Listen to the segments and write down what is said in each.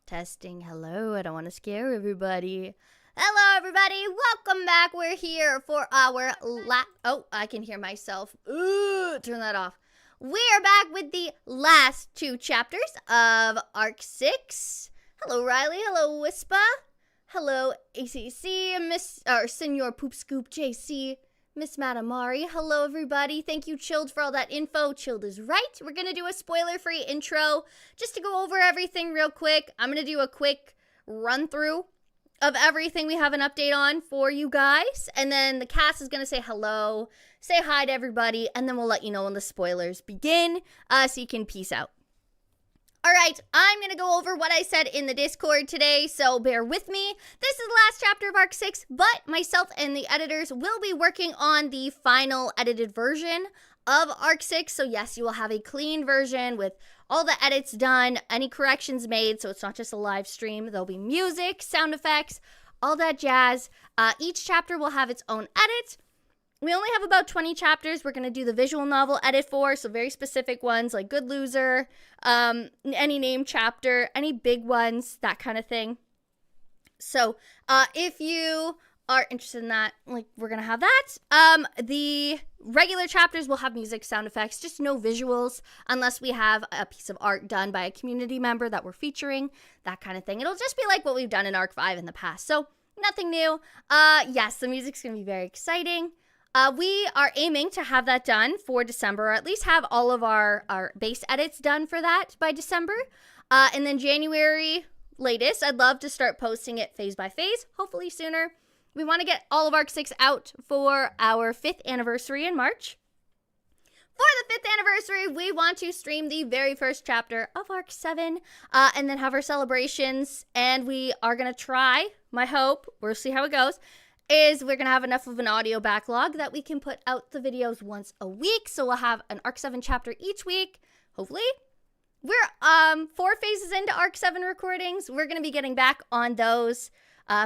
Testing. Hello, I don't want to scare everybody. Hello, everybody. Welcome back. We're here for our Oh, I can hear myself. Ooh, turn that off. We're back with the last two chapters of Arc 6. Hello, Riley. Hello, Wispa. Hello, ACC, Senor Poop Scoop JC, Miss Madamari. Hello, everybody. Thank you, Chilled, for all that info. Chilled is right. We're going to do a spoiler-free intro just to go over everything real quick. I'm going to do a quick run-through of everything we have an update on for you guys. And then the cast is going to say hello, say hi to everybody, and then we'll let you know when the spoilers begin so you can peace out. All right, I'm going to go over what I said in the Discord today, so bear with me. This is the last chapter of Arc 6, but myself and the editors will be working on the final edited version of Arc 6. So yes, you will have a clean version with all the edits done, any corrections made, so it's not just a live stream. There'll be music, sound effects, all that jazz. Each chapter will have its own edit. We only have about 20 chapters we're going to do the visual novel edit for, so very specific ones like Good Loser, any name chapter, any big ones, that kind of thing. So if you are interested in that, like, we're going to have that. The regular chapters will have music, sound effects, just no visuals unless we have a piece of art done by a community member that we're featuring, that kind of thing. It'll just be like what we've done in Arc 5 in the past, so nothing new. Yes, the music's going to be very exciting. We are aiming to have that done for December, or at least have all of our base edits done for that by December. And then January latest, I'd love to start posting it phase by phase, hopefully sooner. We want to get all of Arc 6 out for our 5th anniversary in March. For the 5th anniversary, we want to stream the very first chapter of Arc 7 and then have our celebrations. And we are going to try, my hope, we'll see how it goes, is we're going to have enough of an audio backlog that we can put out the videos once a week. So we'll have an Arc 7 chapter each week, hopefully. We're 4 phases into Arc 7 recordings. We're going to be getting back on those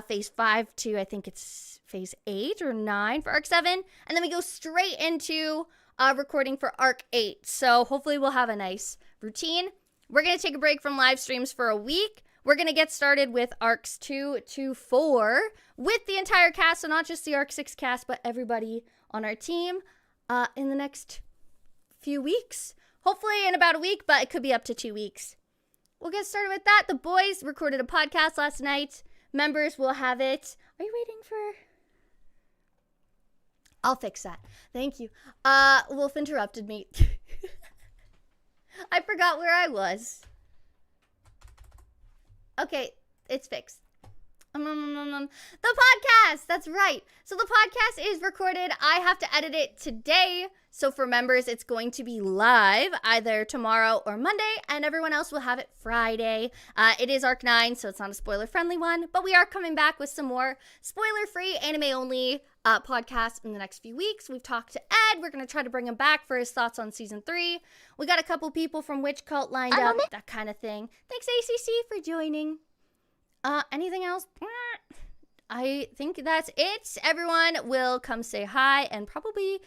phase 5 to, I think it's phase 8 or 9 for Arc 7. And then we go straight into recording for Arc 8. So hopefully we'll have a nice routine. We're going to take a break from live streams for a week. We're going to get started with Arcs 2 to 4 with the entire cast, so not just the Arc 6 cast, but everybody on our team in the next few weeks. Hopefully in about a week, but it could be up to 2 weeks. We'll get started with that. The boys recorded a podcast last night. Members will have it. Are you waiting for... I'll fix that. Thank you. Wolf interrupted me. I forgot where I was. Okay, it's fixed. The podcast, that's right. So the podcast is recorded. I have to edit it today. So for members, it's going to be live either tomorrow or Monday, and everyone else will have it Friday. It is Arc 9, so it's not a spoiler-friendly one, but we are coming back with some more spoiler-free, anime-only podcasts in the next few weeks. We've talked to Ed. We're going to try to bring him back for his thoughts on Season 3. We got a couple people from Witch Cult lined up, that kind of thing. Thanks, ACC, for joining. Anything else? I think that's it. Everyone will come say hi and probably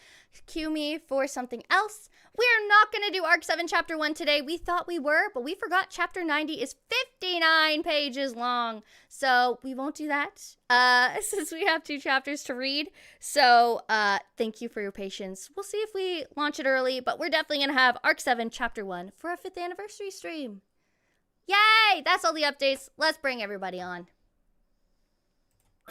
cue me for something else. We are not going to do Arc 7 Chapter 1 today. We thought we were, but we forgot Chapter 90 is 59 pages long. So we won't do that since we have 2 chapters to read. So thank you for your patience. We'll see if we launch it early, but we're definitely going to have Arc 7 Chapter 1 for our 5th anniversary stream. Yay! That's all the updates. Let's bring everybody on.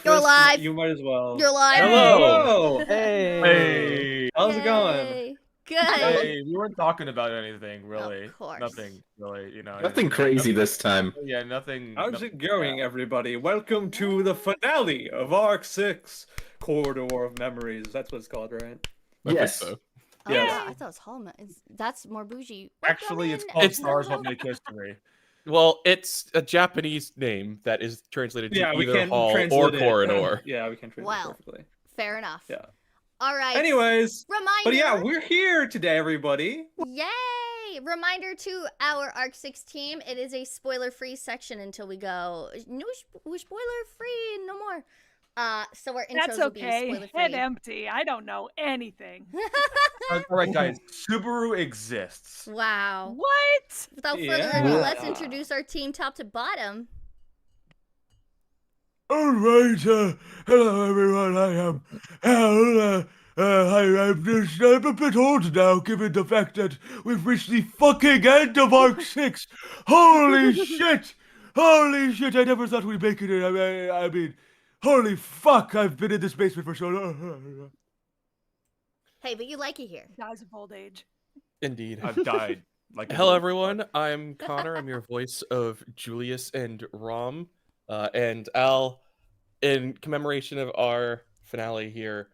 You're live. You might as well. You're live. Hello. Hey. How's it going? Yay. Good. Hey, we weren't talking about anything really. Of course. Nothing really, you know. Nothing crazy this time. Yeah, nothing. How's it going, everybody? Welcome to the finale of Arc 6, Corridor of Memories. That's what it's called, right? Yes. So. Oh, Yes. yeah, I thought it was Hall. That's more bougie. Actually, it's Welcome called in. Stars What Make History. Well, it's a Japanese name that is translated to we either can hall or translate it. corridor. Yeah, we can translate Well. it perfectly. Fair enough. Yeah. All right. Anyways, Reminder. but yeah, we're here today, everybody. Yay! Reminder to our Arc 6 team, it is a spoiler-free section until we go. No spoiler-free, no more. So our intros That's will be okay. spoiler Head free. empty. I don't know anything. All right, guys. Subaru exists. Wow. What? Without further Yeah. ado, let's introduce our team top to bottom. All right, hello everyone. I am Hal. I'm just a bit old now, given the fact that we've reached the fucking end of Arc 6. Holy shit! Holy shit! I never thought we'd make it in. I mean, holy fuck! I've been in this basement for so long. Hey, but you like it here. Dies of old age. Indeed. I've died. Like Hello, everyone. I'm Connor. I'm your voice of Julius and Rom. And Al, in commemoration of our finale here,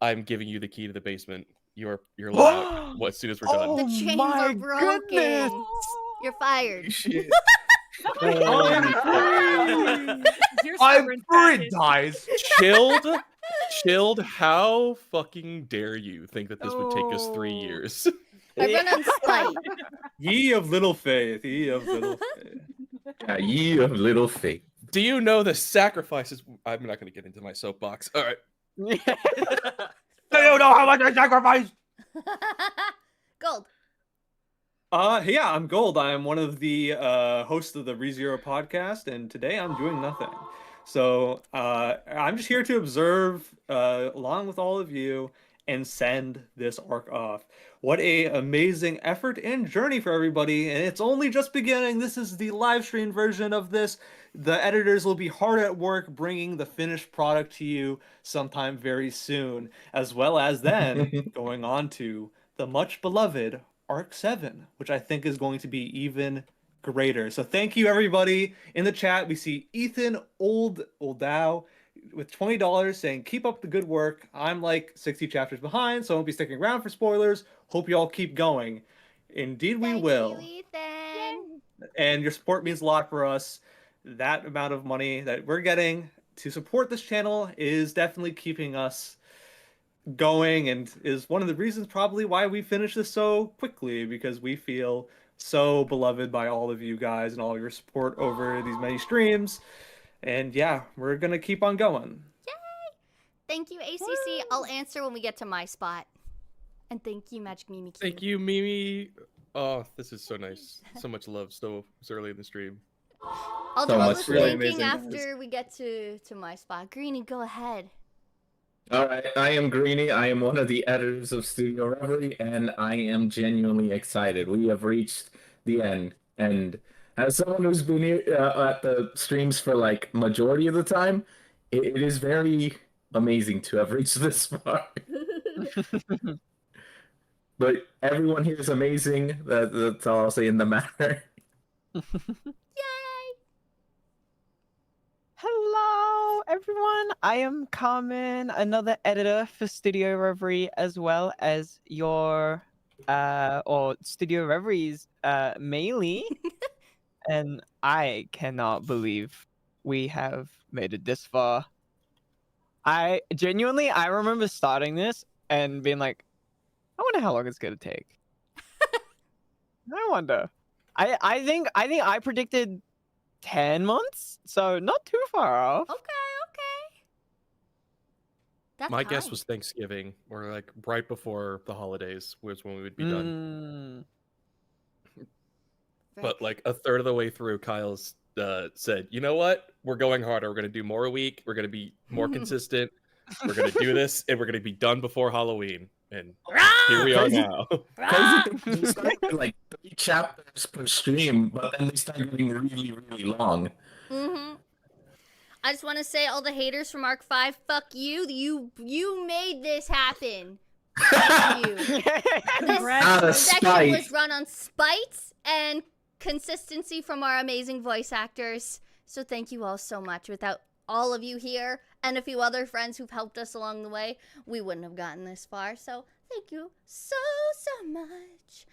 I'm giving you the key to the basement. You're let out as soon as we're done. The Oh chains my are broken. goodness! You're fired. Shit. Is your I'm severance free, package- guys. Chilled. How fucking dare you think that this would take us 3 Oh. years? I run on spite. Ye of little faith. Ye of little faith. Ye of little faith. Do you know the sacrifices? I'm not going to get into my soapbox. All right. Do you know how much I sacrificed? Gold. Yeah, I'm Gold. I'm one of the hosts of the ReZero podcast, and today I'm doing nothing. So I'm just here to observe along with all of you and send this arc off. What a amazing effort and journey for everybody, and it's only just beginning. This is the live stream version of this. The editors will be hard at work bringing the finished product to you sometime very soon, as well as then going on to the much beloved Arc 7, which I think is going to be even greater. So thank you everybody in the chat. We see Ethan Oldow with $20 saying keep up the good work. I'm like 60 chapters behind, so I won't be sticking around for spoilers. Hope you all keep going. Indeed we Thank will. you, Ethan. And your support means a lot for us. That amount of money that we're getting to support this channel is definitely keeping us going, and is one of the reasons probably why we finish this so quickly, because we feel so beloved by all of you guys and all of your support over these many streams. And yeah, we're gonna keep on going. Thank you, ACC. I'll answer when we get to my spot. And thank you, Magic Mimi Q. Thank you, Mimi. Oh, this is so nice. So much love so early in the stream. I'll So do all much this really thinking amazing, after we get to my spot. Greenie, go ahead. All right, I am Greenie. I am one of the editors of Studio Reverie, and I am genuinely excited. We have reached the end, and as someone who's been here at the streams for like majority of the time, it is very amazing to have reached this far. But everyone here is amazing. That's all I'll say in the matter. Hello, everyone. I am Carmen, another editor for Studio Reverie, as well as your, or Studio Reverie's, Melee. And I cannot believe we have made it this far. I remember starting this and being like, I wonder how long it's gonna take. I wonder. I think I predicted 10 months, so not too far off. Okay. That's My guess kind. was Thanksgiving, or like right before the holidays was when we would be done. But like a third of the way through, Kyle's said, "You know what? We're going harder. We're going to do more a week. We're going to be more consistent. We're going to do this, and we're going to be done before Halloween." And here we are Crazy. now. Crazy thing, we start with like 3 chapters per stream, but then they start getting really, really long. I just want to say, all the haters from Arc 5, fuck you. You made this happen. Fuck you. Congrats. Out of This section spite. was run on spite and consistency from our amazing voice actors. So thank you all so much. Without all of you here and a few other friends who've helped us along the way, we wouldn't have gotten this far. So thank you so much.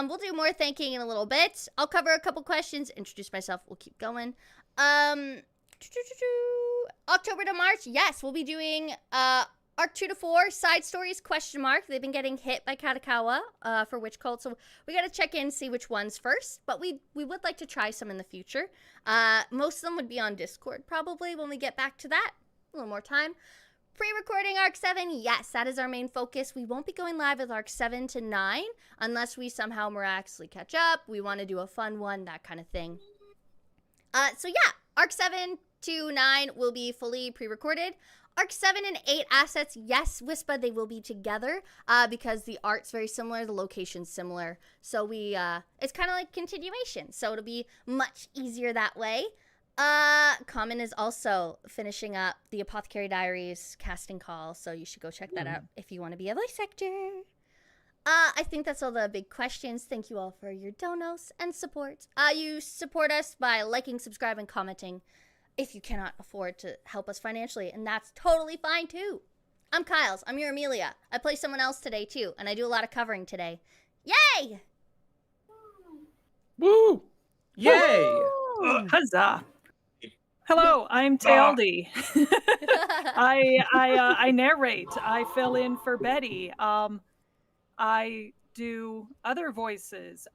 We'll do more thanking in a little bit. I'll cover a couple questions, introduce myself, we'll keep going. October to March, yes, we'll be doing Arc 2 to 4 side stories, ? They've been getting hit by Katakawa for Witch Cult, so we gotta check in, see which ones first, but we would like to try some in the future. Most of them would be on Discord probably when we get back to that. a little more time. Pre-recording Arc 7, yes, that is our main focus. We won't be going live with Arc 7 to 9 unless we somehow miraculously catch up. We want to do a fun one, that kind of thing. So yeah, Arc 7 to 9 will be fully pre-recorded. Arc 7 and 8 assets, yes, Wispa, they will be together because the art's very similar, the location's similar. So it's kind of like continuation, so it'll be much easier that way. Common is also finishing up the Apothecary Diaries casting call, so you should go check that out if you want to be a voice actor. I think that's all the big questions. Thank you all for your donos and support. You support us by liking, subscribing, commenting if you cannot afford to help us financially, and that's totally fine too. I'm Kyles. I'm your Amelia. I play someone else today too, and I do a lot of covering today. Yay! Woo! Yay! Huzzah! Hello, I'm Tealdi. I narrate. I fill in for Betty. I do other voices.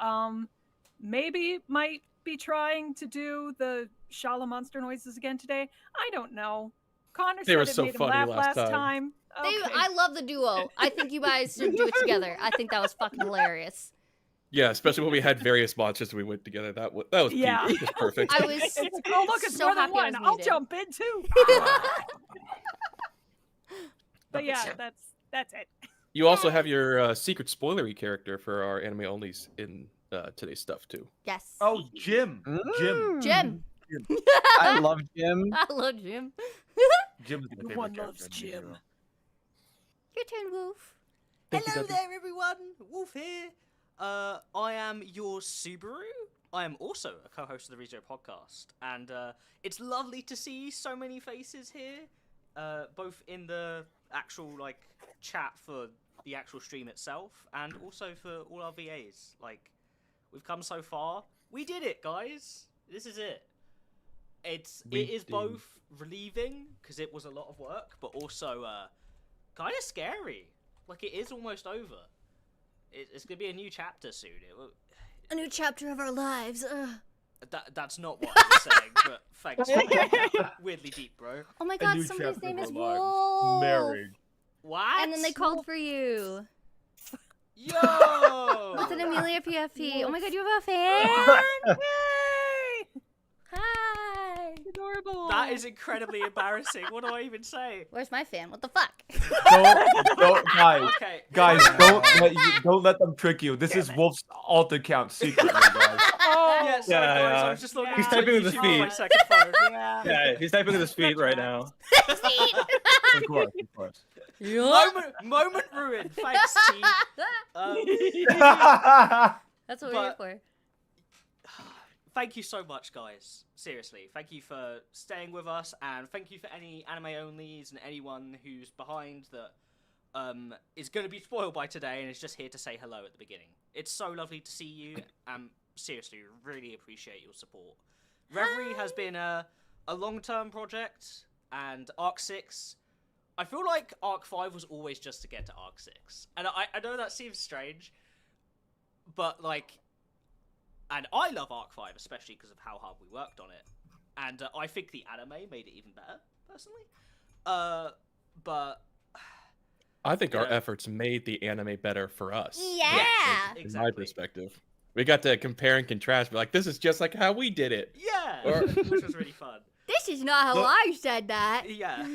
Maybe might be trying to do the Shala monster noises again today. I don't know. Connor They said were it so made him funny laugh last last time. time. Okay. I love the duo. I think you guys should do it together. I think that was fucking hilarious. Yeah, especially when we had various monsters and we went together. That was Yeah. peak. It was perfect. I was Oh look, it's so more than happy I one. was I'll muted. jump in too. But yeah, that's it. You also have your secret spoilery character for our anime onlys in today's stuff too. Yes. Oh, Jim. Jim. I love Jim. I love Jim. Jim is my favorite Everyone character loves in Jim. general. Your turn, Wolf. Thank you, Hello Dudley. there, everyone. Wolf here. I am your Subaru. I am also a co-host of the ReZero podcast, and it's lovely to see so many faces here, both in the actual chat for the actual stream itself, and also for all our VAs. We've come so far. We did it, guys. This is it. It is both relieving because it was a lot of work, but also kind of scary. It is almost over. It's gonna be a new chapter soon. A new chapter of our lives. That's not what I was saying, but thanks. Weirdly deep, bro. Oh my A god, new somebody's chapter name of is our lives. Wolf. Married. What? And then they called for you. Yo! With an Amelia PFP. Oh my god, you have a fan? Yay! Hi. Adorable. That is incredibly embarrassing. What do I even say? Where's my fan? What the fuck? Don't, guys. Okay. Guys, don't let them trick you. This is Wolf's alt account secretly, guys. Oh, Yeah, sorry, Yeah, guys. yeah. I was just looking He's at typing with his YouTube on my feet. second phone. yeah. Yeah, he's typing with his feet right now. Of course, of course. Moment ruined. Thanks, team. That's what we're here But- for. Thank you so much, guys. Seriously, thank you for staying with us, and thank you for any anime onlys and anyone who's behind that is going to be spoiled by today and is just here to say hello at the beginning. It's so lovely to see you. Seriously, really appreciate your support. Reverie has been a long-term project, and Arc 6. I feel like Arc 5 was always just to get to Arc 6, and I know that seems strange, but and I love Arc 5, especially because of how hard we worked on it. And I think the anime made it even better, personally. But I think our Yeah. efforts made the anime better for us. Yeah. In exactly. my perspective, we got to compare and contrast. We're like, this is just like how we did it. Yeah, Or- which was really fun. This is not how Look- I said that. Yeah.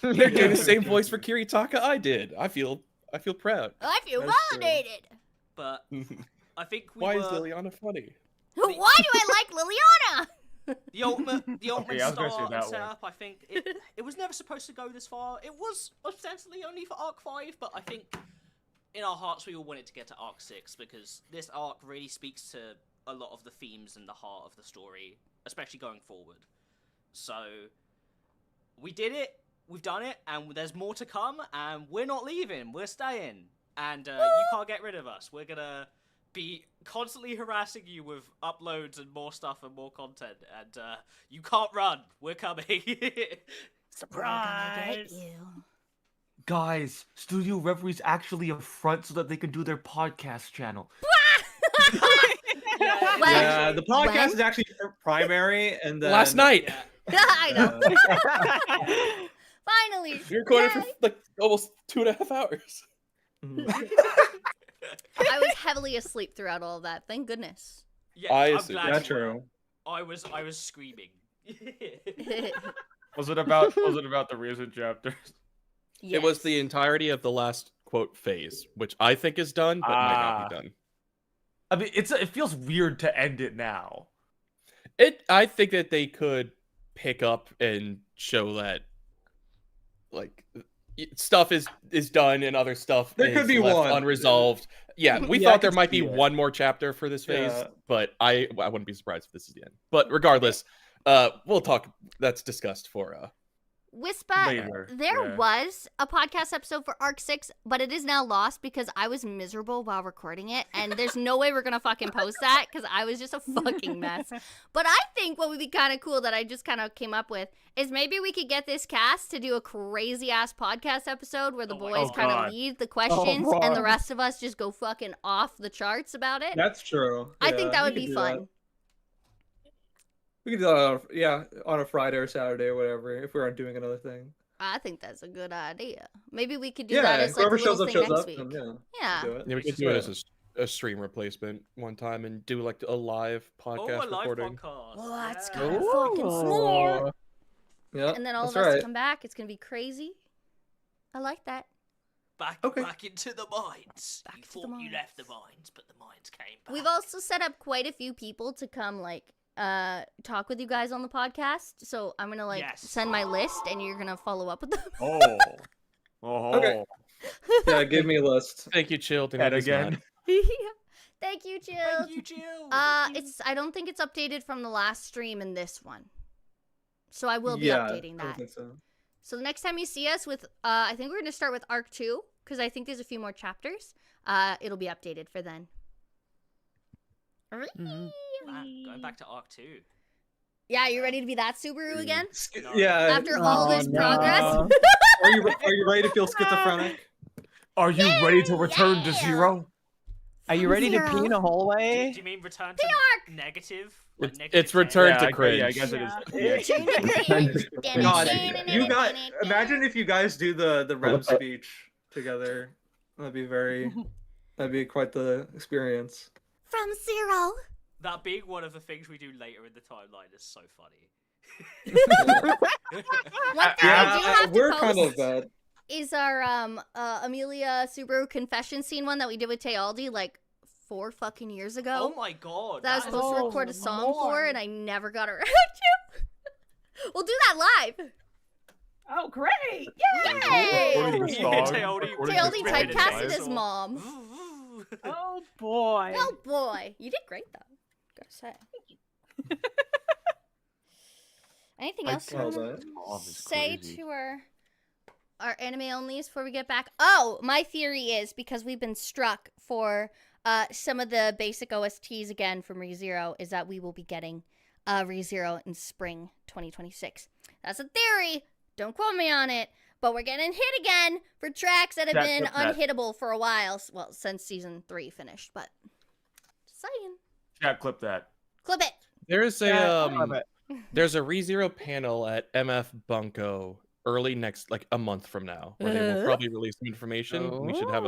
You're doing the same voice for Kiritaka I did. I feel proud. I feel That's true. validated. But I think we Why were is Liliana funny? Why do I like Liliana? the ultimate Okay, I was gonna say start that and one. setup. I think it was never supposed to go this far. It was ostensibly only for Arc 5, but I think in our hearts we all wanted to get to Arc 6 because this arc really speaks to a lot of the themes and the heart of the story, especially going forward. So we did it, we've done it, and there's more to come, and we're not leaving, we're staying. And you can't get rid of us. We're gonna be constantly harassing you with uploads and more stuff and more content, and you can't run. We're coming. Surprise. Guys, Studio Reverie's actually a front so that they can do their podcast channel. Yeah, the podcast When? is actually primary, and then Last night. Yeah. I know. Holy We recorded for shit. like almost 2.5 hours. I was heavily asleep throughout all of that. Thank goodness. Yeah, I I'm assume- glad That's you were. true. I was screaming. Was it about the recent chapters? It was the Yes. entirety of the last quote phase, which I think is done, but might not be done. I mean, it feels weird to end it now. I think that they could pick up and show that like stuff is done and other stuff There is could be left one. unresolved. Yeah, we Yeah, I thought there could might see be it. one more chapter for this phase, Yeah. but I wouldn't be surprised if this is the end. But regardless, we'll talk. That's discussed for Whisper, Later, there yeah. was a podcast episode for Arc 6, but it is now lost because I was miserable while recording it, and there's no way we're gonna fucking post that because I was just a fucking mess. But I think what would be kind of cool that I just kind of came up with is maybe we could get this cast to do a crazy ass podcast episode where the Oh my boys God. kind of God. lead the questions and the God. rest of us just go fucking off the charts about it. That's true. I think that we would could be do fun. that. We could do that on a Friday or Saturday or whatever if we aren't doing another thing. I think that's a good idea. Maybe we could do Yeah, that as like a whoever little shows up thing shows next up. week. And, yeah, Yeah. do it. yeah, we It's could just do it like- as a stream replacement one time and do like a live podcast Oh, a live recording. podcast. Well, that's Yeah. kind of fucking smart. Yeah, And then all that's of us right. to come back. It's gonna be crazy. I like that. Back Okay. into the mines. Back You to the thought you mines. left the mines, but the mines came back. We've also set up quite a few people to come like talk with you guys on the podcast. So I'm gonna like Yes. send my list and you're gonna follow up with them. Oh. Oh. Okay. Yeah, give me a list. Thank you, Chill. And again. Thank you, Jill. Thank you, Jill. Thank you. It's I don't think it's updated from the last stream in this one. So I will be Yeah, updating I don't that. think so. So the next time you see us with I think we're gonna start with Arc 2, because I think there's a few more chapters. It'll be updated for then. Mhm. Man, going back to Arc 2. Yeah, you ready to be that Subaru again? No. Yeah. After all this progress? Are you ready to feel schizophrenic? Are you ready to return to Yeah. zero? Are you ready to pee in a Do hallway? you mean return to negative? Like It's negative return 10? to I cringe. guess it is. Yeah. God, you guys, imagine if you guys do the Rev speech together. That'd be quite the experience. From 0. That being one of the things we do later in the timeline is so funny. One thing I do have we're to kind post of bad. is our Amelia Subaru confession scene one that we did with Tealdi like 4 fucking years ago. Oh my god. that I was that supposed to Oh, record a song for, Lord. and I never got around to. We'll do that live. Oh, great! Yay! Recording the is- song, Tealdi recording Tealdi the song typecasted live. as mom. Oh boy. Oh boy, you did great though. Gotta say. Anything else you Well wanna done. Mom is say crazy. to our anime onlys before we get back? Oh, my theory is because we've been struck for some of the basic OSTs again from ReZero is that we will be getting ReZero in spring 2026. That's a theory. Don't quote me on it. But we're getting hit again for tracks that have That's been it, that- unhittable for a while. Well, since season 3 finished, but just saying. Chat, clip that. Clip it. There's Yeah, a I love it. there's a ReZero panel at MF Bunko early next, like a month from now, where they will probably release some information. We should have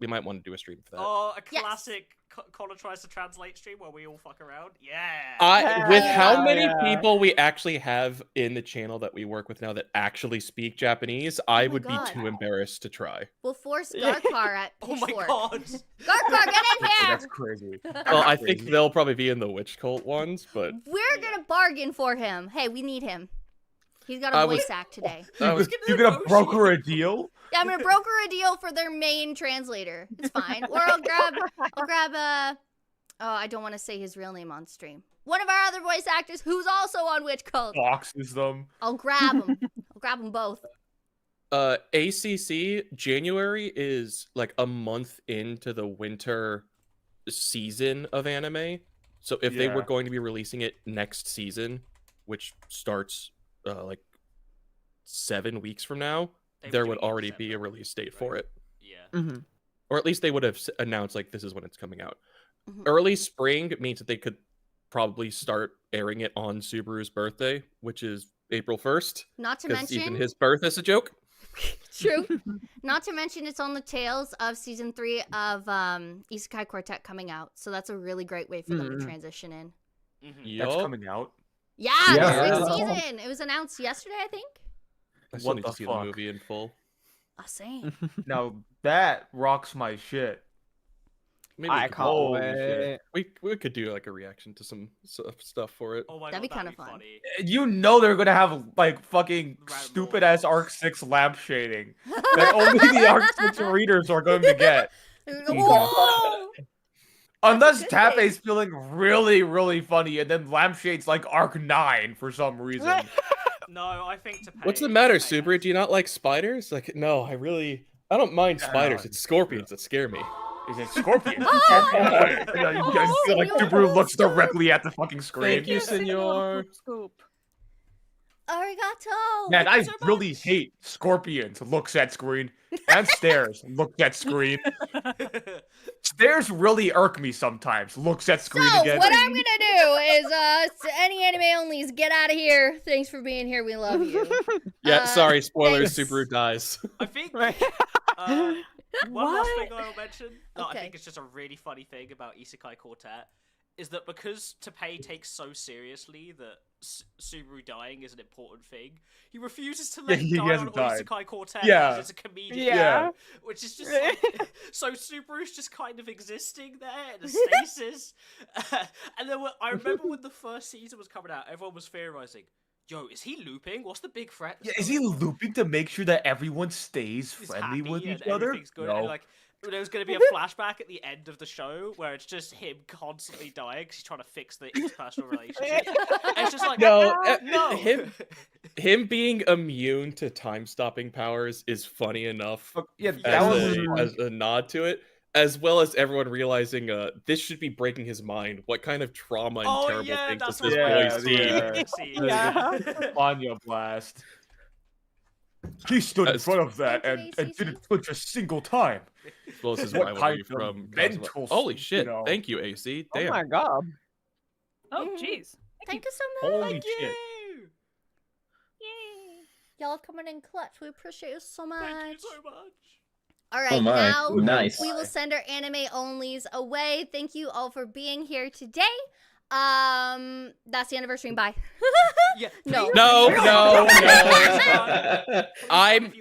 we might want to do a stream for that. Oh, a Yes. classic Connor tries to translate stream where we all fuck around. Yeah. With Yeah. how many Yeah. people we actually have in the channel that we work with now that actually speak Japanese, I my would God. be too embarrassed to try. We'll force Garkar at Oh my Pitchfork. god. Garkar, get in That's here! crazy. Well, I think they'll probably be in the Witch Cult ones, but We're gonna bargain for him. Hey, we need him. He's got I a was- voice act today. I was You gonna broker a deal? Yeah, I'm gonna broker a deal for their main translator. It's fine. Or I'll grab I don't want to say his real name on stream. One of our other voice actors who's also on Witch Cult. Boxes them. I'll grab him. I'll grab them both. ACC January is like a month into the winter season of anime. So if they were Yeah. going to be releasing it next season, which starts like 7 weeks from now, They were there doing would it in already be a December, release date for right? it. Yeah. Mhm. Or at least they would have announced like this is when it's coming out. Mhm. Early spring means that they could probably start airing it on Subaru's birthday, which is April 1st, Not to because even mention, his birth is a joke. True. Not to mention, it's on the tails of season 3 of Isekai Quartet coming out, so that's a really great way for them to transition in. That's Yup. coming out. Yeah, Yeah. the 3rd season. It was announced yesterday, I think. I still What need the to see fuck? the movie in full. Same. Now that rocks my shit. Maybe I we could- can't Holy shit. wait. we could do like a reaction to some stuff for it. Oh my That'd god, be that'd kinda be fun. funny. You know they're gonna have like fucking Random stupid ass rolls. Arc 6 lamp shading that only the Arc 6 readers are going to get. Whoa! Unless good Tappei's feeling really, really funny and then lampshade's like Arc 9 for some reason. No, I think to pay. What's the matter, pay Subaru? has- Do you not like spiders? Like, no, I don't mind spiders. It's scorpions that scare me. Is it Scorpion? Ah! You know, you guys feel like Subaru looks directly at the fucking screen. Thank you, senor. Scoop. Arigato! Man, I so really much. hate scorpions looks at screen and stairs looks at screen. Stairs really irk me sometimes. Looks at screen So, again. what I'm gonna do is, any anime onlys, get out of here. Thanks for being here. We love you. Yeah, sorry, spoilers. thanks. Subaru dies. I think one last thing I will mention that I Okay. think is just a really funny thing about Isekai Quartet is that because Tapei takes so seriously that Subaru dying is an important thing, he refuses to let he him die on hasn't died. Isekai Quartet Yeah. because it's a comedian, Yeah. which is just like, so Subaru's just kind of existing there in a stasis. And then I remember when the first season was coming out, everyone was theorizing, yo, is he looping? What's the big threat? Yeah, that's is he going on?" looping to make sure that everyone stays He's friendly happy with and each other? everything's good. No. And like, there's going to be a flashback at the end of the show where it's just him constantly dying because he's trying to fix the interpersonal relationship. And it's just like, No, no. him being immune to time stopping powers is funny enough Yeah, that as, was as a nod to it, as well as everyone realizing this should be breaking his mind. What kind of trauma and Oh terrible yeah, things does that's this what boy yeah, see? yeah. Yeah. Anya Blast. He stood in That's- front of that Thank you, and ACC. didn't flinch a single time. As well as his What rivalry kind of from mental Cosmo. Holy you shit! know. Thank you, AC. Oh Damn. my god. Oh, Mhm. jeez. Thank you so much. Holy shit. Yay. Y'all coming in clutch. We appreciate you so much. Thank you so much. All right, Oh my, now nice. we will send our anime onlys away. Thank you all for being here today. That's the anniversary. Bye. Yeah. No. No, no, no.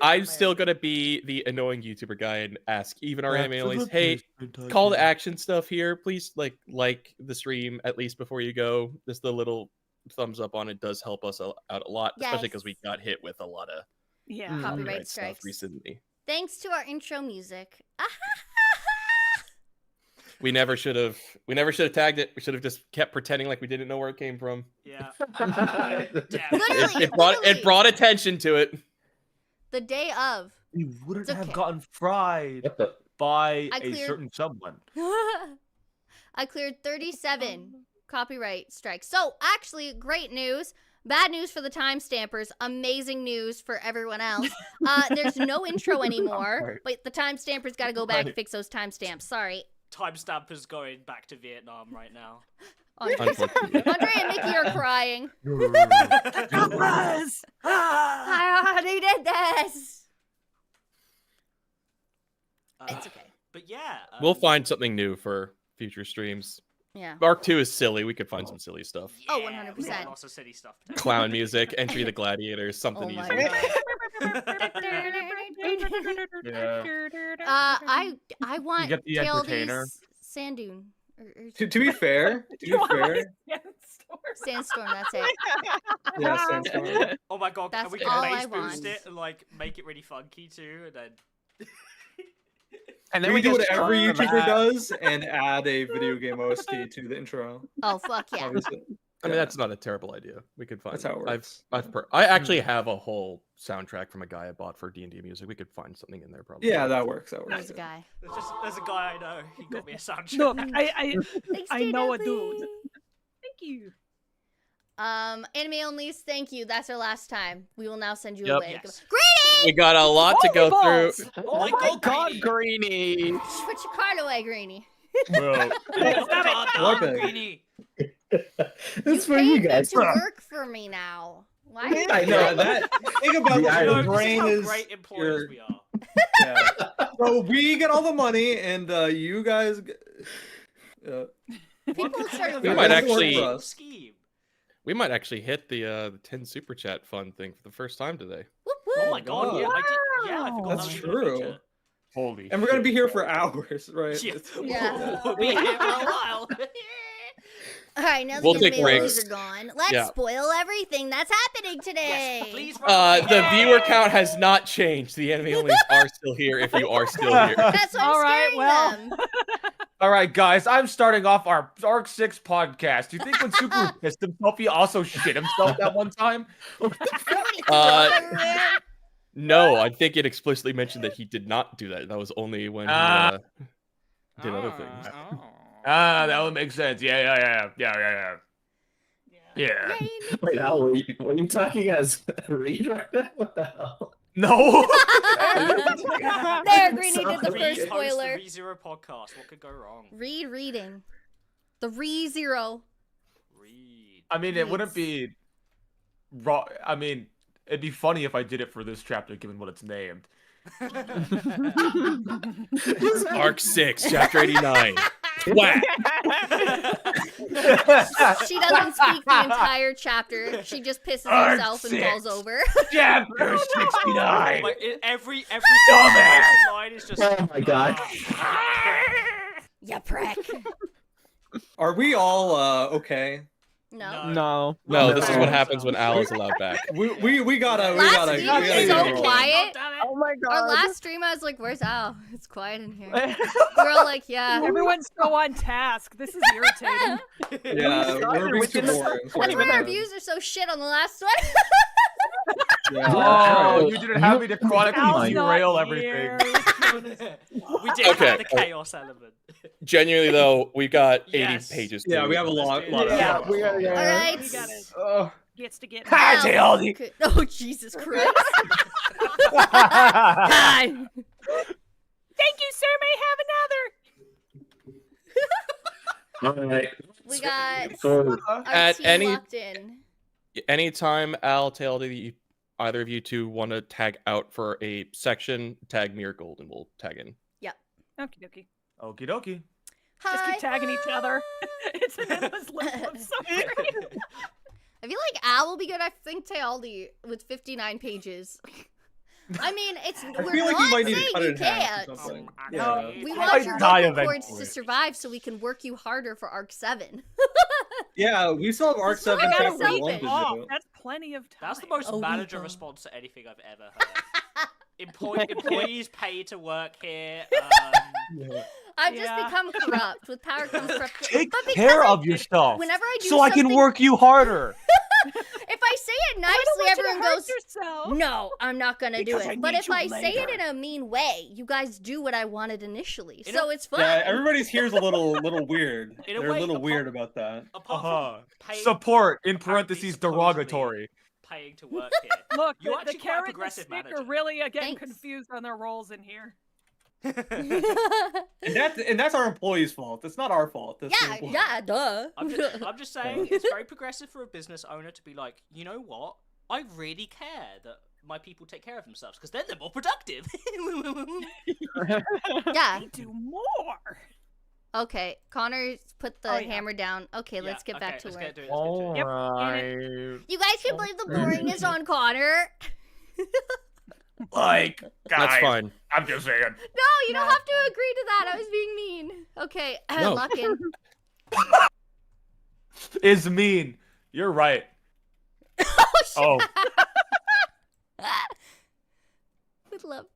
I'm still gonna be the annoying YouTuber guy and ask even our anime onlys, hey, call to action stuff here. Please like the stream at least before you go. Just the little thumbs up on it does help us out a lot, especially because we Yes. got hit with a lot of Yeah. Copyright copyright stuff strikes. recently. Thanks to our intro music. We never should have tagged it. We should have just kept pretending like we didn't know where it came from. Yeah. Literally, It literally. brought attention to it. The day of. We wouldn't It's have okay. gotten fried What the? by I a cleared- certain someone. I cleared 37 copyright strikes. So, actually, great news. Bad news for the timestampers. Amazing news for everyone else. There's no intro anymore. Right. But the timestampers got to go back and Right. fix those timestamps. Sorry. Timestamp is going back to Vietnam right now. Andre, Unfortunately. Andre and Mickey are crying. Guys! I already did this. It's okay. But yeah. We'll find something new for future streams. Yeah. Arc 2 is silly. We could find some silly stuff. Oh, yeah, we got 100%. Lots of silly stuff. Clown music, Entry the Gladiators, something Oh my easy. Yeah. I want get the Taildy's entertainer. Sand Dune. Or To be fair, Sandstorm, that's it. yeah, Sandstorm. Oh my god, That's can we all bass I boost want. it and like make it really funky too, and then And We do what just every talk YouTuber about- does and add a video game OST to the intro. Oh, fuck yeah. Obviously. I mean, Yeah. that's not a terrible idea. We could find. That's how it works. I actually have a whole soundtrack from a guy I bought for D&D music. We could find something in there probably. Yeah, that works. That There's works. a guy. there's a guy I know. He got me a soundtrack. No, I Thanks, I know a JW. dude. Thank you. Anime onlys, thank you. That's our last time. We will now send you Yep. away. Yes. Greedy! We got a lot to go Holy through. balls! Oh my god, Greenie! Put your card away, Greenie. Well, What the- Greenie. That's for Pay you me guys. to work for me now. Why? Are you I know Yeah, that. Think about The it. irony. Your This is brain how is. great employers your- we are. Yeah. So we get all the money, and you guys. People started We That might doesn't work actually- for us. scheme. We might actually hit the 10 super chat fund thing for the first time today. Whoop, Oh whoop. my god, yeah, I did. Yeah, I forgot That's that was a true. feature. Holy And we're gonna shit. be here for hours, right? Yeah. Yeah. We'll be here for a while. All right, now We'll the take animalies breaks. are gone. Let's Yeah. spoil everything that's happening today. Yes, please run The away. viewer count has not changed. The enemy onlys are still here if you are still here. That's why I'm All right, scaring well. them. All right, guys, I'm starting off our Arc 6 podcast. Do you think when Super pissed himself, he also shit himself that one time? Somebody threw Uh, up everywhere. No, I think it explicitly mentioned that he did not do that. That was only when he did other things. Ah, that would make sense. Yeah. Yeah. Wait, Al, were you talking as Reed right now? What the hell? No. There, Greenie did the Reed first hosts spoiler. the ReZero podcast. What could go wrong? Read reading. The ReZero. Reed. I mean, it wouldn't be raw. I mean, it'd be funny if I did it for this chapter, given what it's named. Arc 6, chapter 89. Whack! She doesn't speak the entire chapter. She just pisses Arc herself and falls 6. over. Chapter 69. Like every Dumbass. line is just. Oh my god. Ya prick. Are we all okay? No. No. No, this is what No. happens when Al is allowed back. We gotta. Last week we was gotta so get it. quiet. Oh my god. Our last stream, I was like, "Where's Al? It's quiet in here." We're all like, "Yeah." Everyone's so on task. This is irritating. Yeah, we're being too within the boring. That's Sorry why about our that. views are so shit on the last one. Yeah, Oh, that's you didn't have me to chronically Al's not derail here. everything. We did Okay. have the chaos element. Genuinely, though, we've got 80 Yes. pages. Yeah, to we have a read. lot do of. that. stuff. we are. All right. We got it. Oh. Gets to get. Hi, Al, Taildy. okay. Oh Jesus Christ! God. Thank you, sir. May have another. All right. We got So, our At team any- locked in. Anytime Al, Taildy, either of you two want to tag out for a section, tag me or Gold, and we'll tag in. Okie dokie. Okie dokie. Just Hi, keep tagging each other. hi. It's an endless loop of suffering. I feel like Al will be good. I think Tealdi with 59 pages. I mean, we're feel like not you might need to saying cut you it in half or can't. something. Yeah. We I want your die vocal cords eventually. to survive so we can work you harder for Arc 7. Yeah, we still have Arc This is why 7 I gotta chapter save 1 it. to Oh, do. that's plenty of time. That's the most Oh, manager Rico. response to anything I've ever heard. Employees pay to work here. I've just Yeah. become corrupt. With power comes corrupt. Take But because care I- of yourself, Whenever I do so I can something- work you harder. If I say it I don't nicely, want you to everyone hurt goes, yourself. "No, I'm not gonna do Because I it." But need if you I say it later. in a mean way, you guys do what I wanted initially. You So know- it's fun. Yeah, everybody's here's a little weird. In a They're a way, little apart- weird about that. Apart Uh-huh. from paying, Support in apparently, parentheses supposedly derogatory. paying to work here. Look, You're the actually quite a carrot and the progressive stick manager. are really getting Thanks. confused on their roles in here. And that's our employees' fault. It's not our fault. That's the yeah, employees. yeah, duh. I'm just saying, it's very progressive for a business owner to be like, you know what? I really care that my people take care of themselves because then they're more productive. Yeah. They do more. Okay, Connor's put the Oh, yeah. hammer down. Okay, let's get back to let's work. Get to it, let's get to it. Yep, Alright. You guys can believe the boring is on Connor. Like, guys, That's fine. I'm just saying. No, you don't No. have to agree to that. I was being mean. Okay, No. lock in. Is mean. You're right. Oh, shit. Oh. With love.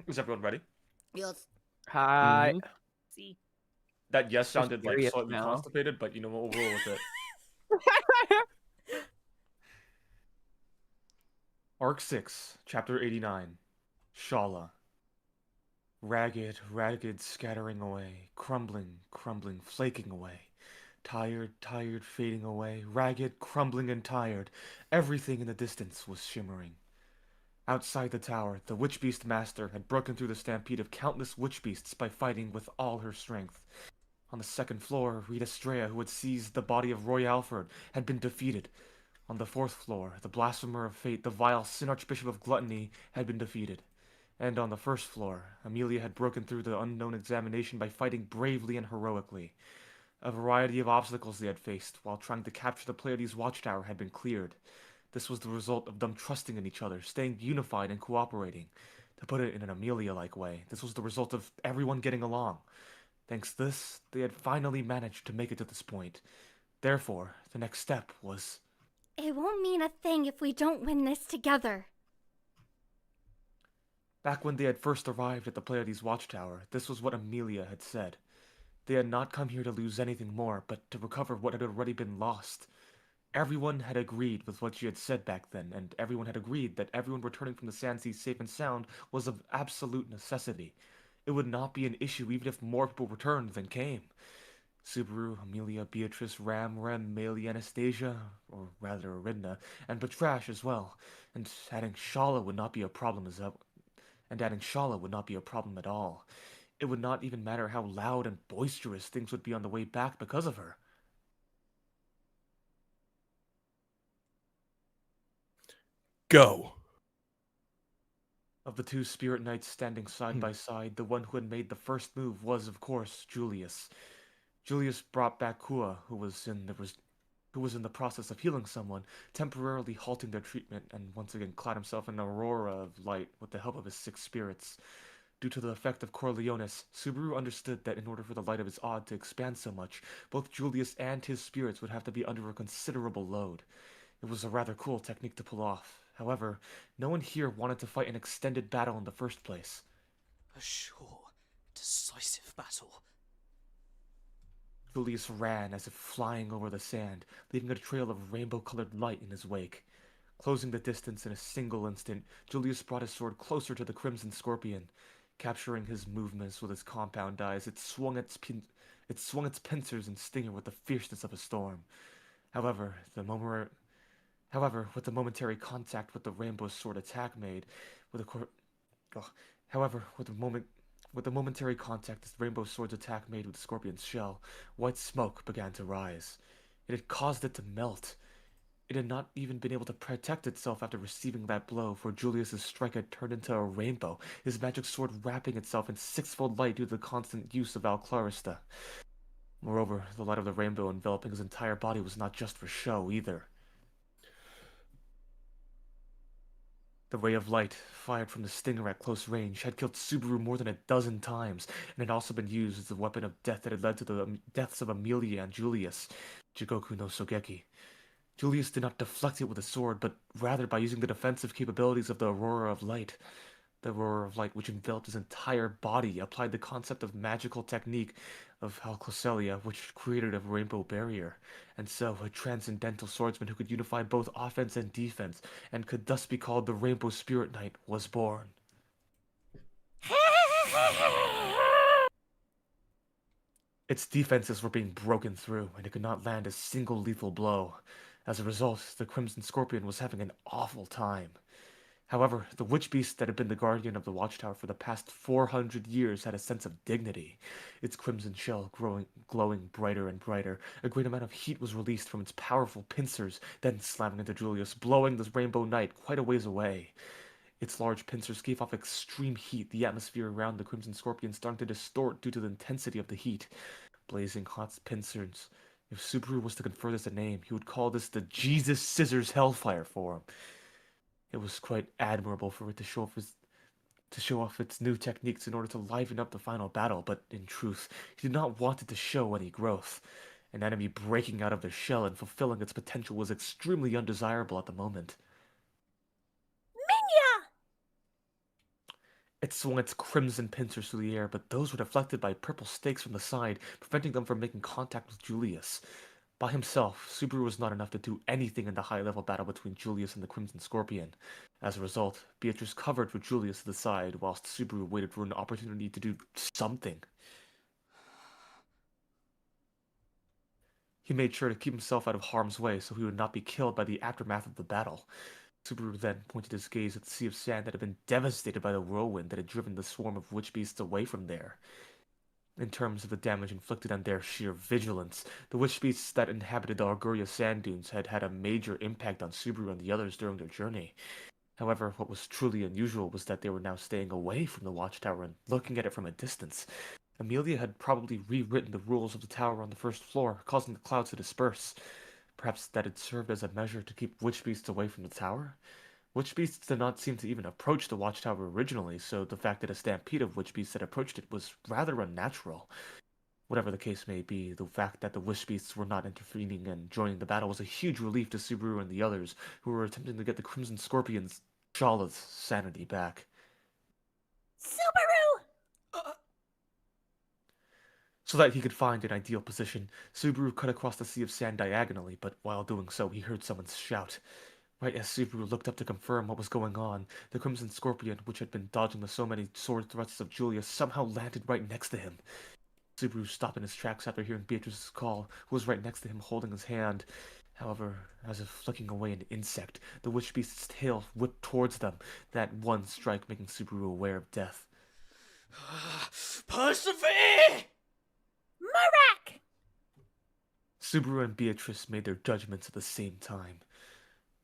Is everyone ready? Yes. Hi. Mhm. See. That yes sounded like serious slightly now. constipated, but you know what? We'll roll with it. Arc 6, Chapter 89. Shala. Ragged, ragged, scattering away. Crumbling, crumbling, flaking away. Tired, tired, fading away. Ragged, crumbling, and tired. Everything in the distance was shimmering. Outside the tower, the witch beast master had broken through the stampede of countless witch beasts by fighting with all her strength. On the second floor, Rita Strea, who had seized the body of Roy Alfred, had been defeated. On the fourth floor, the blasphemer of fate, the vile Sin Archbishop of Gluttony, had been defeated. And on the first floor, Amelia had broken through the unknown examination by fighting bravely and heroically. A variety of obstacles they had faced while trying to capture the Pleiades watchtower had been cleared. This was the result of them trusting in each other, staying unified and cooperating. To put it in an Amelia-like way, this was the result of everyone getting along. Thanks to this, they had finally managed to make it to this point. Therefore, the next step was... It won't mean a thing if we don't win this together. Back when they had first arrived at the Pleiades watchtower, this was what Amelia had said. They had not come here to lose anything more, but to recover what had already been lost. Everyone had agreed with what she had said back then, and everyone had agreed that everyone returning from the Sandseas safe and sound was of absolute necessity. It would not be an issue even if more people returned than came. Subaru, Amelia, Beatrice, Ram, Maylie, Anastasia, or rather Aridna, and Batrash as well. And adding Shala would not be a problem at all. It would not even matter how loud and boisterous things would be on the way back because of her. Go. Of the two spirit knights standing side by side, the one who had made the first move was, of course, Julius. Julius brought back Kua, who was in the process of healing someone, temporarily halting their treatment, and once again clad himself in an aurora of light with the help of his 6 spirits. Due to the effect of Corleones, Subaru understood that in order for the light of his odd to expand so much, both Julius and his spirits would have to be under a considerable load. It was a rather cool technique to pull off. However, no one here wanted to fight an extended battle in the first place. A sure, decisive battle. Julius ran as if flying over the sand, leaving a trail of rainbow-colored light in his wake. Closing the distance in a single instant, Julius brought his sword closer to the Crimson Scorpion. Capturing his movements with its compound eyes, it swung its pincers and stinger with the fierceness of a storm. However, with the momentary contact with the rainbow sword attack made, with the momentary contact the rainbow sword's attack made with the scorpion's shell, white smoke began to rise. It had caused it to melt. It had not even been able to protect itself after receiving that blow, for Julius's strike had turned into a rainbow, his magic sword wrapping itself in 6-fold light due to the constant use of Alclarista. Moreover, the light of the rainbow enveloping his entire body was not just for show either. The ray of light, fired from the stinger at close range, had killed Subaru more than a dozen times, and had also been used as the weapon of death that had led to the deaths of Amelia and Julius, Jigoku no Sogeki. Julius did not deflect it with a sword, but rather by using the defensive capabilities of the Aurora of Light. The Aurora of Light, which enveloped his entire body, applied the concept of magical technique of Alclocelia, which created a rainbow barrier. And so, a transcendental swordsman who could unify both offense and defense, and could thus be called the Rainbow Spirit Knight, was born. Its defenses were being broken through, and it could not land a single lethal blow. As a result, the Crimson Scorpion was having an awful time. However, the witch beast that had been the guardian of the watchtower for the past 400 years had a sense of dignity. Its crimson shell glowing brighter and brighter. A great amount of heat was released from its powerful pincers, then slamming into Julius, blowing the Rainbow Knight quite a ways away. Its large pincers gave off extreme heat, the atmosphere around the Crimson Scorpion starting to distort due to the intensity of the heat. Blazing hot pincers. If Subaru was to confer this a name, he would call this the Jesus Scissors Hellfire form. It was quite admirable for it to show off its new techniques in order to liven up the final battle, but in truth, he did not want it to show any growth. An enemy breaking out of their shell and fulfilling its potential was extremely undesirable at the moment. Minya! It swung its crimson pincers through the air, but those were deflected by purple stakes from the side, preventing them from making contact with Julius. By himself, Subaru was not enough to do anything in the high-level battle between Julius and the Crimson Scorpion. As a result, Beatrice covered for Julius to the side, whilst Subaru waited for an opportunity to do something. He made sure to keep himself out of harm's way so he would not be killed by the aftermath of the battle. Subaru then pointed his gaze at the sea of sand that had been devastated by the whirlwind that had driven the swarm of witch beasts away from there. In terms of the damage inflicted and their sheer vigilance, the witch beasts that inhabited the Arguria sand dunes had had a major impact on Subaru and the others during their journey. However, what was truly unusual was that they were now staying away from the watchtower and looking at it from a distance. Amelia had probably rewritten the rules of the tower on the first floor, causing the clouds to disperse. Perhaps that had served as a measure to keep witch beasts away from the tower? Witch beasts did not seem to even approach the watchtower originally, so the fact that a stampede of witch beasts had approached it was rather unnatural. Whatever the case may be, the fact that the witch beasts were not intervening and joining the battle was a huge relief to Subaru and the others, who were attempting to get the Crimson Scorpion's Shala's sanity back. Subaru! So that he could find an ideal position, Subaru cut across the sea of sand diagonally, but while doing so, he heard someone shout. Right as Subaru looked up to confirm what was going on, the Crimson Scorpion, which had been dodging the so many sword thrusts of Julius, somehow landed right next to him. Subaru stopped in his tracks after hearing Beatrice's call, who was right next to him holding his hand. However, as if flicking away an insect, the witch beast's tail whipped towards them, that one strike making Subaru aware of death. Persevere! Marak! Subaru and Beatrice made their judgments at the same time.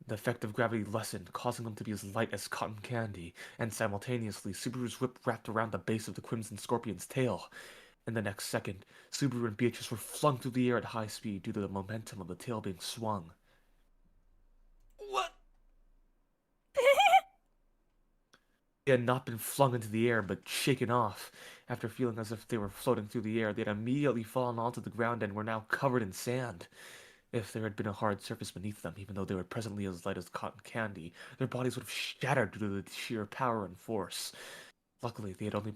The effect of gravity lessened, causing them to be as light as cotton candy, and simultaneously, Subaru's whip wrapped around the base of the Crimson Scorpion's tail. In the next second, Subaru and Beatrice were flung through the air at high speed due to the momentum of the tail being swung. What? They had not been flung into the air, but shaken off. After feeling as if they were floating through the air, they had immediately fallen onto the ground and were now covered in sand. If there had been a hard surface beneath them, even though they were presently as light as cotton candy, their bodies would have shattered due to the sheer power and force. Luckily, they had only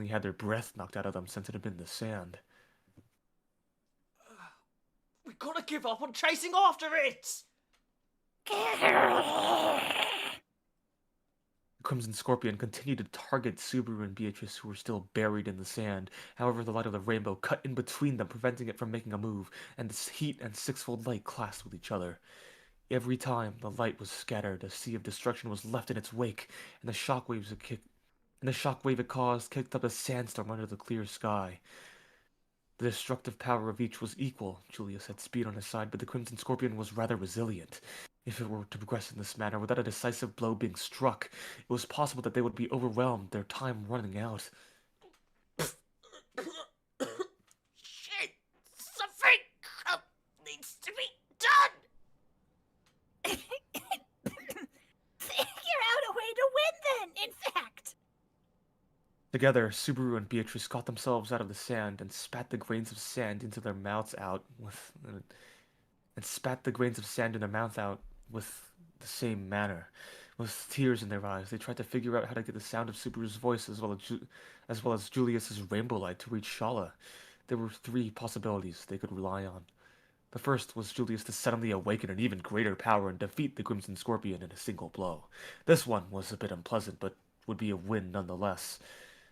had their breath knocked out of them since it had been the sand. We gotta give up on chasing after it! The Crimson Scorpion continued to target Subaru and Beatrice, who were still buried in the sand. However, the light of the rainbow cut in between them, preventing it from making a move, and the heat and sixfold light clashed with each other. Every time the light was scattered, a sea of destruction was left in its wake, and the shockwave it caused kicked up a sandstorm under the clear sky. The destructive power of each was equal. Julius had speed on his side, but the Crimson Scorpion was rather resilient. If it were to progress in this manner without a decisive blow being struck, it was possible that they would be overwhelmed, their time running out. Shit! Something needs to be done! Figure out a way to win then, in fact! Together, Subaru and Beatrice got themselves out of the sand and spat the grains of sand into their mouths out with the same manner. With tears in their eyes, they tried to figure out how to get the sound of Subaru's voice as well as Julius's rainbow light to reach Shala. There were 3 possibilities they could rely on. The first was Julius to suddenly awaken an even greater power and defeat the Crimson Scorpion in a single blow. This one was a bit unpleasant, but would be a win nonetheless.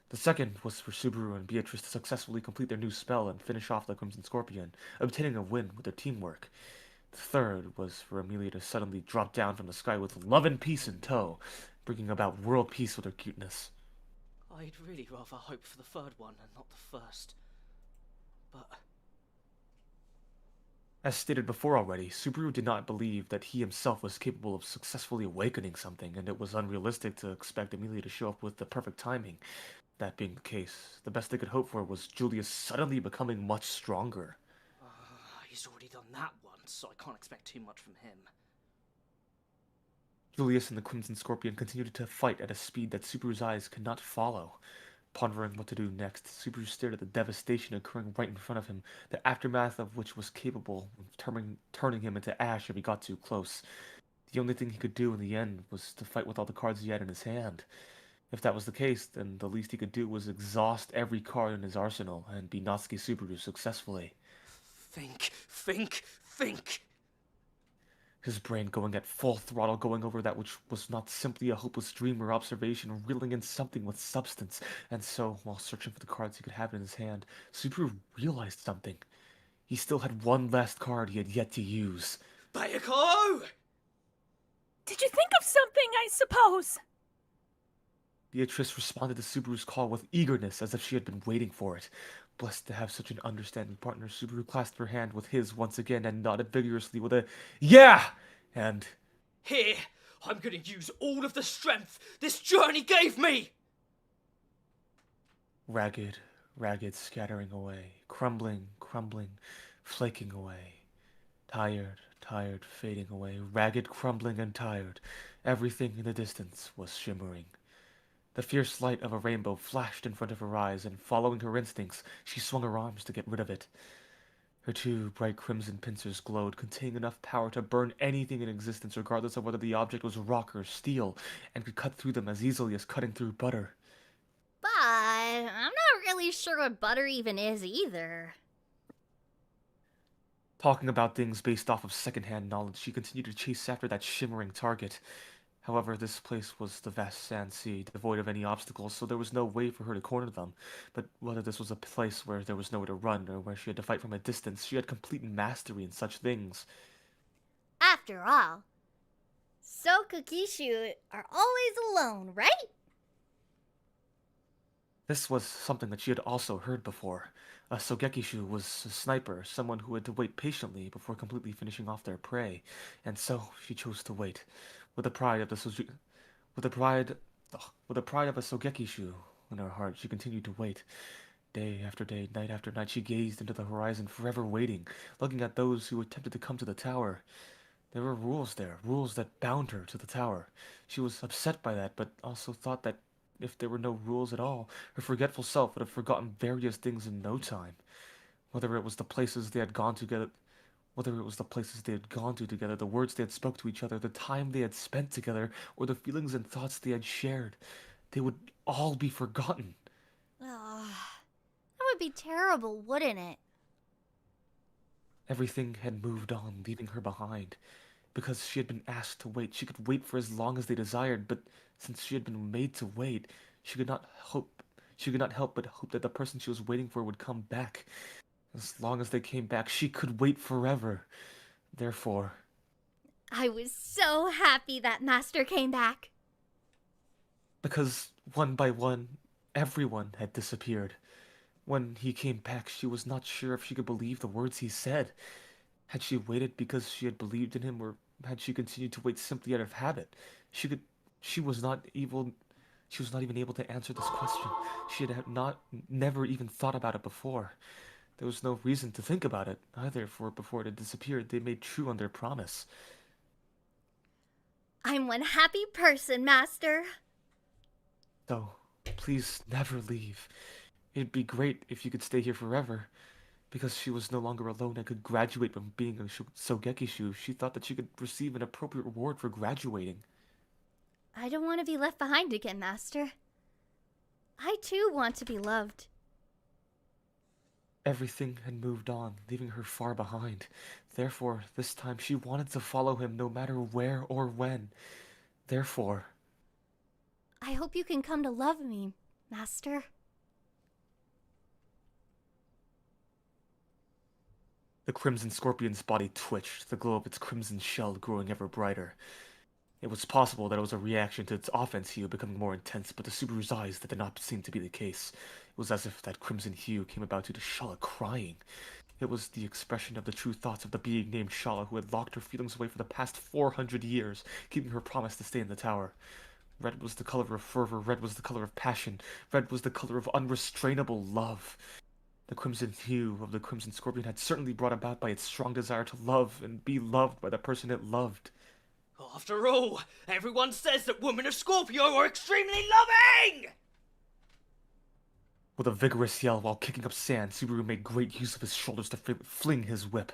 The second was for Subaru and Beatrice to successfully complete their new spell and finish off the Crimson Scorpion, obtaining a win with their teamwork. The third was for Amelia to suddenly drop down from the sky with love and peace in tow, bringing about world peace with her cuteness. I'd really rather hope for the third one and not the first. But As stated before already, Subaru did not believe that he himself was capable of successfully awakening something, and it was unrealistic to expect Amelia to show up with the perfect timing. That being the case, the best they could hope for was Julius suddenly becoming much stronger. he's already done that once, so I can't expect too much from him. Julius and the Crimson Scorpion continued to fight at a speed that Subaru's eyes could not follow. Pondering what to do next, Subaru stared at the devastation occurring right in front of him, the aftermath of which was capable of turning him into ash if he got too close. The only thing he could do in the end was to fight with all the cards he had in his hand. If that was the case, then the least he could do was exhaust every card in his arsenal and beat Natsuki Subaru successfully. Think! His brain going at full throttle, going over that which was not simply a hopeless dream or observation, reeling in something with substance. And so, while searching for the cards he could have in his hand, Subaru realized something. He still had one last card he had yet to use. Bayako! Did you think of something, I suppose? Beatrice responded to Subaru's call with eagerness, as if she had been waiting for it. Blessed to have such an understanding partner, Subaru clasped her hand with his once again and nodded vigorously with a "Yeah!" and Here, I'm gonna use all of the strength this journey gave me! ragged, ragged scattering away, crumbling, crumbling, flaking away. Tired, tired, fading away, ragged, crumbling, and tired. Everything in the distance was shimmering. The fierce light of a rainbow flashed in front of her eyes, and following her instincts, she swung her arms to get rid of it. Her two bright crimson pincers glowed, containing enough power to burn anything in existence, regardless of whether the object was rock or steel, and could cut through them as easily as cutting through butter. But I'm not really sure what butter even is either. Talking about things based off of secondhand knowledge, she continued to chase after that shimmering target. However, this place was the vast sand sea, devoid of any obstacles, so there was no way for her to corner them. But whether this was a place where there was nowhere to run, or where she had to fight from a distance, she had complete mastery in such things. After all, Sokukishu are always alone, right? This was something that she had also heard before. A Sogekishu was a sniper, someone who had to wait patiently before completely finishing off their prey, and so she chose to wait. With the pride of with the pride of a Sogekishu in her heart, she continued to wait. Day after day, night after night, she gazed into the horizon, forever waiting, looking at those who attempted to come to the tower. There were rules there, rules that bound her to the tower. She was upset by that, but also thought that if there were no rules at all, her forgetful self would have forgotten various things in no time. Whether it was the places they had gone together, the words they had spoke to each other, the time they had spent together, or the feelings and thoughts they had shared, they would all be forgotten. Oh, that would be terrible, wouldn't it? Everything had moved on, leaving her behind. Because she had been asked to wait, she could wait for as long as they desired, but since she had been made to wait, she could not help but hope that the person she was waiting for would come back. As long as they came back, she could wait forever. Therefore, I was so happy that Master came back. because one by one, everyone had disappeared. When he came back, she was not sure if she could believe the words he said. Had she waited because she had believed in him, or had she continued to wait simply out of habit? She was not even able to answer this question. She had never even thought about it before. There was no reason to think about it either, for before it had disappeared, they made true on their promise. I'm one happy person, Master. So, please never leave. It'd be great if you could stay here forever. Because she was no longer alone and could graduate from being a Sogekishu, she thought that she could receive an appropriate reward for graduating. I don't want to be left behind again, Master. I too want to be loved. Everything had moved on, leaving her far behind. Therefore, this time she wanted to follow him no matter where or when. Therefore, I hope you can come to love me, Master. the Crimson Scorpion's body twitched, the glow of its crimson shell growing ever brighter. It was possible that it was a reaction to its offense hue becoming more intense, but to Subaru's eyes that did not seem to be the case. It was as if that crimson hue came about due to Shala crying. It was the expression of the true thoughts of the being named Shala, who had locked her feelings away for the past 400 years, keeping her promise to stay in the tower. Red was the color of fervor, red was the color of passion, red was the color of unrestrainable love. The crimson hue of the Crimson Scorpion had certainly brought about by its strong desire to love and be loved by the person it loved. After all, everyone says that women of Scorpio are extremely loving! With a vigorous yell while kicking up sand, Subaru made great use of his shoulders to fling his whip.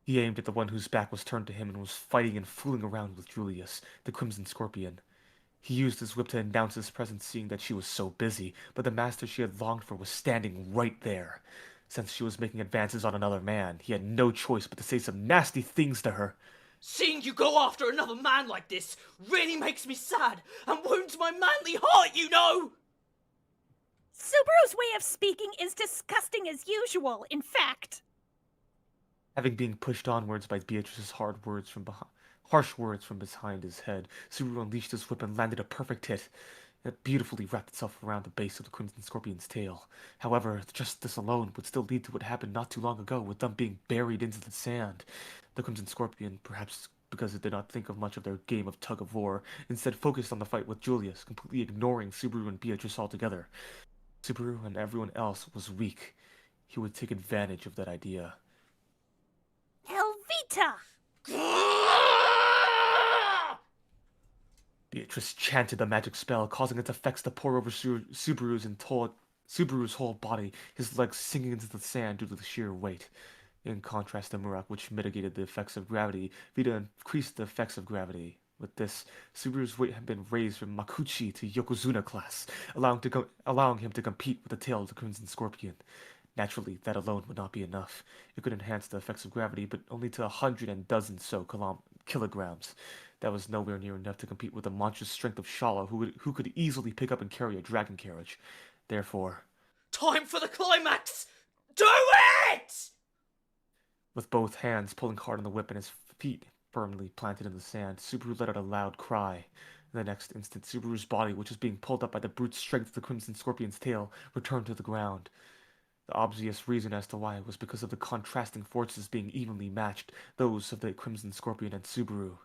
He aimed at the one whose back was turned to him and was fighting and fooling around with Julius, the Crimson Scorpion. He used his whip to announce his presence, seeing that she was so busy, but the master she had longed for was standing right there. Since she was making advances on another man, he had no choice but to say some nasty things to her. Seeing you go after another man like this really makes me sad and wounds my manly heart, you know! Subaru's way of speaking is disgusting as usual, in fact. Having been pushed onwards by Beatrice's hard words Harsh words from behind his head. Subaru unleashed his whip and landed a perfect hit. It beautifully wrapped itself around the base of the Crimson Scorpion's tail. However, just this alone would still lead to what happened not too long ago, with them being buried into the sand. The Crimson Scorpion, perhaps because it did not think of much of their game of tug-of-war, instead focused on the fight with Julius, completely ignoring Subaru and Beatrice altogether. Subaru and everyone else was weak. He would take advantage of that idea. Helvita! Beatrice chanted the magic spell, causing its effects to pour over Subaru's whole body, his legs sinking into the sand due to the sheer weight. In contrast to Murak, which mitigated the effects of gravity, Vita increased the effects of gravity. With this, Subaru's weight had been raised from Makuchi to Yokozuna class, allowing him to compete with the tail of the Crimson Scorpion. Naturally, that alone would not be enough. It could enhance the effects of gravity, but only to 100 kilograms. That was nowhere near enough to compete with the monstrous strength of Shala, who could easily pick up and carry a dragon carriage. Therefore, Time for the climax! Do it! with both hands pulling hard on the whip and his feet firmly planted in the sand, Subaru let out a loud cry. In the next instant, Subaru's body, which was being pulled up by the brute strength of the Crimson Scorpion's tail, returned to the ground. The obvious reason as to why was because of the contrasting forces being evenly matched, those of the Crimson Scorpion and Subaru.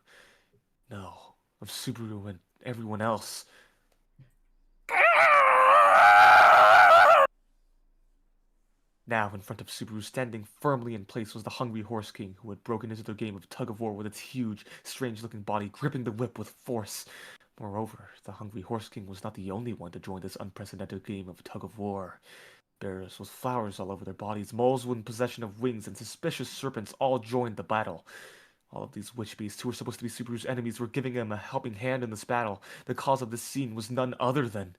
No, of Subaru and everyone else. Now, in front of Subaru, standing firmly in place, was the Hungry Horse King, who had broken into their game of tug-of-war with its huge, strange-looking body gripping the whip with force. Moreover, the Hungry Horse King was not the only one to join this unprecedented game of tug-of-war. Bears with flowers all over their bodies, moles in possession of wings, and suspicious serpents all joined the battle. All of these witch beasts, who were supposed to be Subaru's enemies, were giving him a helping hand in this battle. The cause of this scene was none other than...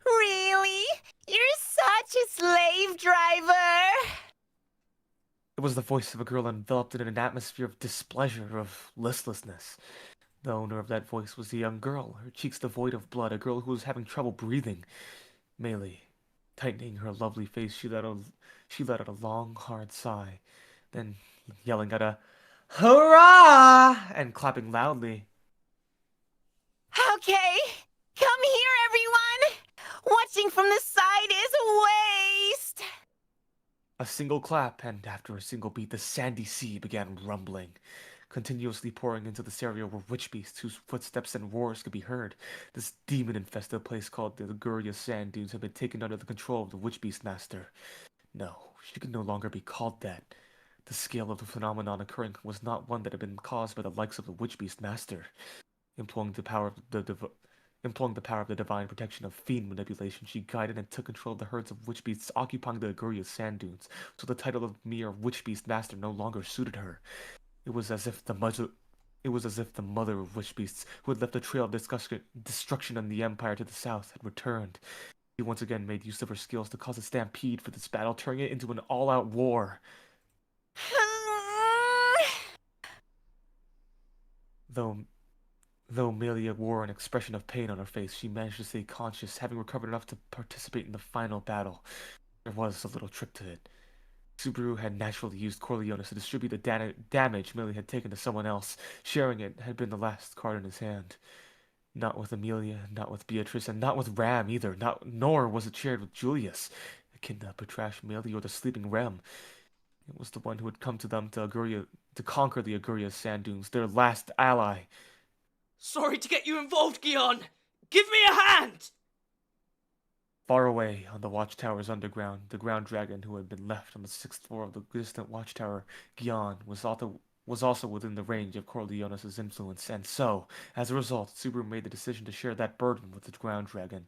Really? You're such a slave driver! It was the voice of a girl enveloped in an atmosphere of displeasure, of listlessness. The owner of that voice was a young girl, her cheeks devoid of blood, a girl who was having trouble breathing. Melee, tightening her lovely face, she let out a long, hard sigh, then yelling at a hurrah and clapping loudly. Okay, come here, everyone! Watching from the side is waste! A single clap, and after a single beat, the sandy sea began rumbling, continuously pouring into this area were witch beasts whose footsteps and roars could be heard. This demon-infested place called the Liguria Sand Dunes had been taken under the control of the witch beast master. No, she could no longer be called that. The scale of the phenomenon occurring was not one that had been caused by the likes of the witch beast master. Employing the power of the divine protection of fiend manipulation, she guided and took control of the herds of witch beasts occupying the Liguria Sand Dunes, so the title of mere witch beast master no longer suited her. It was as if the mother of witch beasts, who had left a trail of destruction in the empire to the south, had returned. She once again made use of her skills to cause a stampede for this battle, turning it into an all-out war. Though Melia wore an expression of pain on her face, she managed to stay conscious, having recovered enough to participate in the final battle. There was a little trick to it. Subaru had naturally used Corleones to distribute the damage Melia had taken to someone else. Sharing it had been the last card in his hand. Not with Amelia, not with Beatrice, and not with Ram either. Nor was it shared with Julius, the kidnapped, trashed Melia, or the sleeping Ram. It was the one who had come to them to conquer the Liguria Sand Dunes, their last ally. Sorry to get you involved, Gion! Give me a hand! Far away, on the watchtower's underground, the ground dragon who had been left on the 6th floor of the distant watchtower, Gion, was also within the range of Corleones' influence, and so, as a result, Subaru made the decision to share that burden with the ground dragon.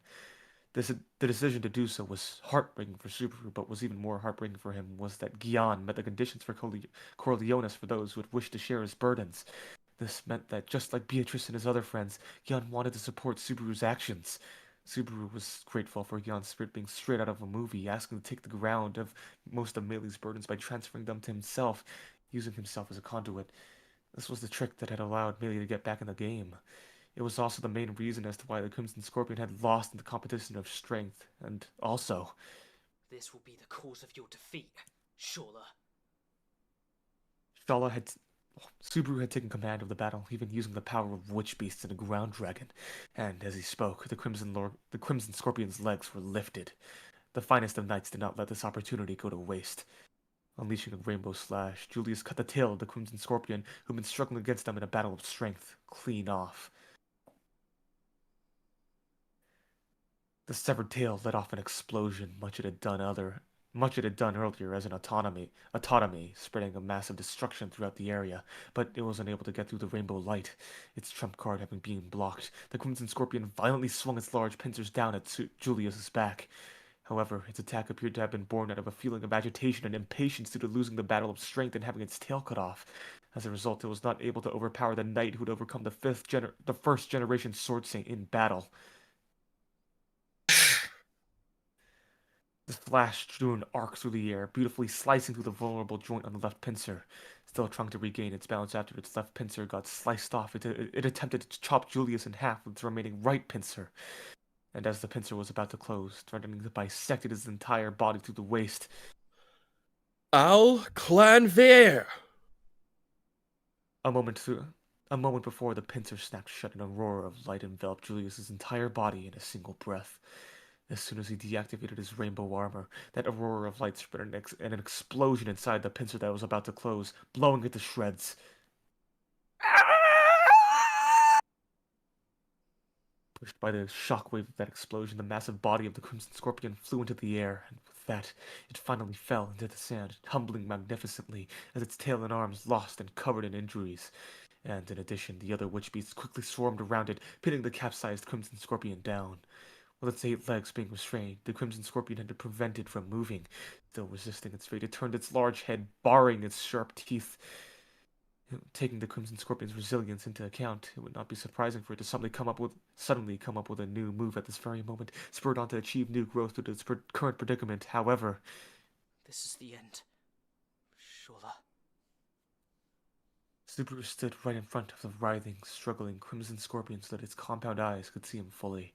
The decision to do so was heartbreaking for Subaru, but was even more heartbreaking for him was that Gion met the conditions for Corleones for those who had wished to share his burdens. This meant that, just like Beatrice and his other friends, Gion wanted to support Subaru's actions. Subaru was grateful for Gion's spirit being straight out of a movie, asking to take the ground of most of Melee's burdens by transferring them to himself, using himself as a conduit. This was the trick that had allowed Melee to get back in the game. It was also the main reason as to why the Crimson Scorpion had lost in the competition of strength, and also... This will be the cause of your defeat, Shala. Subaru had taken command of the battle, even using the power of witch beasts and a ground dragon, and as he spoke, the Crimson Scorpion's legs were lifted. The finest of knights did not let this opportunity go to waste. Unleashing a rainbow slash, Julius cut the tail of the Crimson Scorpion, who'd been struggling against them in a battle of strength, clean off. The severed tail let off an explosion, much it had done earlier as an autonomy, spreading a massive destruction throughout the area, but it was unable to get through the rainbow light, its trump card having been blocked. The Crimson Scorpion violently swung its large pincers down at Julius's back. However, its attack appeared to have been born out of a feeling of agitation and impatience due to losing the battle of strength and having its tail cut off. As a result, it was not able to overpower the knight who had overcome the first generation sword saint in battle. The flash drew an arc through the air, beautifully slicing through the vulnerable joint on the left pincer. Still trying to regain its balance after its left pincer got sliced off, it attempted to chop Julius in half with its remaining right pincer. And as the pincer was about to close, threatening to bisect its entire body through the waist... Al Clanvier! A moment before, the pincer snapped shut and a roar of light enveloped Julius's entire body in a single breath. As soon as he deactivated his rainbow armor, that aurora of light spread an explosion inside the pincer that was about to close, blowing it to shreds. Pushed by the shockwave of that explosion, the massive body of the Crimson Scorpion flew into the air, and with that, it finally fell into the sand, tumbling magnificently as its tail and arms lost and covered in injuries. And in addition, the other witch beasts quickly swarmed around it, pinning the capsized Crimson Scorpion down. With its 8 legs being restrained, the Crimson Scorpion had been prevented from moving. Still resisting its fate, it turned its large head, baring its sharp teeth. Taking the Crimson Scorpion's resilience into account, it would not be surprising for it to suddenly come up with a new move at this very moment, spurred on to achieve new growth due to its current predicament. However... This is the end. Shala. Subaru stood right in front of the writhing, struggling Crimson Scorpion so that its compound eyes could see him fully.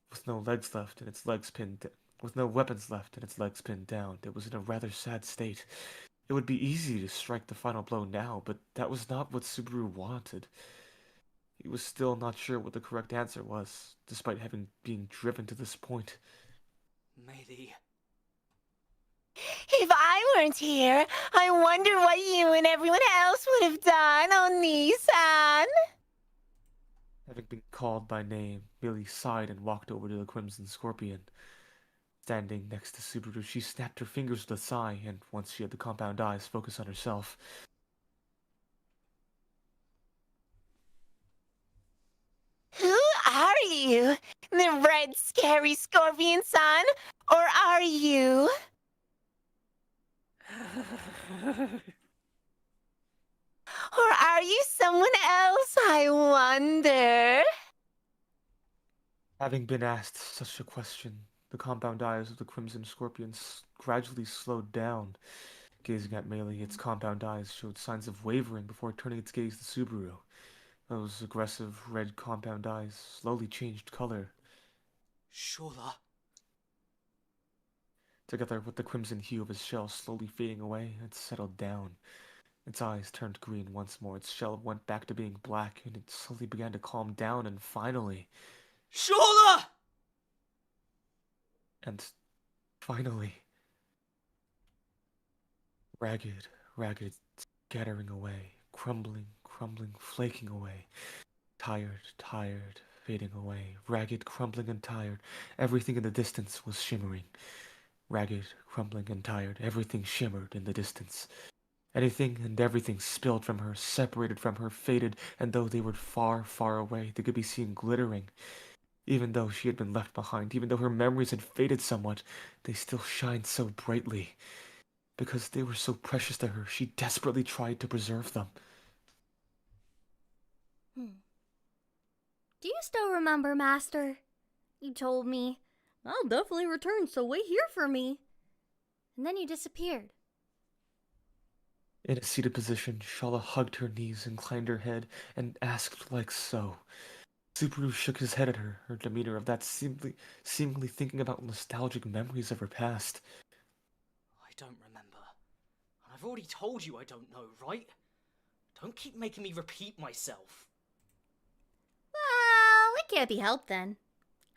With no weapons left and its legs pinned down, it was in a rather sad state. It would be easy to strike the final blow now, but that was not what Subaru wanted. He was still not sure what the correct answer was, despite having been driven to this point. May the... If I weren't here, I wonder what you and everyone else would have done, Oni-san. Having been called by name, Millie sighed and walked over to the Crimson Scorpion. Standing next to Subaru, she snapped her fingers with a sigh, and once she had the compound eyes focus on herself. Who are you? The red scary scorpion-san? Or are you? Or are you someone else, I wonder? Having been asked such a question, the compound eyes of the Crimson Scorpion gradually slowed down. Gazing at Melee, its compound eyes showed signs of wavering before turning its gaze to Subaru. Those aggressive red compound eyes slowly changed color. Shala. Together with the crimson hue of his shell slowly fading away, it settled down. Its eyes turned green once more, its shell went back to being black, and it slowly began to calm down, and finally... Shala! And finally... Ragged, scattering away, crumbling, flaking away. Tired, fading away. Ragged, crumbling, and tired. Everything in the distance was shimmering. Ragged, crumbling, and tired. Everything shimmered in the distance. Anything and everything spilled from her, separated from her, faded, and though they were far, far away, they could be seen glittering. Even though she had been left behind, even though her memories had faded somewhat, they still shined so brightly. Because they were so precious to her, she desperately tried to preserve them. Do you still remember, Master? You told me, I'll definitely return, so wait here for me. And then you disappeared. In a seated position, Shala hugged her knees, inclined her head, and asked like so. Subaru shook his head at her demeanor of that seemingly thinking about nostalgic memories of her past. I don't remember. And I've already told you I don't know, right? Don't keep making me repeat myself. Well, it can't be helped then.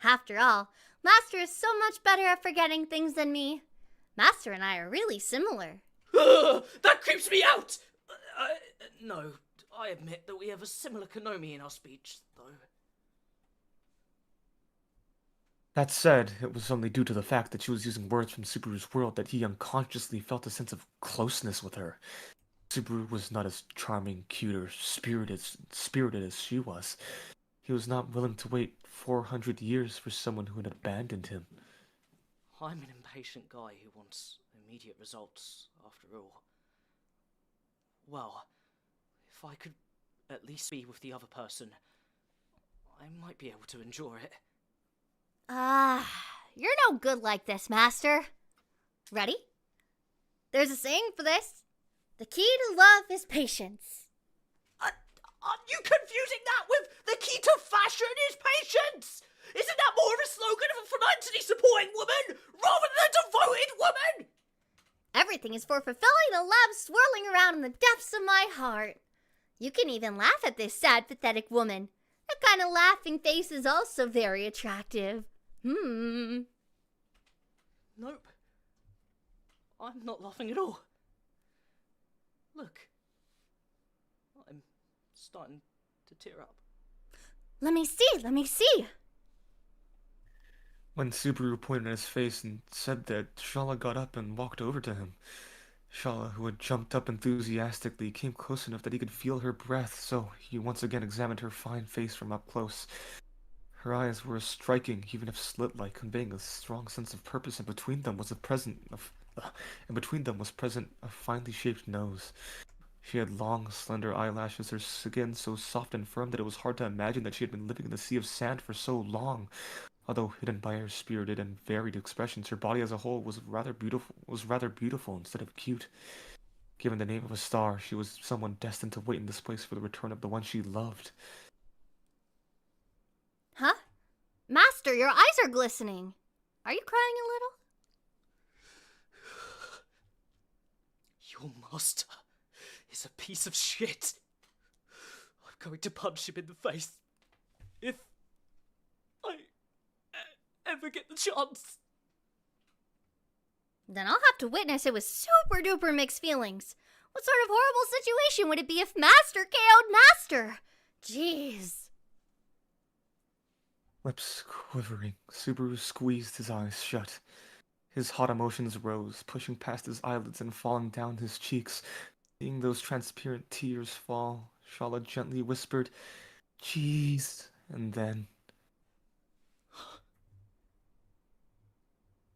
After all, Master is so much better at forgetting things than me. Master and I are really similar. That creeps me out! No, I admit that we have a similar Konomi in our speech, though. That said, it was only due to the fact that she was using words from Subaru's world that he unconsciously felt a sense of closeness with her. Subaru was not as charming, cute, or spirited as she was. He was not willing to wait 400 years for someone who had abandoned him. I'm an impatient guy who wants immediate results, after all. Well, if I could at least be with the other person, I might be able to endure it. You're no good like this, Master. Ready? There's a saying for this. The key to love is patience. Aren't you confusing that with the key to fashion is patience? Isn't that more of a slogan of a financially supporting woman rather than a devoted woman? Everything is for fulfilling the love swirling around in the depths of my heart. You can even laugh at this sad, pathetic woman. That kind of laughing face is also very attractive. Nope. I'm not laughing at all. Look. I'm starting to tear up. Let me see. When Subaru pointed at his face and said that, Shala got up and walked over to him. Shala, who had jumped up enthusiastically, came close enough that he could feel her breath, so he once again examined her fine face from up close. Her eyes were striking, even if slit-like, conveying a strong sense of purpose, and between them was present a finely shaped nose. She had long, slender eyelashes, her skin so soft and firm that it was hard to imagine that she had been living in the sea of sand for so long. Although hidden by her spirited and varied expressions, her body as a whole was rather beautiful instead of cute. Given the name of a star, she was someone destined to wait in this place for the return of the one she loved. Huh? Master, your eyes are glistening. Are you crying a little? Your master is a piece of shit. I'm going to punch him in the face. If I ever get the chance. Then I'll have to witness it with super duper mixed feelings. What sort of horrible situation would it be if Master KO'd Master? Jeez. Lips quivering, Subaru squeezed his eyes shut. His hot emotions rose, pushing past his eyelids and falling down his cheeks. Seeing those transparent tears fall, Shala gently whispered, "Jeez," and then...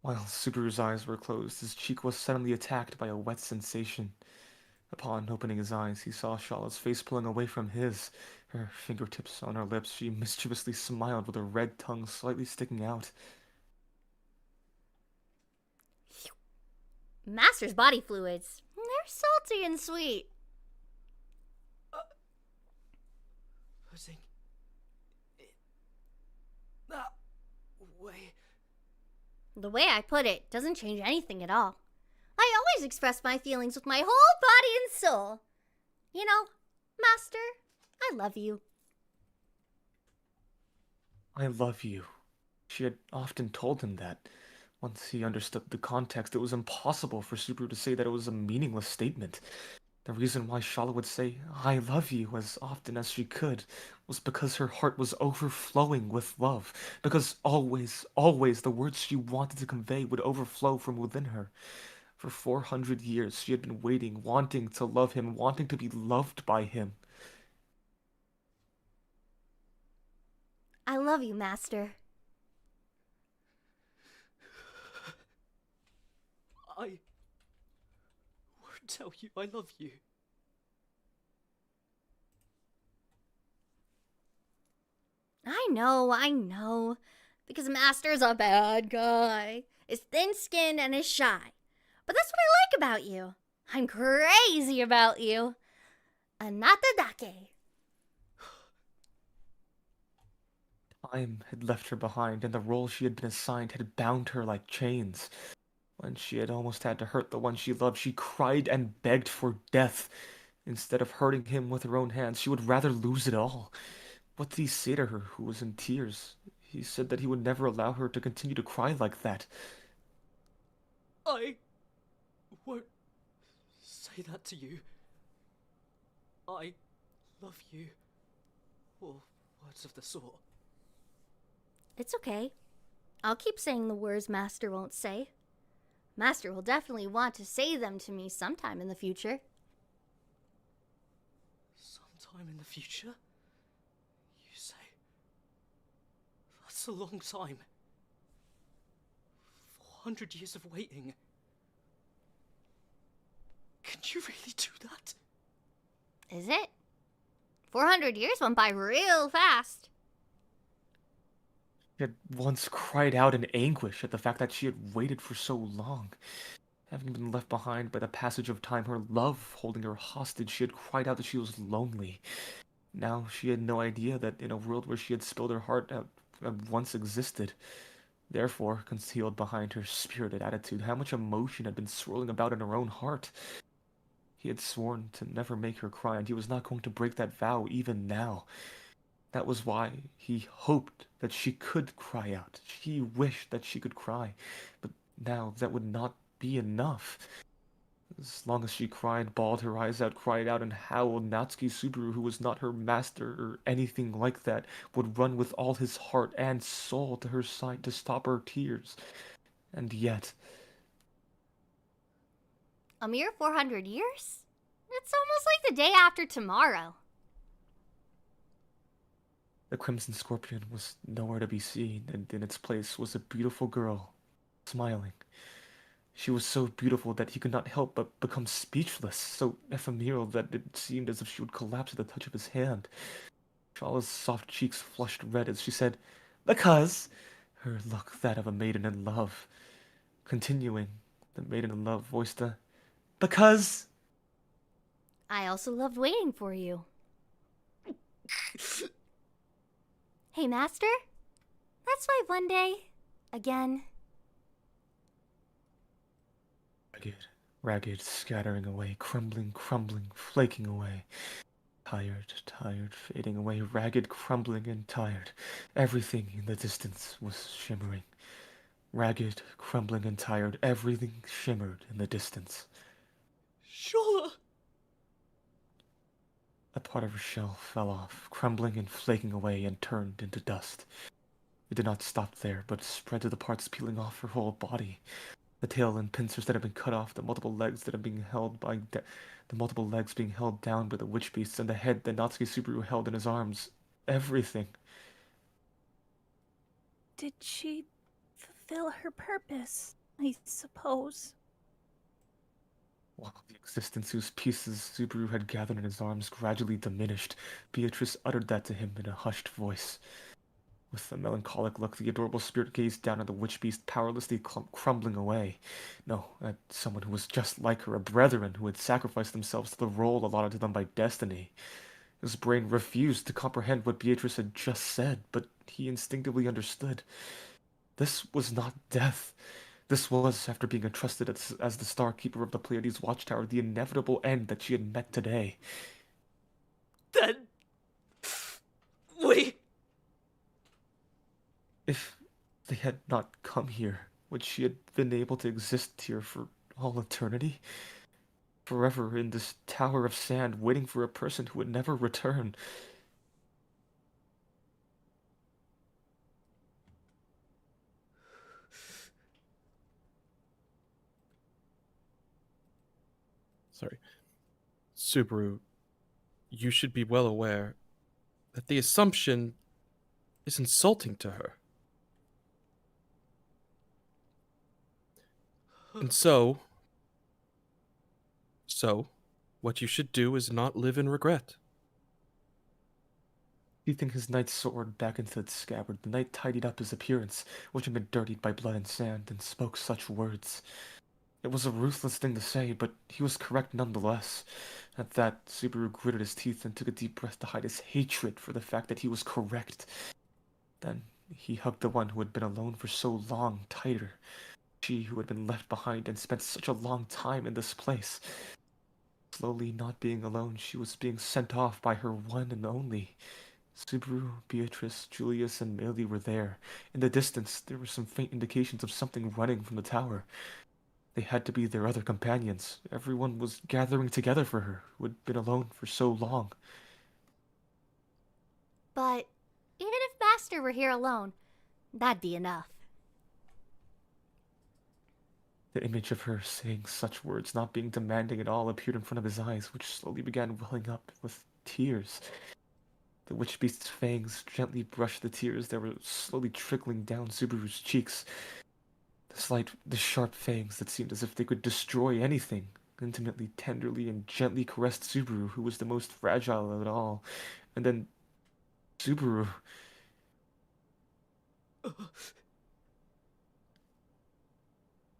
While Subaru's eyes were closed, his cheek was suddenly attacked by a wet sensation. Upon opening his eyes, he saw Shala's face pulling away from his. Her fingertips on her lips, she mischievously smiled with her red tongue slightly sticking out. Master's body fluids. They're salty and sweet. Putting it that way. The way I put it doesn't change anything at all. I always express my feelings with my whole body and soul. You know, Master, I love you. I love you. She had often told him that. Once he understood the context, it was impossible for Subaru to say that it was a meaningless statement. The reason why Shala would say, "I love you," as often as she could, was because her heart was overflowing with love. Because always, always, the words she wanted to convey would overflow from within her. For 400 years, she had been waiting, wanting to love him, wanting to be loved by him. I love you, Master. I won't tell you I love you. I know. Because Master's a bad guy. Is thin-skinned and is shy. But that's what I like about you. I'm crazy about you. Anata dake. Time had left her behind, and the role she had been assigned had bound her like chains. When she had almost had to hurt the one she loved, she cried and begged for death. Instead of hurting him with her own hands, she would rather lose it all. What did he say to her, who was in tears? He said that he would never allow her to continue to cry like that. I won't say that to you. I love you. Or words of the sort. It's okay. I'll keep saying the words Master won't say. Master will definitely want to say them to me sometime in the future. Sometime in the future? You say? That's a long time. 400 years of waiting. Can you really do that? Is it? 400 years went by real fast. She had once cried out in anguish at the fact that she had waited for so long. Having been left behind by the passage of time, her love holding her hostage, she had cried out that she was lonely. Now she had no idea that in a world where she had spilled her heart out had once existed. Therefore, concealed behind her spirited attitude, how much emotion had been swirling about in her own heart. He had sworn to never make her cry, and he was not going to break that vow even now. That was why he hoped that she could cry out. He wished that she could cry. But now that would not be enough. As long as she cried, bawled her eyes out, cried out and howled, Natsuki Subaru, who was not her master or anything like that, would run with all his heart and soul to her side to stop her tears. And yet... A mere 400 years? It's almost like the day after tomorrow. The Crimson Scorpion was nowhere to be seen, and in its place was a beautiful girl, smiling. She was so beautiful that he could not help but become speechless, so ephemeral that it seemed as if she would collapse at the touch of his hand. Shala's soft cheeks flushed red as she said, "Because," her look that of a maiden in love. Continuing, the maiden in love voiced a, "Because..." I also loved waiting for you. Hey, Master? That's why one day, again... Ragged, scattering away, crumbling, flaking away. Tired, fading away, ragged, crumbling, and tired. Everything in the distance was shimmering. Ragged, crumbling, and tired, everything shimmered in the distance. Shala! A part of her shell fell off, crumbling and flaking away and turned into dust. It did not stop there, but spread to the parts peeling off her whole body. The tail and pincers that had been cut off, the multiple legs that had been held by the multiple legs being held down by the witch beasts, and the head that Natsuki Subaru held in his arms. Everything. Did she fulfill her purpose, I suppose? While the existence whose pieces Subaru had gathered in his arms gradually diminished, Beatrice uttered that to him in a hushed voice. With a melancholic look, the adorable spirit gazed down at the witch beast powerlessly crumbling away. No, at someone who was just like her, a brethren who had sacrificed themselves to the role allotted to them by destiny. His brain refused to comprehend what Beatrice had just said, but he instinctively understood. This was not death. This was, after being entrusted as the Star Keeper of the Pleiades Watchtower, the inevitable end that she had met today. Then... we... If they had not come here, would she have been able to exist here for all eternity? Forever in this tower of sand, waiting for a person who would never return. Sorry. Subaru, you should be well aware that the assumption is insulting to her. And so, what you should do is not live in regret. Sheathing his knight's sword back into its scabbard, the knight tidied up his appearance, which had been dirtied by blood and sand, and spoke such words. It was a ruthless thing to say, but he was correct nonetheless. At that, Subaru gritted his teeth and took a deep breath to hide his hatred for the fact that he was correct. Then he hugged the one who had been alone for so long tighter. She who had been left behind and spent such a long time in this place. Slowly not being alone, she was being sent off by her one and only. Subaru, Beatrice, Julius, and Millie were there. In the distance, there were some faint indications of something running from the tower. They had to be their other companions. Everyone was gathering together for her, who had been alone for so long. But even if Master were here alone, that'd be enough. The image of her saying such words, not being demanding at all, appeared in front of his eyes, which slowly began welling up with tears. The witch beast's fangs gently brushed the tears that were slowly trickling down Subaru's cheeks. The sharp fangs that seemed as if they could destroy anything, intimately, tenderly, and gently caressed Subaru, who was the most fragile of it all. And then Subaru...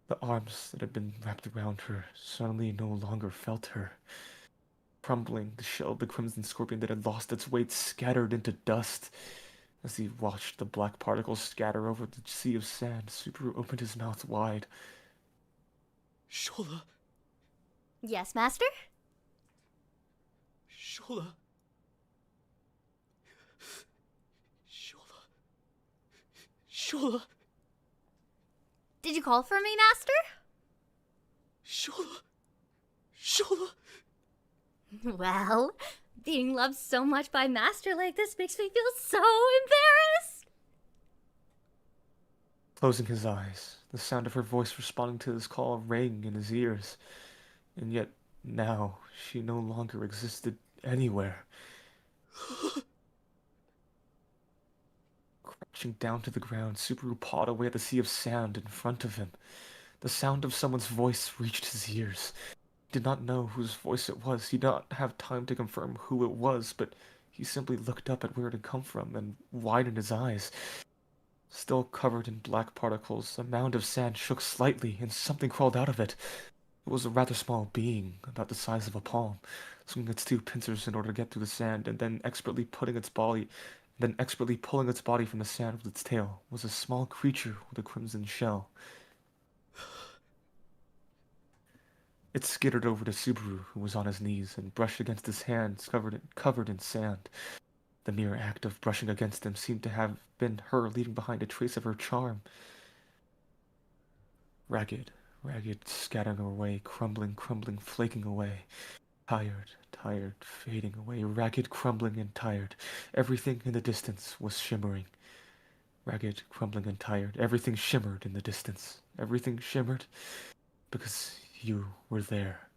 The arms that had been wrapped around her suddenly no longer felt her. Crumbling, the shell of the crimson scorpion that had lost its weight scattered into dust. As he watched the black particles scatter over the sea of sand, Subaru opened his mouth wide. Shala. Yes, Master? Shala. Shala. Shala. Did you call for me, Master? Shala. Shala. Well, being loved so much by Master like this makes me feel so embarrassed. Closing his eyes, the sound of her voice responding to his call rang in his ears. And yet, now, she no longer existed anywhere. Crouching down to the ground, Subaru pawed away at the sea of sand in front of him. The sound of someone's voice reached his ears. He did not know whose voice it was. He did not have time to confirm who it was, but he simply looked up at where it had come from and widened his eyes. Still covered in black particles, a mound of sand shook slightly, and something crawled out of it. It was a rather small being, about the size of a palm, swinging its two pincers in order to get through the sand, and then expertly pulling its body from the sand with its tail, was a small creature with a crimson shell. It skittered over to Subaru, who was on his knees, and brushed against his hands covered in sand. The mere act of brushing against them seemed to have been her leaving behind a trace of her charm. Ragged, scattering away, crumbling, flaking away. Tired, fading away, ragged, crumbling, and tired. Everything in the distance was shimmering. Ragged, crumbling, and tired. Everything shimmered in the distance. Everything shimmered because you were there.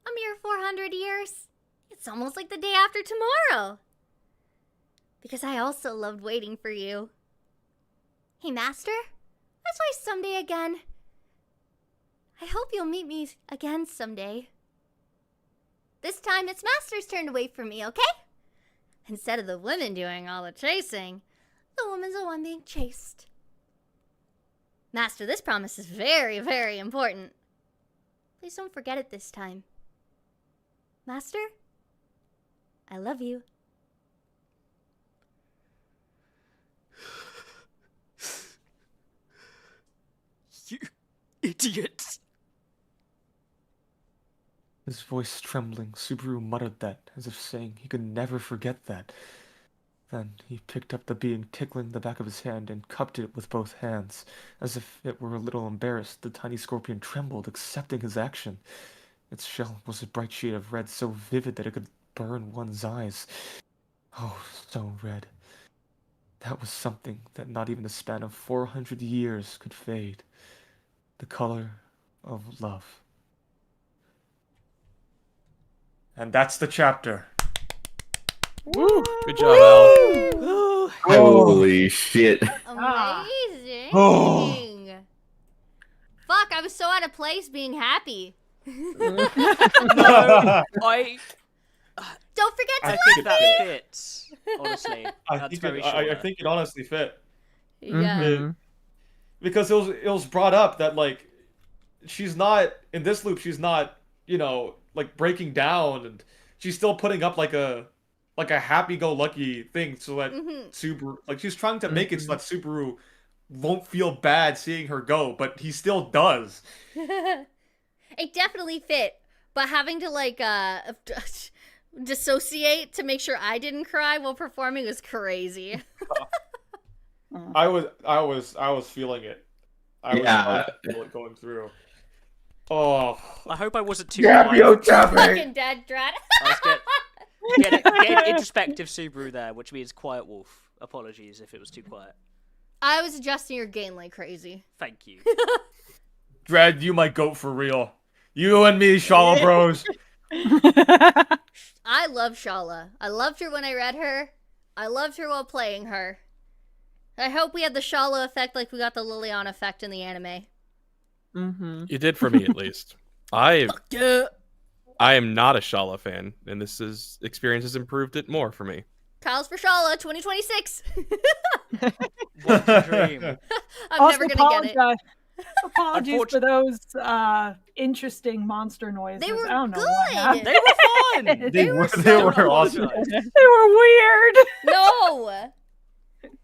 A mere 400 years. It's almost like the day after tomorrow. Because I also loved waiting for you. Hey, Master? Let's try someday again. I hope you'll meet me again someday. This time it's Master's turn to wait for me, okay? Instead of the women doing all the chasing, the woman's the one being chased. Master, this promise is very, very important. Please don't forget it this time. Master, I love you. You idiots. His voice trembling, Subaru muttered that, as if saying he could never forget that. Then he picked up the being tickling the back of his hand and cupped it with both hands. As if it were a little embarrassed, the tiny scorpion trembled, accepting his action. Its shell was a bright shade of red, so vivid that it could burn one's eyes. Oh, so red. That was something that not even the span of 400 years could fade. The color of love. And that's the chapter. Woo! Good job, Al. Ooh. Holy shit. Amazing. Fuck, I was so out of place being happy. No, I Don't forget to I love think that me. fits. Honestly, I that's think very it, short. I think it honestly fit. Yeah. Mhm. Because it was brought up that like she's not in this loop, she's not, like breaking down, and she's still putting up like a like a happy-go-lucky thing, so that Mhm. Subaru, like she's trying to make it so that Subaru won't feel bad seeing her go, but he still does. It definitely fit, but having to like dissociate to make sure I didn't cry while performing was crazy. I was feeling it. I was feeling it going through. Oh, I hope I wasn't too quiet. Fucking dead dread. I was getting introspective Subaru there, which means quiet wolf. Apologies if it was too quiet. I was adjusting your gain like crazy. Thank you. Dread, you my goat for real. You and me, Shala bros. I love Shala. I loved her when I read her. I loved her while playing her. I hope we had the Shala effect like we got the Liliana effect in the anime. You did for me, at least. I am not a Shala fan, and this experience has improved it more for me. Kyle's for Shala 2026. What a dream. I'm Also never gonna get it. Apologies for those interesting monster noises. They were I don't know what good. happened. They were fun. They were They were awesome. They were weird. No.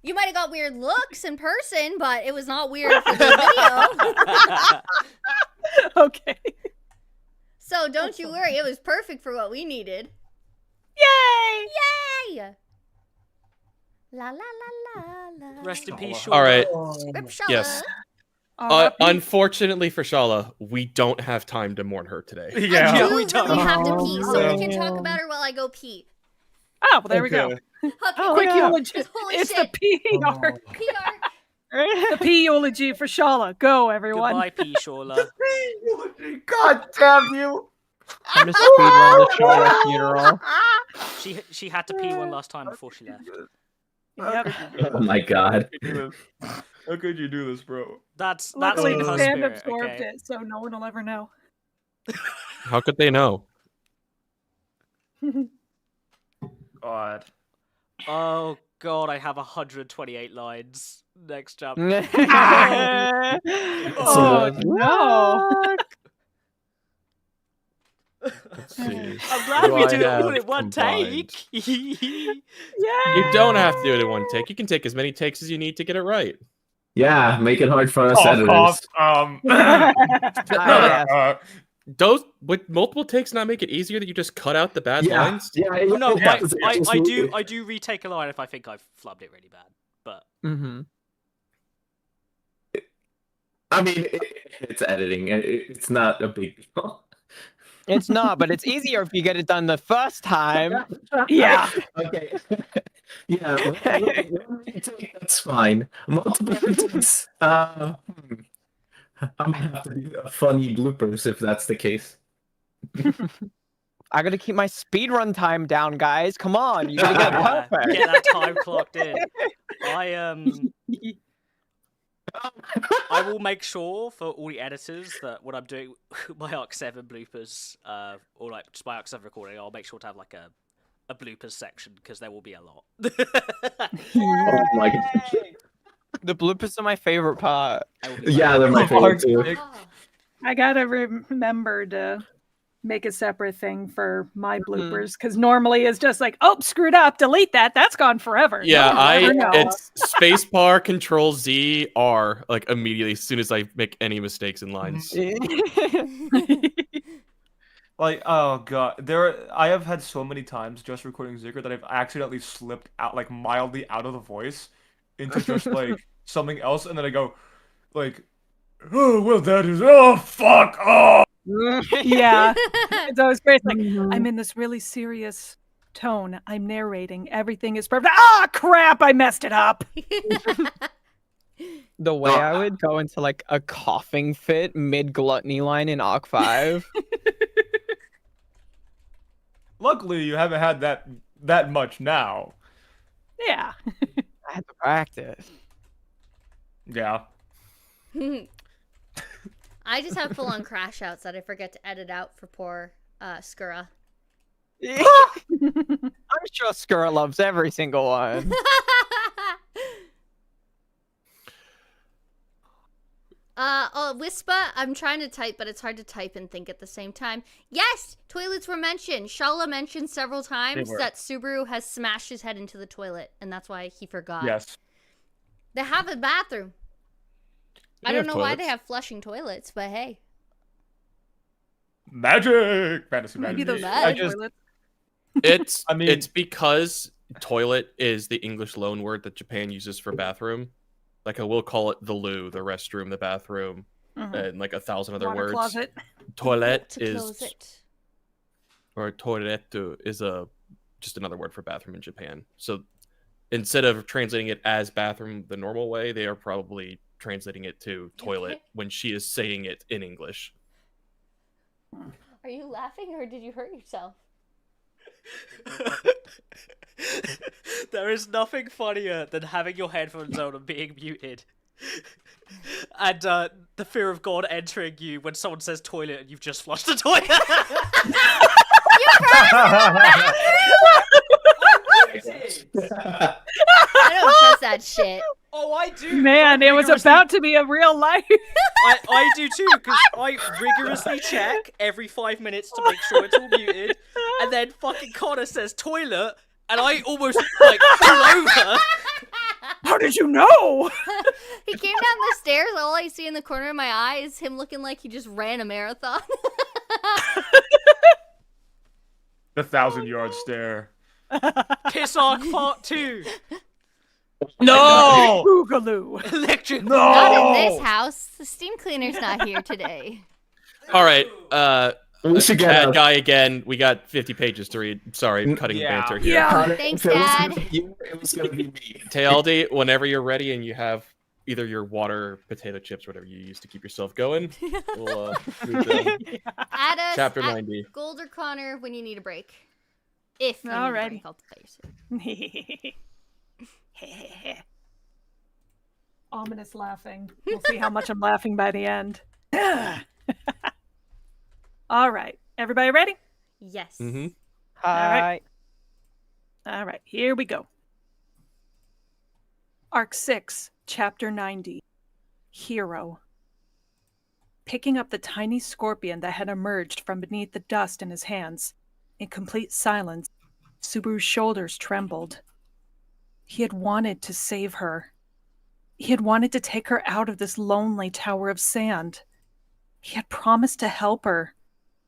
You might have got weird looks in person, but it was not weird for the video. Okay. So don't you worry, it was perfect for what we needed. Yay! Yay! La la la la la. Rest in peace, Shala. All right. Rip Shala. Yes. RIP. Unfortunately for Shala, we don't have time to mourn her today. I Yeah. do we really don't. have to pee, so we can Oh, talk no. about her while I go pee. Oh, well, there we go. Okay. Okay, Quick yeah. eulogy. Holy It's shit. the PR. PR. The P eulogy for Shala. Go, everyone. Goodbye, P. Shala. God damn you! I'm just speedrun the Shala funeral. She had to pee one last time before she left. Yep. Oh my god. How could you do this, bro? That's Luckily, in the her band spirit, absorbed okay? it, so no one will ever know. How could they know? God. Oh god, I have 128 lines. Next chapter. Oh no! Let's see. I'm glad we I did it all have in one combined? take. You don't have to do it in one take. You can take as many takes as you need to get it right. Yeah, make it hard for us Cough, editors. cough. Yeah. Those would multiple takes not make it easier that you just cut out the bad lines? Yeah, Oh, no, yeah, but I do retake a line if I think I've flubbed it really bad. But I mean, it's editing. It's not a big deal. It's not, but it's easier if you get it done the first time. Yeah. Okay. Yeah, that's fine. Multiple takes. I'm gonna have to do funny bloopers if that's the case. I gotta keep my speedrun time down, guys. Come on, you gotta get it yeah, perfect. get that time clocked in. I will make sure for all the editors that when I'm doing my Arc 7 bloopers, or like just my Arc 7 recording, I'll make sure to have like a bloopers section because there will be a lot. Oh my gosh. The bloopers are my favorite part. Yeah, they're my favorite too. Oh. I gotta remember to make a separate thing for my bloopers because normally it's just like, oh, screwed up, delete that. That's gone forever. Yeah, No one will ever know. it's spacebar Control Z R like immediately as soon as I make any mistakes in lines. Like, oh god, I have had so many times just recording Ziggurat that I've accidentally slipped out, like mildly out of the voice into just like something else, and then I go, like, oh well, that is fuck off. Yeah. It's always great. It's like, I'm in this really serious tone. I'm narrating. Everything is perfect. Ah, crap, I messed it up. The way I would go into like a coughing fit mid gluttony line in Arc 5. Luckily, you haven't had that much now. Yeah. I had to practice. Yeah. I just have full-on crash outs that I forget to edit out for poor Skura. I'm sure Skura loves every single one. Wispa, I'm trying to type, but it's hard to type and think at the same time. Yes, toilets were mentioned. Shala mentioned several times that Subaru has smashed his head into the toilet, and that's why he forgot. Yes. They have a bathroom. I They don't have know why they toilets. have flushing toilets, but hey. Magic! Fantasy Maybe magic. those I just- toilets. It's I mean- it's because toilet is the English loan word that Japan uses for bathroom. Like I will call it the loo, the restroom, the bathroom, and like 1,000 other Water words. closet. Toilet To close is it. or toiletto is just another word for bathroom in Japan. So instead of translating it as bathroom the normal way, they are probably translating it to toilet okay? when she is saying it in English. Are you laughing or did you hurt yourself? There is nothing funnier than having your headphones on and being muted. And the fear of God entering you when someone says toilet and you've just flushed the toilet. I don't trust that shit. Oh, I do. Man, it was about to be a real life. I do too, because I rigorously check every 5 minutes to make sure it's all muted, and then fucking Connor says toilet, and I almost like fell over. How did you know? He came down the stairs. All I see in the corner of my eye is him looking like he just ran a marathon. The 1,000-yard stare. Piss off part 2. No! Boogaloo. Electric. Not in this house. The steam cleaner's not here today. All right, We should get bad a- guy again. We got 50 pages to read. Sorry, cutting Yeah. banter here. Yeah. Thanks, If it was Dad. gonna be you, it was gonna be me. Tealdi, whenever you're ready and you have either your water, potato chips, whatever you use to keep yourself going, we'll move to Add us chapter at 90. Gold or Connor when you need a break. If you need a Alrighty. break, I'll play you. Ominous laughing. We'll see how much I'm laughing by the end. All right. Everybody ready? Yes. Mm-hmm. Hi. All right. Here we go. Arc 6, Chapter 90. Hero. Picking up the tiny scorpion that had emerged from beneath the dust in his hands, in complete silence, Subaru's shoulders trembled. He had wanted to save her. He had wanted to take her out of this lonely tower of sand. He had promised to help her,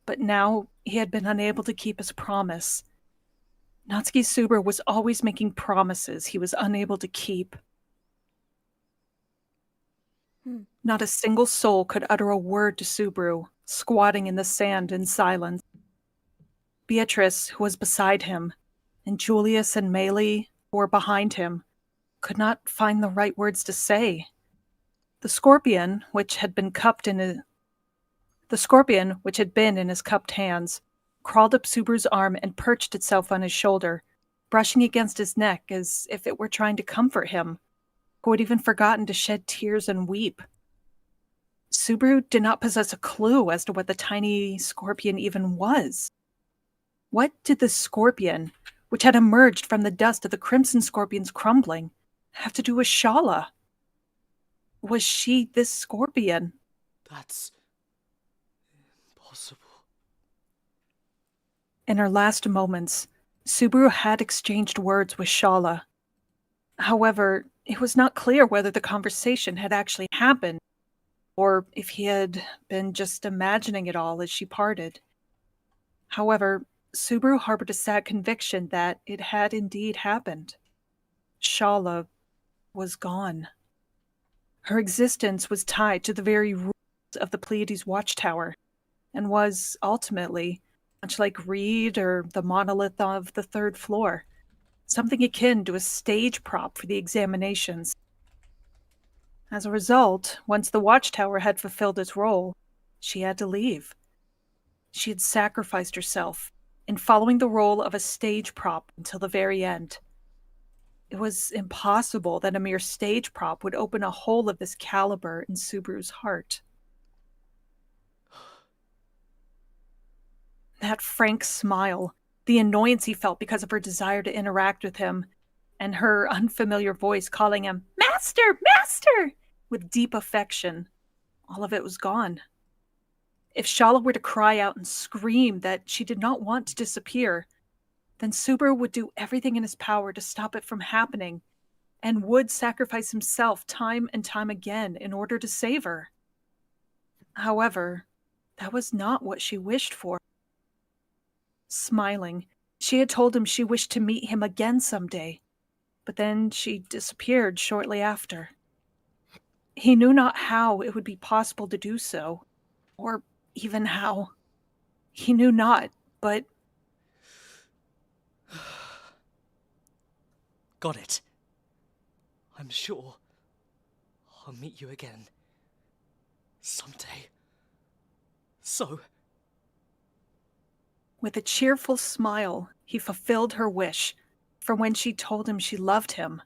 but now he had been unable to keep his promise. Natsuki Subaru was always making promises he was unable to keep. Not a single soul could utter a word to Subaru, squatting in the sand in silence. Beatrice, who was beside him, and Julius and Meili, who were behind him, could not find the right words to say. The scorpion, which had been in his cupped hands, crawled up Subaru's arm and perched itself on his shoulder, brushing against his neck as if it were trying to comfort him, who had even forgotten to shed tears and weep. Subaru did not possess a clue as to what the tiny scorpion even was. What did the scorpion, which had emerged from the dust of the crimson scorpion's crumbling, have to do with Shala? Was she this scorpion? That's impossible. In her last moments, Subaru had exchanged words with Shala. However, it was not clear whether the conversation had actually happened, or if he had been just imagining it all as she parted. However, Subaru harbored a sad conviction that it had indeed happened. Shala was gone. Her existence was tied to the very ruins of the Pleiades Watchtower, and was ultimately, much like Reed or the monolith of the third floor, something akin to a stage prop for the examinations. As a result, once the Watchtower had fulfilled its role, she had to leave. She had sacrificed herself in following the role of a stage prop until the very end. It was impossible that a mere stage prop would open a hole of this caliber in Subaru's heart. That frank smile, the annoyance he felt because of her desire to interact with him, and her unfamiliar voice calling him, "Master! Master!" with deep affection, all of it was gone. If Shala were to cry out and scream that she did not want to disappear, then Subaru would do everything in his power to stop it from happening and would sacrifice himself time and time again in order to save her. However, that was not what she wished for. Smiling, she had told him she wished to meet him again someday, but then she disappeared shortly after. He knew not how it would be possible to do so, or even how. He knew not, but... Got it. I'm sure I'll meet you again. Someday. So... With a cheerful smile, he fulfilled her wish for when she told him she loved him.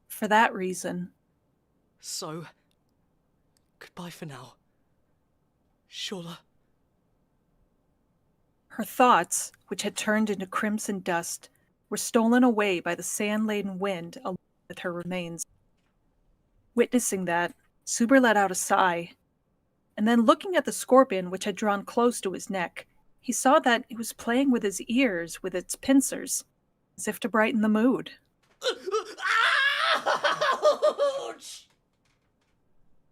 For that reason... So... Goodbye for now. Shala. Her thoughts, which had turned into crimson dust, were stolen away by the sand-laden wind along with her remains. Witnessing that, Suber let out a sigh, and then looking at the scorpion which had drawn close to his neck, he saw that it was playing with his ears with its pincers, as if to brighten the mood. Ouch!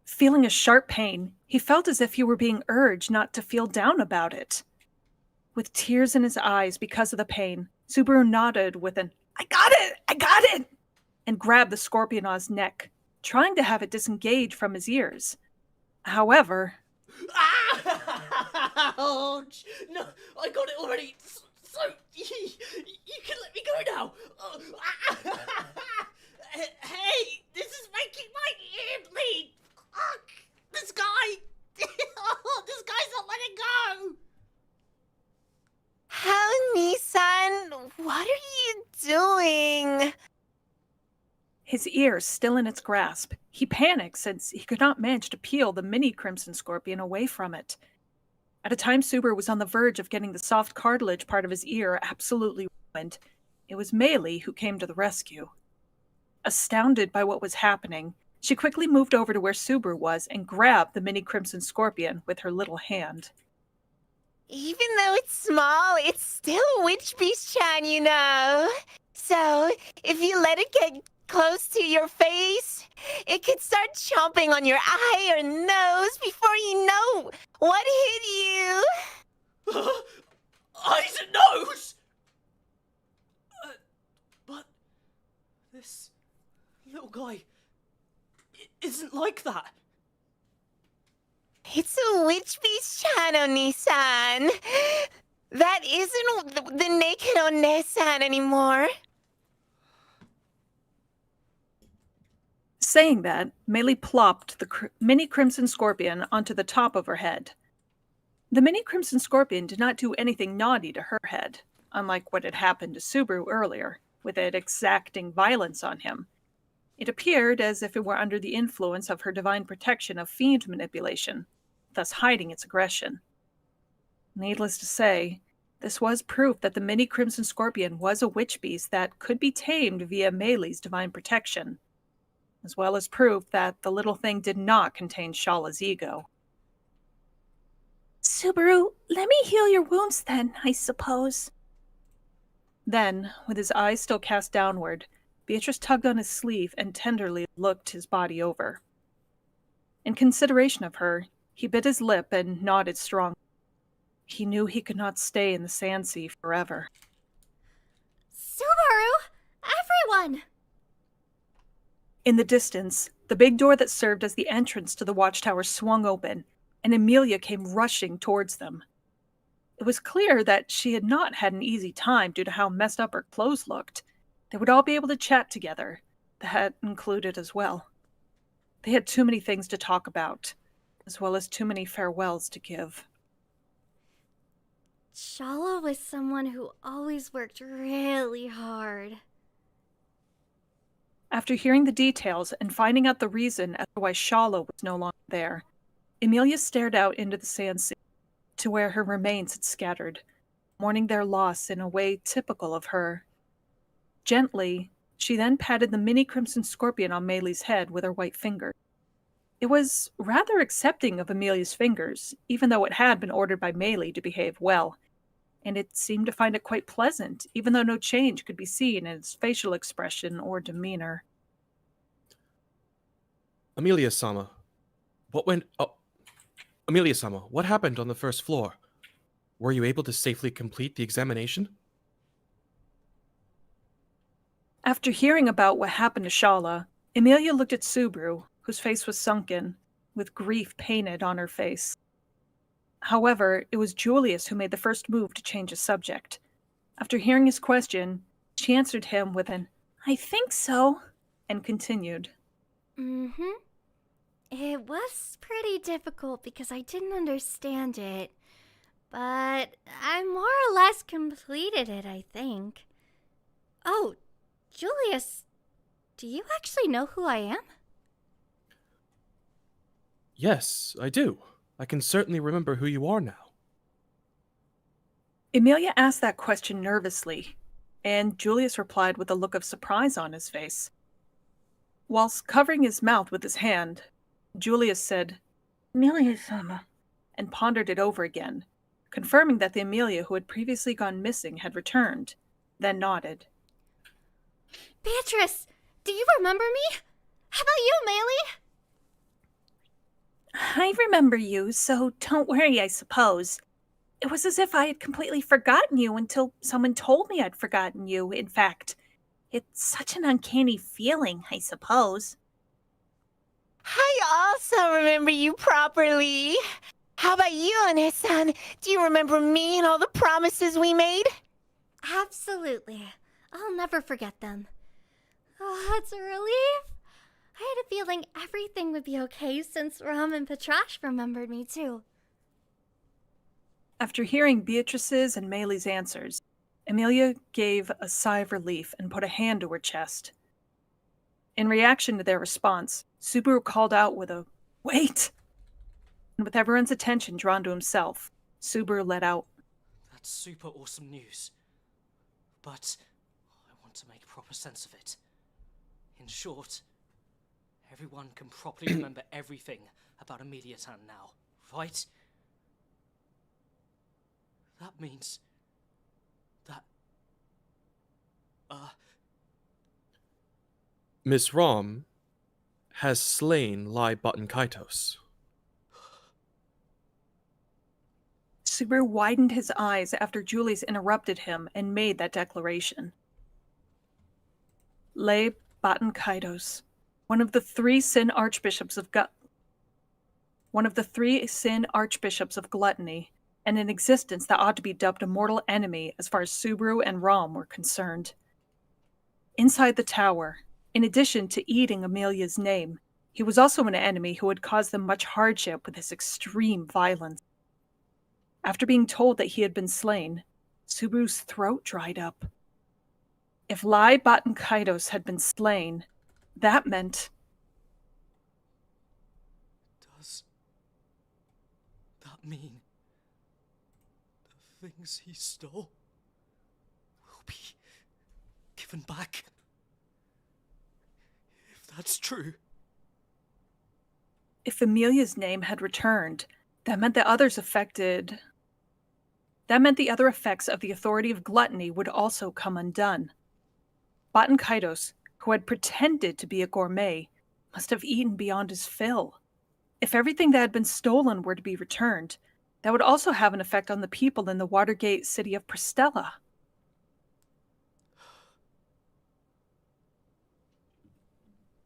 Feeling a sharp pain, he felt as if he were being urged not to feel down about it. With tears in his eyes because of the pain, Subaru nodded with an, "I got it! And grabbed the scorpion on his neck, trying to have it disengage from his ears. However... Ouch! No, I got it already. So, you can let me go now. Hey, this is making my ear bleed. Fuck! This guy! This guy's not letting go! How, Nissan? What are you doing? His ear still in its grasp, he panicked since he could not manage to peel the mini crimson scorpion away from it. At a time Suber was on the verge of getting the soft cartilage part of his ear absolutely ruined, it was Meili who came to the rescue. Astounded by what was happening, she quickly moved over to where Suber was and grabbed the mini crimson scorpion with her little hand. Even though it's small, it's still a witch beast, Chan, you know. So, if you let it get close to your face, it could start chomping on your eye or nose before you know what hit you. Eyes and nose? But this little guy isn't like that. It's a witch beast, Chan, Oni-san. That isn't the naked One-san anymore. Saying that, Meili plopped the mini crimson scorpion onto the top of her head. The mini crimson scorpion did not do anything naughty to her head, unlike what had happened to Subaru earlier, with it exacting violence on him. It appeared as if it were under the influence of her divine protection of fiend manipulation, thus hiding its aggression. Needless to say, this was proof that the mini crimson scorpion was a witch beast that could be tamed via Meili's divine protection, as well as proof that the little thing did not contain Shala's ego. Subaru, let me heal your wounds then, I suppose. Then, with his eyes still cast downward, Beatrice tugged on his sleeve and tenderly looked his body over. In consideration of her, he bit his lip and nodded strongly. He knew he could not stay in the sand sea forever. Subaru! Everyone! In the distance, the big door that served as the entrance to the watchtower swung open, and Emilia came rushing towards them. It was clear that she had not had an easy time due to how messed up her clothes looked. They would all be able to chat together, that included as well. They had too many things to talk about, as well as too many farewells to give. Shala was someone who always worked really hard. After hearing the details and finding out the reason as to why Shala was no longer there, Emilia stared out into the sand sea, to where her remains had scattered, mourning their loss in a way typical of her. Gently, she then patted the mini crimson scorpion on Meili's head with her white finger. It was rather accepting of Amelia's fingers, even though it had been ordered by Melee to behave well, and it seemed to find it quite pleasant, even though no change could be seen in its facial expression or demeanor. Amelia-sama, what went... Oh, Amelia-sama, what happened on the first floor? Were you able to safely complete the examination? After hearing about what happened to Shala, Amelia looked at Subaru, whose face was sunken, with grief painted on her face. However, it was Julius who made the first move to change the subject. After hearing his question, she answered him with an, "I think so," and continued. Mm-hmm. It was pretty difficult because I didn't understand it. But I more or less completed it, I think. Oh, Julius, do you actually know who I am? Yes, I do. I can certainly remember who you are now. Amelia asked that question nervously, and Julius replied with a look of surprise on his face. Whilst covering his mouth with his hand, Julius said, "Amelia-sama," and pondered it over again, confirming that the Amelia who had previously gone missing had returned, then nodded. Beatrice, do you remember me? How about you, Melee? I remember you, so don't worry, I suppose. It was as if I had completely forgotten you until someone told me I'd forgotten you, in fact. It's such an uncanny feeling, I suppose. I also remember you properly. How about you, Onesan? Do you remember me and all the promises we made? Absolutely. I'll never forget them. Oh, it's a relief. I had a feeling everything would be okay since Ram and Petrash remembered me too. After hearing Beatrice's and Melee's answers, Amelia gave a sigh of relief and put a hand to her chest. In reaction to their response, Subaru called out with a, "Wait!" And with everyone's attention drawn to himself, Subaru let out, That's super awesome news. But I want to make proper sense of it. In short, everyone can properly remember everything about Amelia-tan now, right? That means that... Miss Rom has slain Lai Button Kaitos. Subaru widened his eyes after Julius interrupted him and made that declaration. Lay Batan Kaitos, one of the three sin archbishops of gluttony, and an existence that ought to be dubbed a mortal enemy as far as Subaru and Rom were concerned. Inside the tower, in addition to eating Amelia's name, he was also an enemy who had caused them much hardship with his extreme violence. After being told that he had been slain, Subaru's throat dried up. If Lai Batan Kaitos had been slain, that meant... Does that mean the things he stole will be given back? If that's true... If Amelia's name had returned, that meant the other effects of the authority of gluttony would also come undone. Batan Kaitos, who had pretended to be a gourmet, must have eaten beyond his fill. If everything that had been stolen were to be returned, that would also have an effect on the people in the Watergate city of Prestella.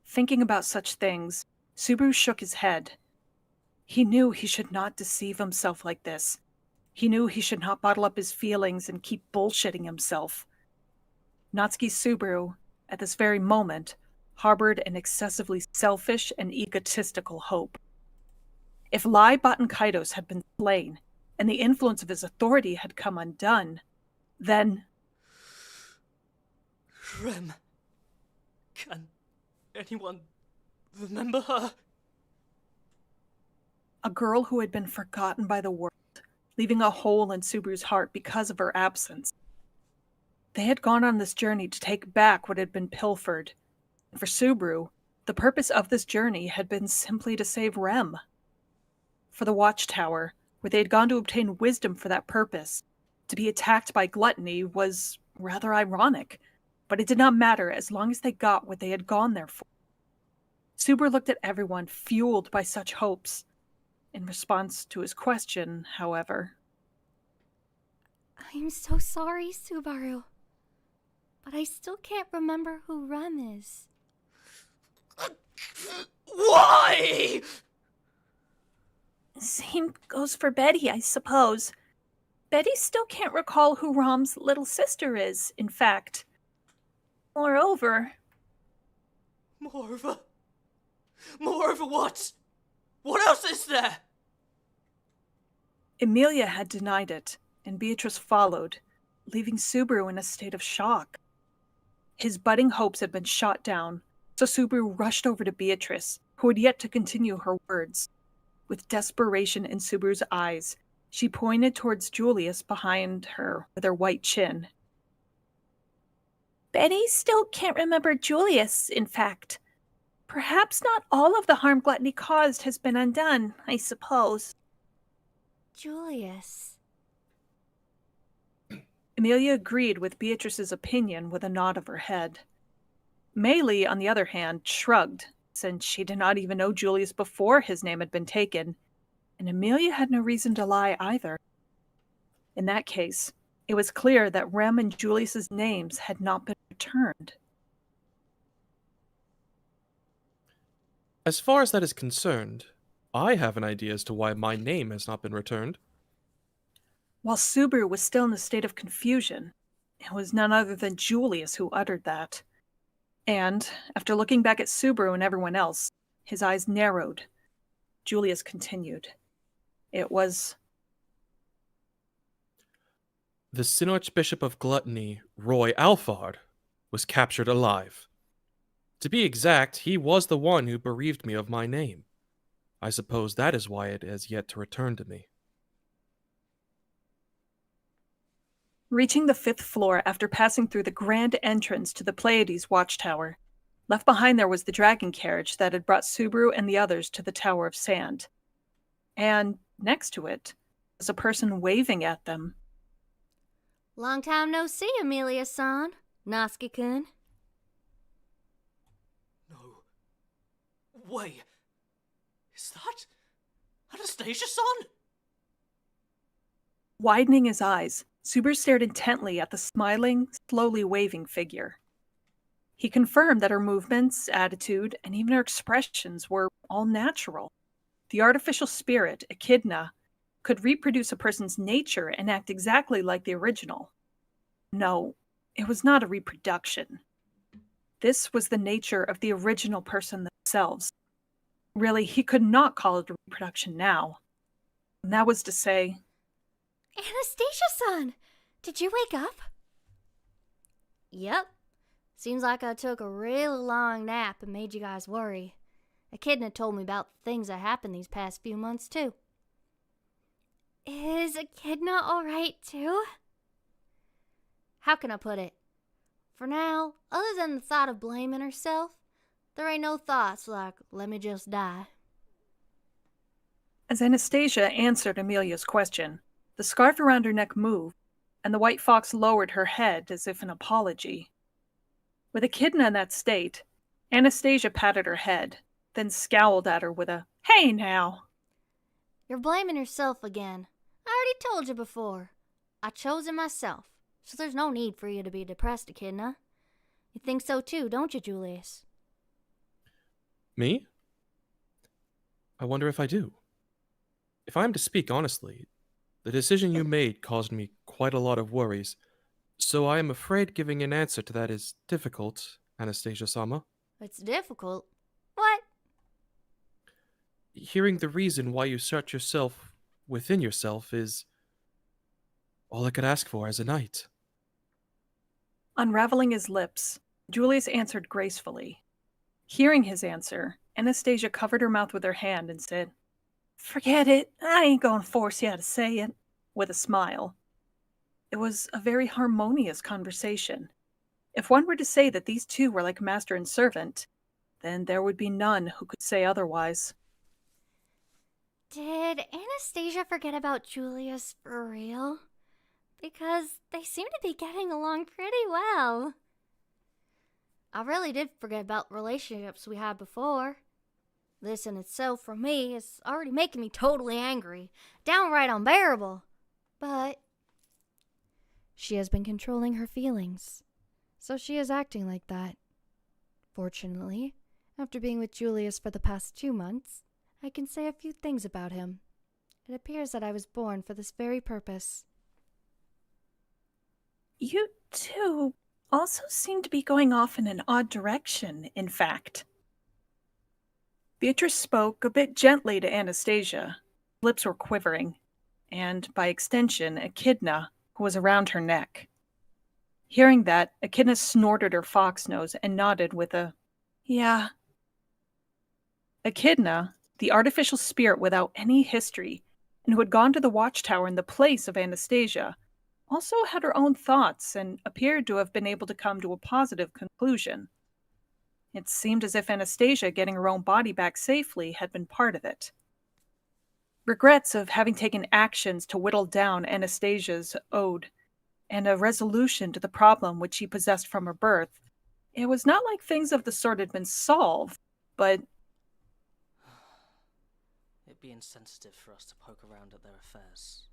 Thinking about such things, Subaru shook his head. He knew he should not deceive himself like this. He knew he should not bottle up his feelings and keep bullshitting himself. Natsuki Subaru, at this very moment, harbored an excessively selfish and egotistical hope. If Lai Batan Kaitos had been slain, and the influence of his authority had come undone, then... Rem... Can anyone remember her? A girl who had been forgotten by the world, leaving a hole in Subaru's heart because of her absence. They had gone on this journey to take back what had been pilfered, and for Subaru, The purpose of this journey had been simply to save Rem. For the Watchtower, where they had gone to obtain wisdom for that purpose, to be attacked by gluttony was rather ironic, but it did not matter as long as they got what they had gone there for. Subaru looked at everyone, fueled by such hopes. In response to his question, however, I'm so sorry, Subaru. But I still can't remember who Rem is. Why? Same goes for Betty, I suppose. Betty still can't recall who Rom's little sister is, in fact. Moreover, Moreover what? What else is there? Emilia had denied it, and Beatrice followed, leaving Subaru in a state of shock. His budding hopes had been shot down, so Subaru rushed over to Beatrice, who had yet to continue her words. With desperation in Subaru's eyes, she pointed towards Julius behind her with her white chin. Betty still can't remember Julius, in fact. Perhaps not all of the harm gluttony caused has been undone, I suppose. Julius. Emilia agreed with Beatrice's opinion with a nod of her head. Maylie, on the other hand, shrugged, since she did not even know Julius before his name had been taken, and Emilia had no reason to lie either. In that case, it was clear that Rem and Julius's names had not been returned. As far as that is concerned, I have an idea as to why my name has not been returned. While Subaru was still in a state of confusion, it was none other than Julius who uttered that. And, after looking back at Subaru and everyone else, his eyes narrowed. Julius continued. It was... The Sin Archbishop of Gluttony, Roy Alphard, was captured alive. To be exact, he was the one who bereaved me of my name. I suppose that is why it has yet to return to me. Reaching the 5th floor after passing through the grand entrance to the Pleiades watchtower, left behind there was the dragon carriage that had brought Subaru and the others to the Tower of Sand. And next to it was a person waving at them. Long time no see, Amelia-san. Natsuki-kun. No. Wait. Is that Anastasia-san? Widening his eyes, Subaru stared intently at the smiling, slowly waving figure. He confirmed that her movements, attitude, and even her expressions were all natural. The artificial spirit, Echidna, could reproduce a person's nature and act exactly like the original. No, it was not a reproduction. This was the nature of the original person themselves. Really, he could not call it a reproduction now. And that was to say... Anastasia-san! Did you wake up? Yep. Seems like I took a really long nap and made you guys worry. Echidna told me about the things that happened these past few months, too. Is Echidna alright, too? How can I put it? For now, other than the thought of blaming herself, there ain't no thoughts like, let me just die. As Anastasia answered Amelia's question, the scarf around her neck moved, and the white fox lowered her head as if in apology. With Echidna in that state, Anastasia patted her head, then scowled at her with a, "Hey now!" You're blaming yourself again. I already told you before. I chose it myself, so there's no need for you to be depressed, Echidna. You think so too, don't you, Julius? Me? I wonder if I do. If I am to speak honestly, the decision you made caused me quite a lot of worries, so I am afraid giving an answer to that is difficult, Anastasia-sama. It's difficult. What? Hearing the reason why you shut yourself within yourself is all I could ask for as a knight. Unraveling his lips, Julius answered gracefully. Hearing his answer, Anastasia covered her mouth with her hand and said, "Forget it. I ain't gonna force you to say it," with a smile. It was a very harmonious conversation. If one were to say that these two were like master and servant, then there would be none who could say otherwise. Did Anastasia forget about Julius for real? Because they seem to be getting along pretty well. I really did forget about relationships we had before. This in itself, for me, is already making me totally angry, downright unbearable. But she has been controlling her feelings, so she is acting like that. Fortunately, after being with Julius for the past 2 months, I can say a few things about him. It appears that I was born for this very purpose. You two also seem to be going off in an odd direction, in fact. Beatrice spoke a bit gently to Anastasia. Lips were quivering, and by extension, Echidna, who was around her neck. Hearing that, Echidna snorted her fox nose and nodded with a, yeah. Echidna, the artificial spirit without any history, and who had gone to the watchtower in the place of Anastasia, also had her own thoughts and appeared to have been able to come to a positive conclusion. It seemed as if Anastasia getting her own body back safely had been part of it. Regrets of having taken actions to whittle down Anastasia's ode, and a resolution to the problem which she possessed from her birth. It was not like things of the sort had been solved, but It'd be insensitive for us to poke around at their affairs.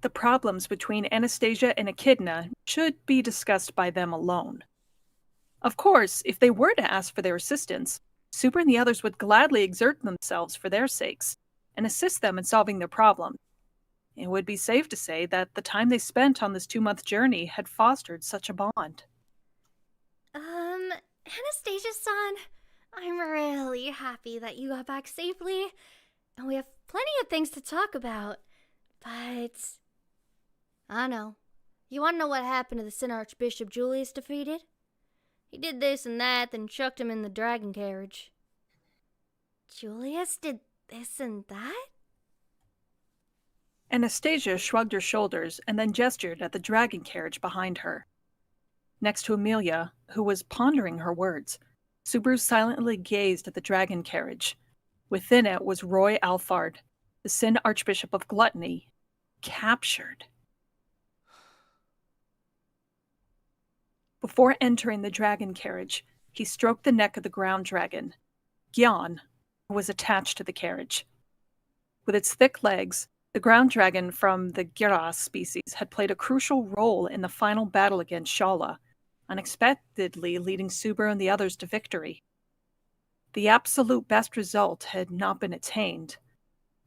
the problems between Anastasia and Echidna should be discussed by them alone. Of course, if they were to ask for their assistance, Super and the others would gladly exert themselves for their sakes and assist them in solving their problems. It would be safe to say that the time they spent on this 2-month journey had fostered such a bond. Anastasia-san, I'm really happy that you got back safely, and we have plenty of things to talk about, but I know. You want to know what happened to the Sin Archbishop Julius defeated? He did this and that, then chucked him in the dragon carriage. Julius did this and that? Anastasia shrugged her shoulders and then gestured at the dragon carriage behind her. Next to Amelia, who was pondering her words, Subaru silently gazed at the dragon carriage. Within it was Roy Alfard, the Sin Archbishop of Gluttony, captured. Before entering the dragon carriage, he stroked the neck of the ground dragon, Gyan, who was attached to the carriage. With its thick legs, the ground dragon from the Gyras species had played a crucial role in the final battle against Shala, unexpectedly leading Subaru and the others to victory. The absolute best result had not been attained.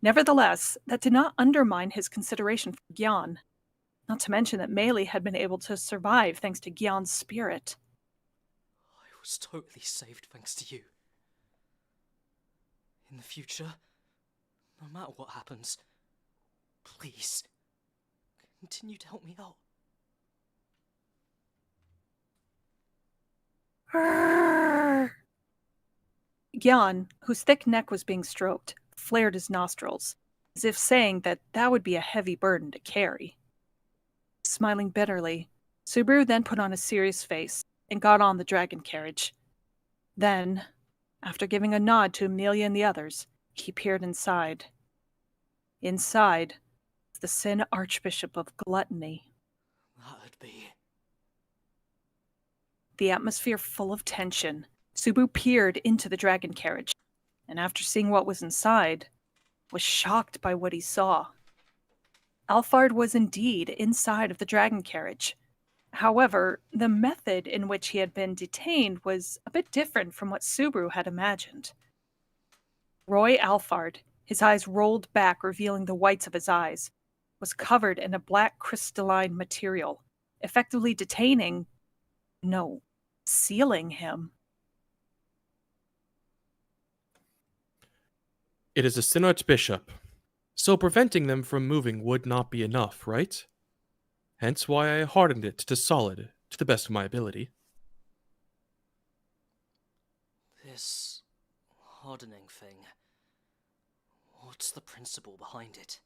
Nevertheless, that did not undermine his consideration for Gyan, not to mention that Meili had been able to survive thanks to Gyan's spirit. I was totally saved thanks to you. In the future, no matter what happens, please, continue to help me out. Gyan, whose thick neck was being stroked, flared his nostrils, as if saying that that would be a heavy burden to carry. Smiling bitterly, Subaru then put on a serious face and got on the dragon carriage. Then, after giving a nod to Amelia and the others, he peered inside. Inside was the Sin Archbishop of Gluttony. That'd be... The atmosphere full of tension, Subaru peered into the dragon carriage, and after seeing what was inside, was shocked by what he saw. Alfard was indeed inside of the dragon carriage. However, the method in which he had been detained was a bit different from what Subaru had imagined. Roy Alfard, his eyes rolled back revealing the whites of his eyes, was covered in a black crystalline material, effectively sealing him. It is a Sin Archbishop, so preventing them from moving would not be enough, right? Hence why I hardened it to solid, to the best of my ability. This hardening thing, what's the principle behind it?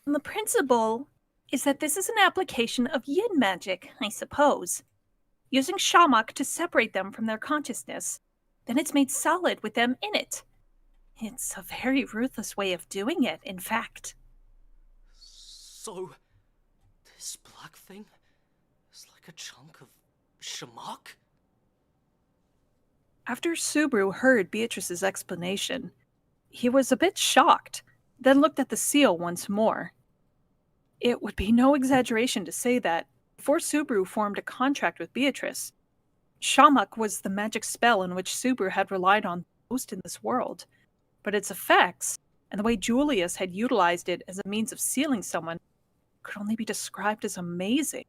The principle is that this is an application of yin magic, I suppose. using shamak to separate them from their consciousness. Then it's made solid with them in it. It's a very ruthless way of doing it, in fact. So, this black thing is like a chunk of shamak? After Subaru heard Beatrice's explanation, he was a bit shocked, then looked at the seal once more. It would be no exaggeration to say that, before Subaru formed a contract with Beatrice, shamak was the magic spell in which Subaru had relied on most in this world, but its effects, and the way Julius had utilized it as a means of sealing someone, could only be described as amazing.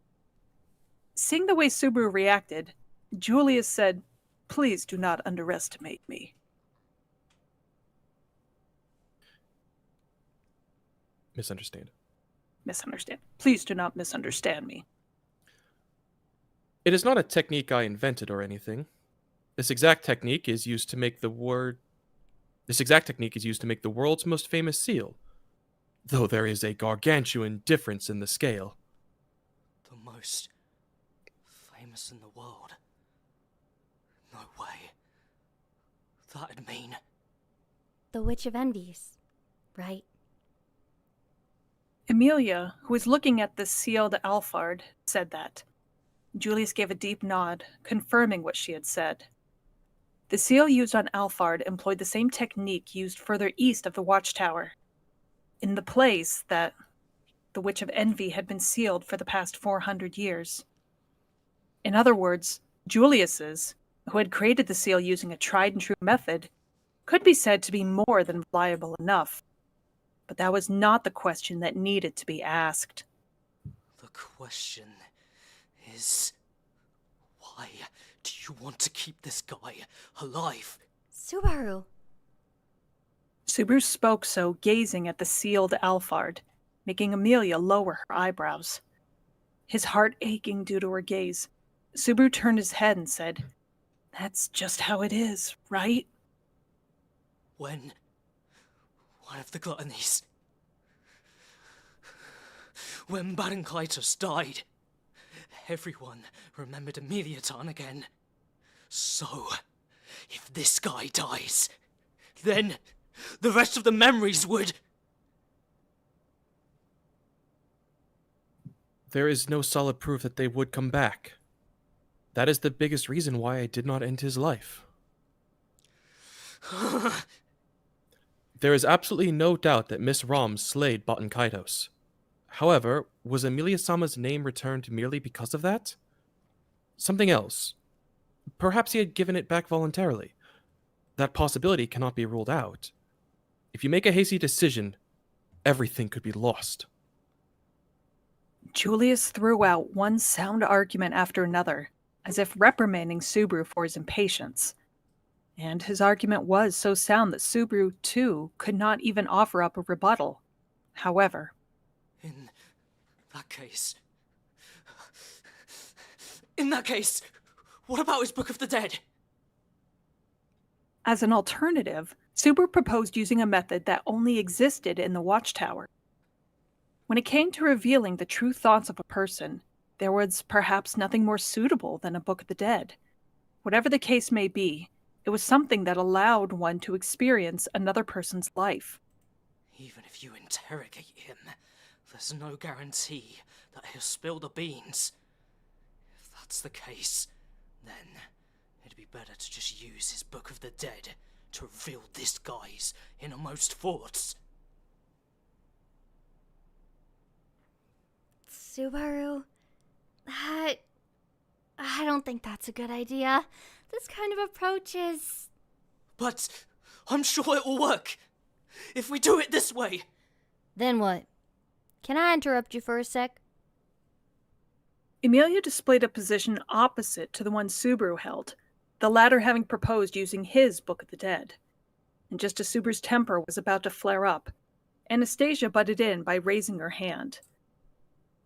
Seeing the way Subaru reacted, Julius said, "Please do not underestimate me." Misunderstand. Misunderstand. Please do not misunderstand me. It is not a technique I invented or anything. This exact technique is used to make the world's most famous seal, though there is a gargantuan difference in the scale. The most famous in the world? No way. That'd mean... The Witch of Envies, right? Emilia, who was looking at the sealed Alphard, said that. Julius gave a deep nod, confirming what she had said. The seal used on Alphard employed the same technique used further east of the watchtower, in the place that the Witch of Envy had been sealed for the past 400 years. In other words, Julius's, who had created the seal using a tried-and-true method, could be said to be more than reliable enough. But that was not the question that needed to be asked. The question is... why do you want to keep this guy alive? Subaru. Subaru spoke so, gazing at the sealed Alphard, making Emilia lower her eyebrows. His heart aching due to her gaze, Subaru turned his head and said, "That's just how it is, right?" When one of the gluttonies... when Baron Klytos died, everyone remembered Emiliatan again. So, if this guy dies, then the rest of the memories would... There is no solid proof that they would come back. That is the biggest reason why I did not end his life. There is absolutely no doubt that Miss Rom slayed Baton Kaitos. However, was Emilia-sama's name returned merely because of that? Something else. Perhaps he had given it back voluntarily. That possibility cannot be ruled out. If you make a hasty decision, everything could be lost. Julius threw out one sound argument after another, as if reprimanding Subaru for his impatience. And his argument was so sound that Subaru, too, could not even offer up a rebuttal. However... In that case, what about his Book of the Dead? As an alternative, Subaru proposed using a method that only existed in the Watchtower. When it came to revealing the true thoughts of a person, there was perhaps nothing more suitable than a Book of the Dead. Whatever the case may be, it was something that allowed one to experience another person's life. Even if you interrogate him, there's no guarantee that he'll spill the beans. If that's the case, then it'd be better to just use his Book of the Dead to reveal this guy's innermost thoughts. Subaru, I don't think that's a good idea. This kind of approach is... But I'm sure it will work. If we do it this way. Then what? Can I interrupt you for a sec? Emilia displayed a position opposite to the one Subaru held, the latter having proposed using his Book of the Dead. And just as Subaru's temper was about to flare up, Anastasia butted in by raising her hand.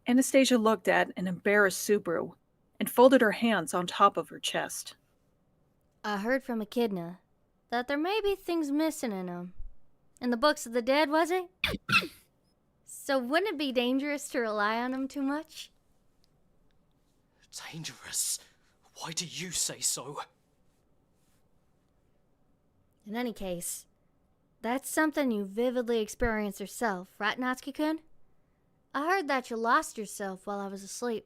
Anastasia looked at an embarrassed Subaru and folded her hands on top of her chest. I heard from Echidna that there may be things missing in them. In the Books of the Dead, was it? So wouldn't it be dangerous to rely on them too much? Dangerous? Why do you say so? In any case, that's something you vividly experienced yourself, right, Natsuki-kun? I heard that you lost yourself while I was asleep.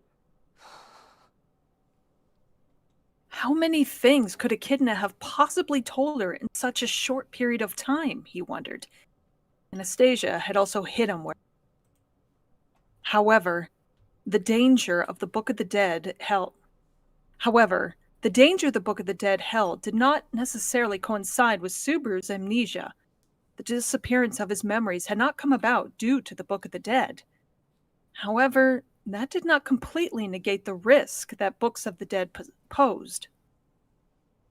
How many things could Echidna have possibly told her in such a short period of time, he wondered. Anastasia had also hit him where. However, the danger the Book of the Dead held did not necessarily coincide with Subaru's amnesia. The disappearance of his memories had not come about due to the Book of the Dead. However, that did not completely negate the risk that Books of the Dead posed.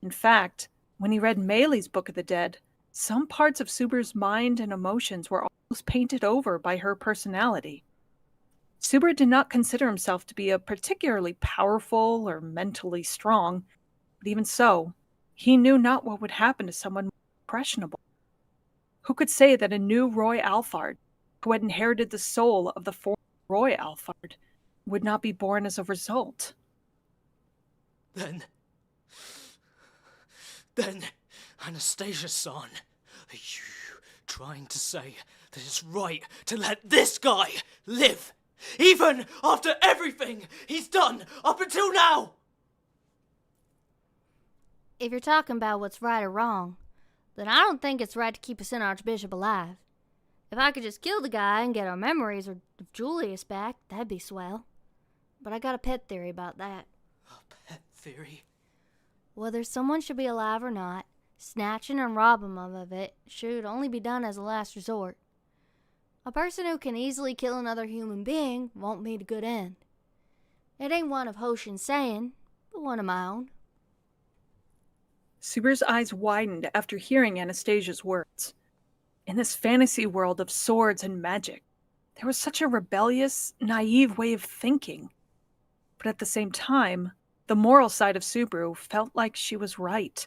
In fact, when he read Meili's Book of the Dead, some parts of Subaru's mind and emotions were almost painted over by her personality. Subaru did not consider himself to be a particularly powerful or mentally strong, but even so, he knew not what would happen to someone more impressionable. Who could say that a new Roy Alphard, who had inherited the soul of the former Roy Alphard, would not be born as a result? Then, Anastasia-san, are you trying to say that it's right to let this guy live, even after everything he's done up until now? If you're talking about what's right or wrong, then I don't think it's right to keep a Sin Archbishop alive. If I could just kill the guy and get our memories of Julius back, that'd be swell. But I got a pet theory about that. A pet theory? Whether someone should be alive or not, snatching and robbing them of it should only be done as a last resort. A person who can easily kill another human being won't meet a good end. It ain't one of Hoshin's saying, but one of my own. Subaru's eyes widened after hearing Anastasia's words. In this fantasy world of swords and magic, there was such a rebellious, naive way of thinking. But at the same time, the moral side of Subaru felt like she was right.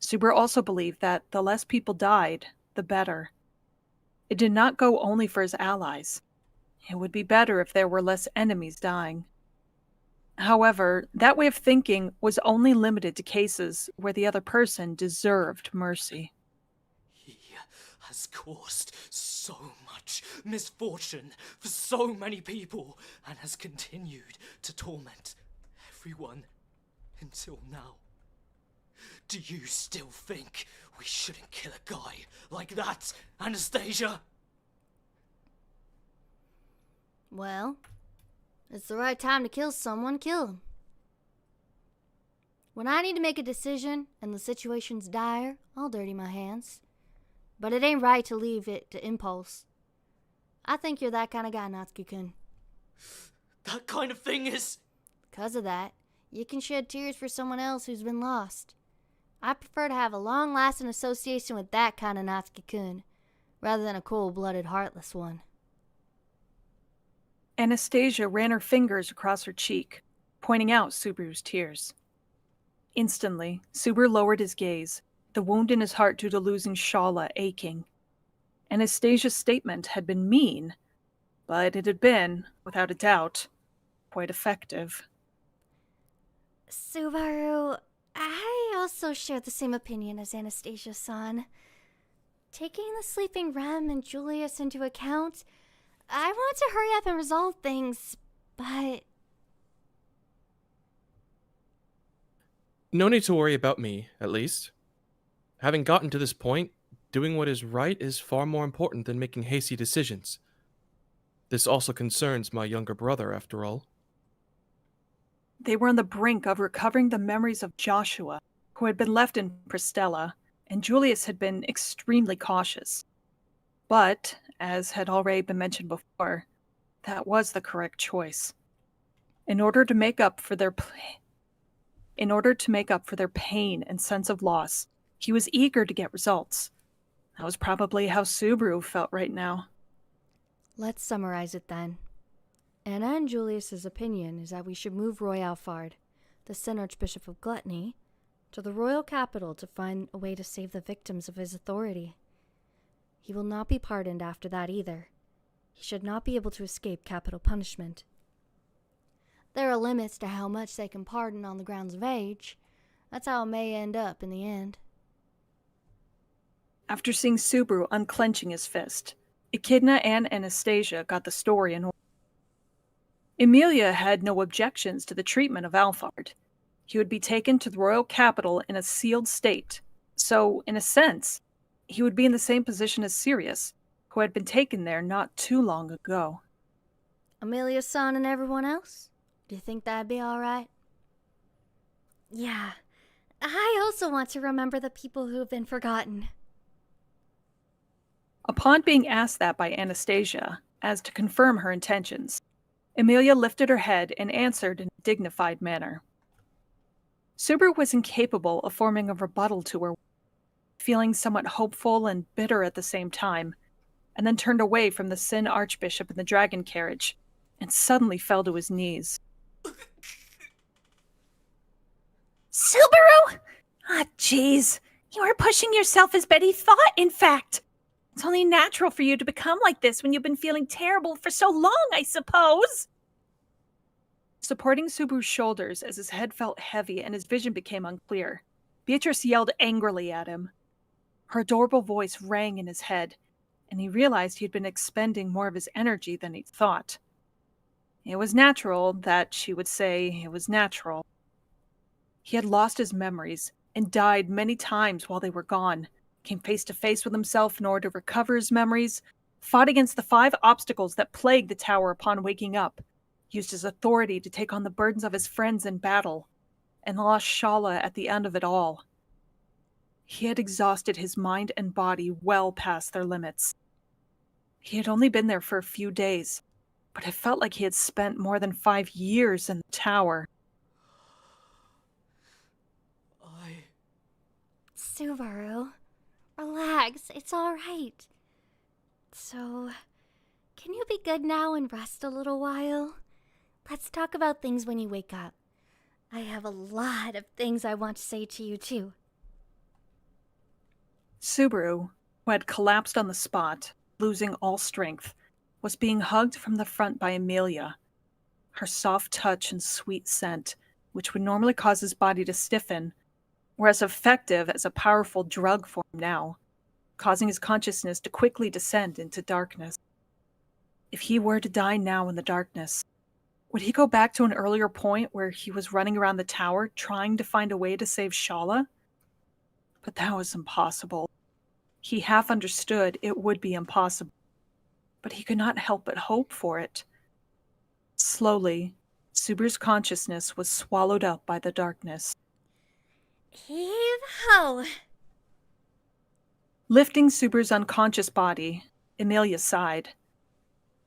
Subaru also believed that the less people died, the better. It did not go only for his allies. It would be better if there were less enemies dying. However, that way of thinking was only limited to cases where the other person deserved mercy. He has caused so much misfortune for so many people and has continued to torment everyone until now. Do you still think we shouldn't kill a guy like that, Anastasia? Well, it's the right time to kill someone, kill him. When I need to make a decision and the situation's dire, I'll dirty my hands. But it ain't right to leave it to impulse. I think you're that kind of guy, Natsuki-kun. That kind of thing is... Because of that, you can shed tears for someone else who's been lost. I prefer to have a long-lasting association with that kind of Natsuki-kun, rather than a cold-blooded, heartless one. Anastasia ran her fingers across her cheek, pointing out Subaru's tears. Instantly, Subaru lowered his gaze, the wound in his heart due to losing Shala aching. Anastasia's statement had been mean, but it had been, without a doubt, quite effective. Subaru, I also share the same opinion as Anastasia-san. Taking the sleeping Rem and Julius into account, I want to hurry up and resolve things, but... No need to worry about me, at least. Having gotten to this point, doing what is right is far more important than making hasty decisions. This also concerns my younger brother, after all. They were on the brink of recovering the memories of Joshua, who had been left in Pristella, and Julius had been extremely cautious. But, as had already been mentioned before, that was the correct choice. In order to make up for their pain and sense of loss, he was eager to get results. That was probably how Subaru felt right now. Let's summarize it then. Anna and Julius's opinion is that we should move Roy Alphard, the Sin Archbishop of Gluttony, to the royal capital to find a way to save the victims of his authority. He will not be pardoned after that either. He should not be able to escape capital punishment. There are limits to how much they can pardon on the grounds of age. That's how it may end up in the end. After seeing Subaru unclenching his fist, Echidna and Anastasia got the story in order. Emilia had no objections to the treatment of Alphard. He would be taken to the royal capital in a sealed state, so, in a sense, he would be in the same position as Sirius, who had been taken there not too long ago. Amelia's son and everyone else? Do you think that'd be alright? Yeah. I also want to remember the people who have been forgotten. Upon being asked that by Anastasia, as to confirm her intentions, Emilia lifted her head and answered in a dignified manner. Subaru was incapable of forming a rebuttal to her, feeling somewhat hopeful and bitter at the same time, and then turned away from the Sin Archbishop in the dragon carriage, and suddenly fell to his knees. Subaru? Ah, jeez. You are pushing yourself as Betty thought, in fact. It's only natural for you to become like this when you've been feeling terrible for so long, I suppose. Supporting Subaru's shoulders as his head felt heavy and his vision became unclear, Beatrice yelled angrily at him. Her adorable voice rang in his head, and he realized he had been expending more of his energy than he thought. It was natural that she would say it was natural. He had lost his memories and died many times while they were gone, came face to face with himself in order to recover his memories, fought against the 5 obstacles that plagued the tower upon waking up, used his authority to take on the burdens of his friends in battle, and lost Shala at the end of it all. He had exhausted his mind and body well past their limits. He had only been there for a few days, but it felt like he had spent more than 5 years in the tower. Subaru, relax. It's alright. So, can you be good now and rest a little while? Let's talk about things when you wake up. I have a lot of things I want to say to you, too. Subaru, who had collapsed on the spot, losing all strength, was being hugged from the front by Emilia. Her soft touch and sweet scent, which would normally cause his body to stiffen, were as effective as a powerful drug for him now, causing his consciousness to quickly descend into darkness. If he were to die now in the darkness, would he go back to an earlier point where he was running around the tower trying to find a way to save Shala? But that was impossible. He half understood it would be impossible, but he could not help but hope for it. Slowly, Subaru's consciousness was swallowed up by the darkness. Heave-ho! Lifting Subaru's unconscious body, Emilia sighed.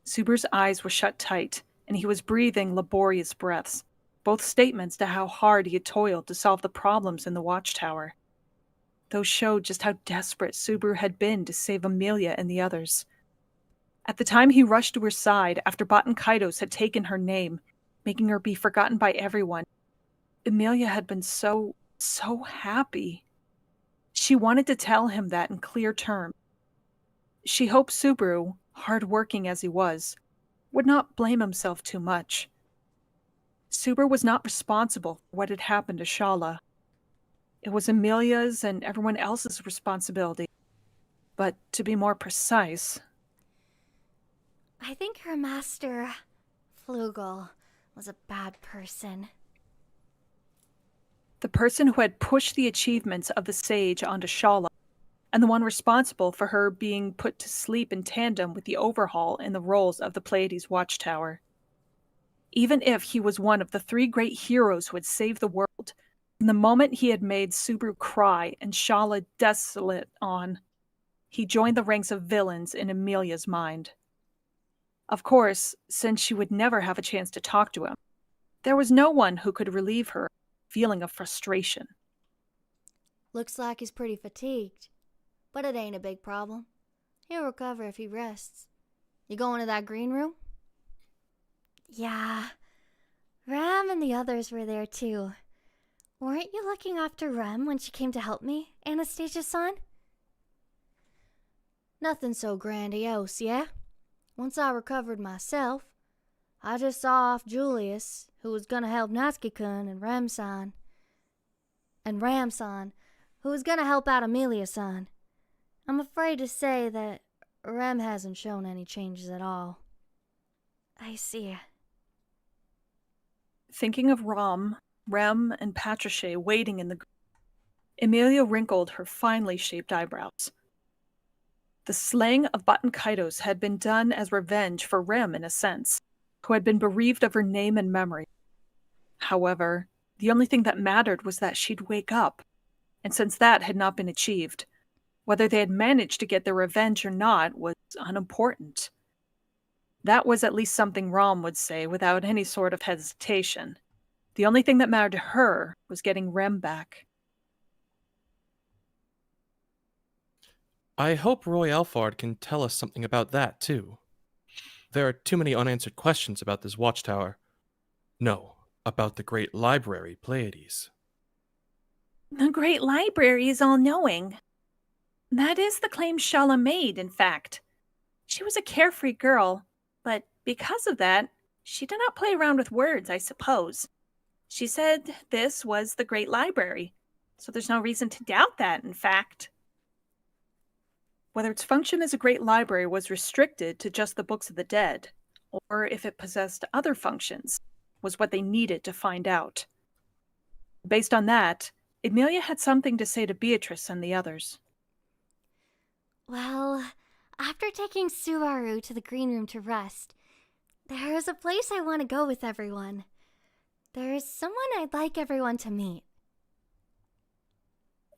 Subaru's eyes were shut tight, and he was breathing laborious breaths, both statements to how hard he had toiled to solve the problems in the watchtower. Those showed just how desperate Subaru had been to save Emilia and the others. At the time he rushed to her side after Baten Kaitos had taken her name, making her be forgotten by everyone, Emilia had been so happy. She wanted to tell him that in clear terms. She hoped Subaru, hard-working as he was, would not blame himself too much. Subaru was not responsible for what had happened to Shala. It was Emilia's and everyone else's responsibility. But to be more precise, I think her master, Flugel, was a bad person. the person who had pushed the achievements of the sage onto Shala, and the one responsible for her being put to sleep in tandem with the overhaul in the roles of the Pleiades Watchtower. Even if he was one of the 3 great heroes who had saved the world, from the moment he had made Subaru cry and Shala desolate on, he joined the ranks of villains in Emilia's mind. Of course, since she would never have a chance to talk to him, there was no one who could relieve her feeling of frustration. Looks like he's pretty fatigued, but it ain't a big problem. He'll recover if he rests. You going to that green room? Yeah. Ram and the others were there too. Weren't you looking after Rem when she came to help me, Anastasia-san? Nothing so grandiose, yeah? Once I recovered myself, I just saw off Julius, who was gonna help Natsuki-kun, and Ram-san, who was gonna help out Amelia-san. I'm afraid to say that Rem hasn't shown any changes at all. I see. Thinking of Rem, and Patricia waiting in the Amelia wrinkled her finely shaped eyebrows. The slaying of Button Kaitos had been done as revenge for Rem in a sense, who had been bereaved of her name and memory. However, the only thing that mattered was that she'd wake up, and since that had not been achieved, whether they had managed to get their revenge or not was unimportant. That was at least something Rom would say without any sort of hesitation. The only thing that mattered to her was getting Rem back. I hope Roy Alfard can tell us something about that, too. There are too many unanswered questions about this watchtower. No, about the great library, Pleiades. The Great Library is all-knowing. That is the claim Shala made, in fact. She was a carefree girl, but because of that, she did not play around with words, I suppose. She said this was the Great Library, so there's no reason to doubt that, in fact. Whether its function as a great library was restricted to just the books of the dead, or if it possessed other functions, was what they needed to find out. Based on that, Amelia had something to say to Beatrice and the others. Well, after taking Subaru to the green room to rest, there is a place I want to go with everyone. There is someone I'd like everyone to meet.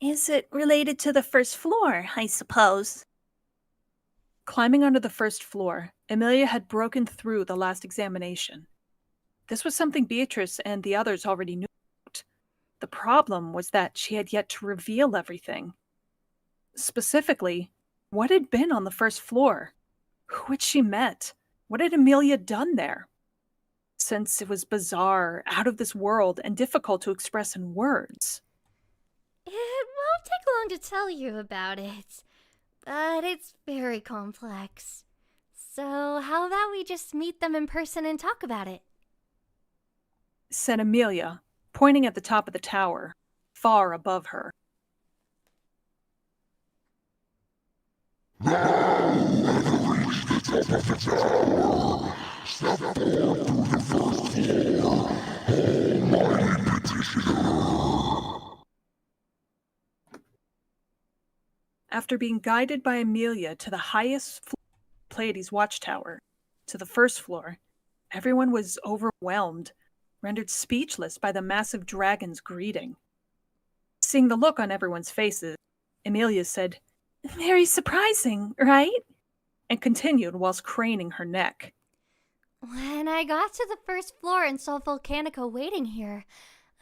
Is it related to the first floor, I suppose? Climbing onto the first floor, Amelia had broken through the last examination. This was something Beatrice and the others already knew about. The problem was that she had yet to reveal everything. Specifically, what had been on the first floor? Who had she met? What had Amelia done there? Since it was bizarre, out of this world, and difficult to express in words. It won't take long to tell you about it, but it's very complex. So how about we just meet them in person and talk about it? Said Amelia, pointing at the top of the tower, far above her. After being guided by Amelia to the highest floor of Pleiades watchtower, to the first floor, everyone was overwhelmed, rendered speechless by the massive dragon's greeting. Seeing the look on everyone's faces, Amelia said, Very surprising, right? and continued whilst craning her neck. When I got to the first floor and saw Volcanica waiting here,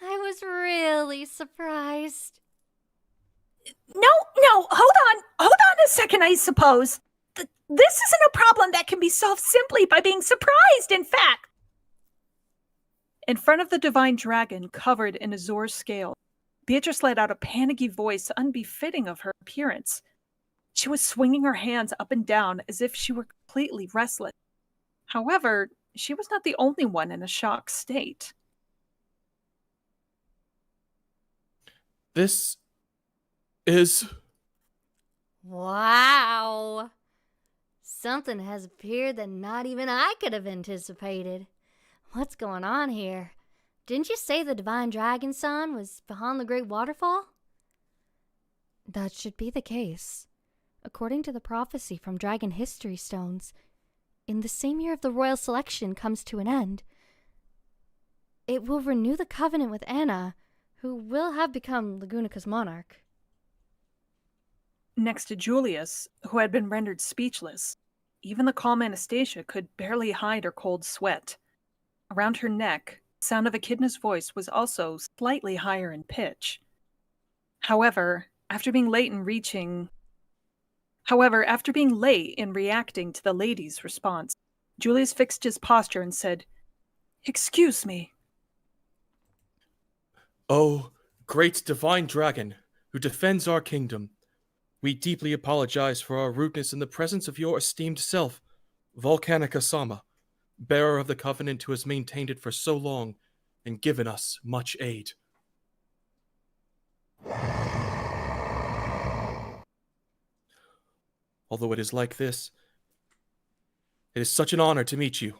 I was really surprised. No, hold on a second, I suppose. This isn't a problem that can be solved simply by being surprised, in fact. In front of the divine dragon covered in Azor's scale, Beatrice let out a panicky voice unbefitting of her appearance. She was swinging her hands up and down as if she were completely restless. However, she was not the only one in a shocked state. This is... Wow! Something has appeared that not even I could have anticipated. What's going on here? Didn't you say the Divine Dragon Son was behind the Great Waterfall? That should be the case. According to the prophecy from Dragon History Stones, in the same year of the royal selection comes to an end, it will renew the covenant with Anna, who will have become Lagunica's monarch. Next to Julius, who had been rendered speechless, even the calm Anastasia could barely hide her cold sweat. Around her neck, the sound of Echidna's voice was also slightly higher in pitch. However, after being late in reacting to the lady's response, Julius fixed his posture and said, "Excuse me." Oh, great divine dragon, who defends our kingdom, we deeply apologize for our rudeness in the presence of your esteemed self, Volcanica Sama, bearer of the covenant who has maintained it for so long and given us much aid. Although it is like this, it is such an honor to meet you.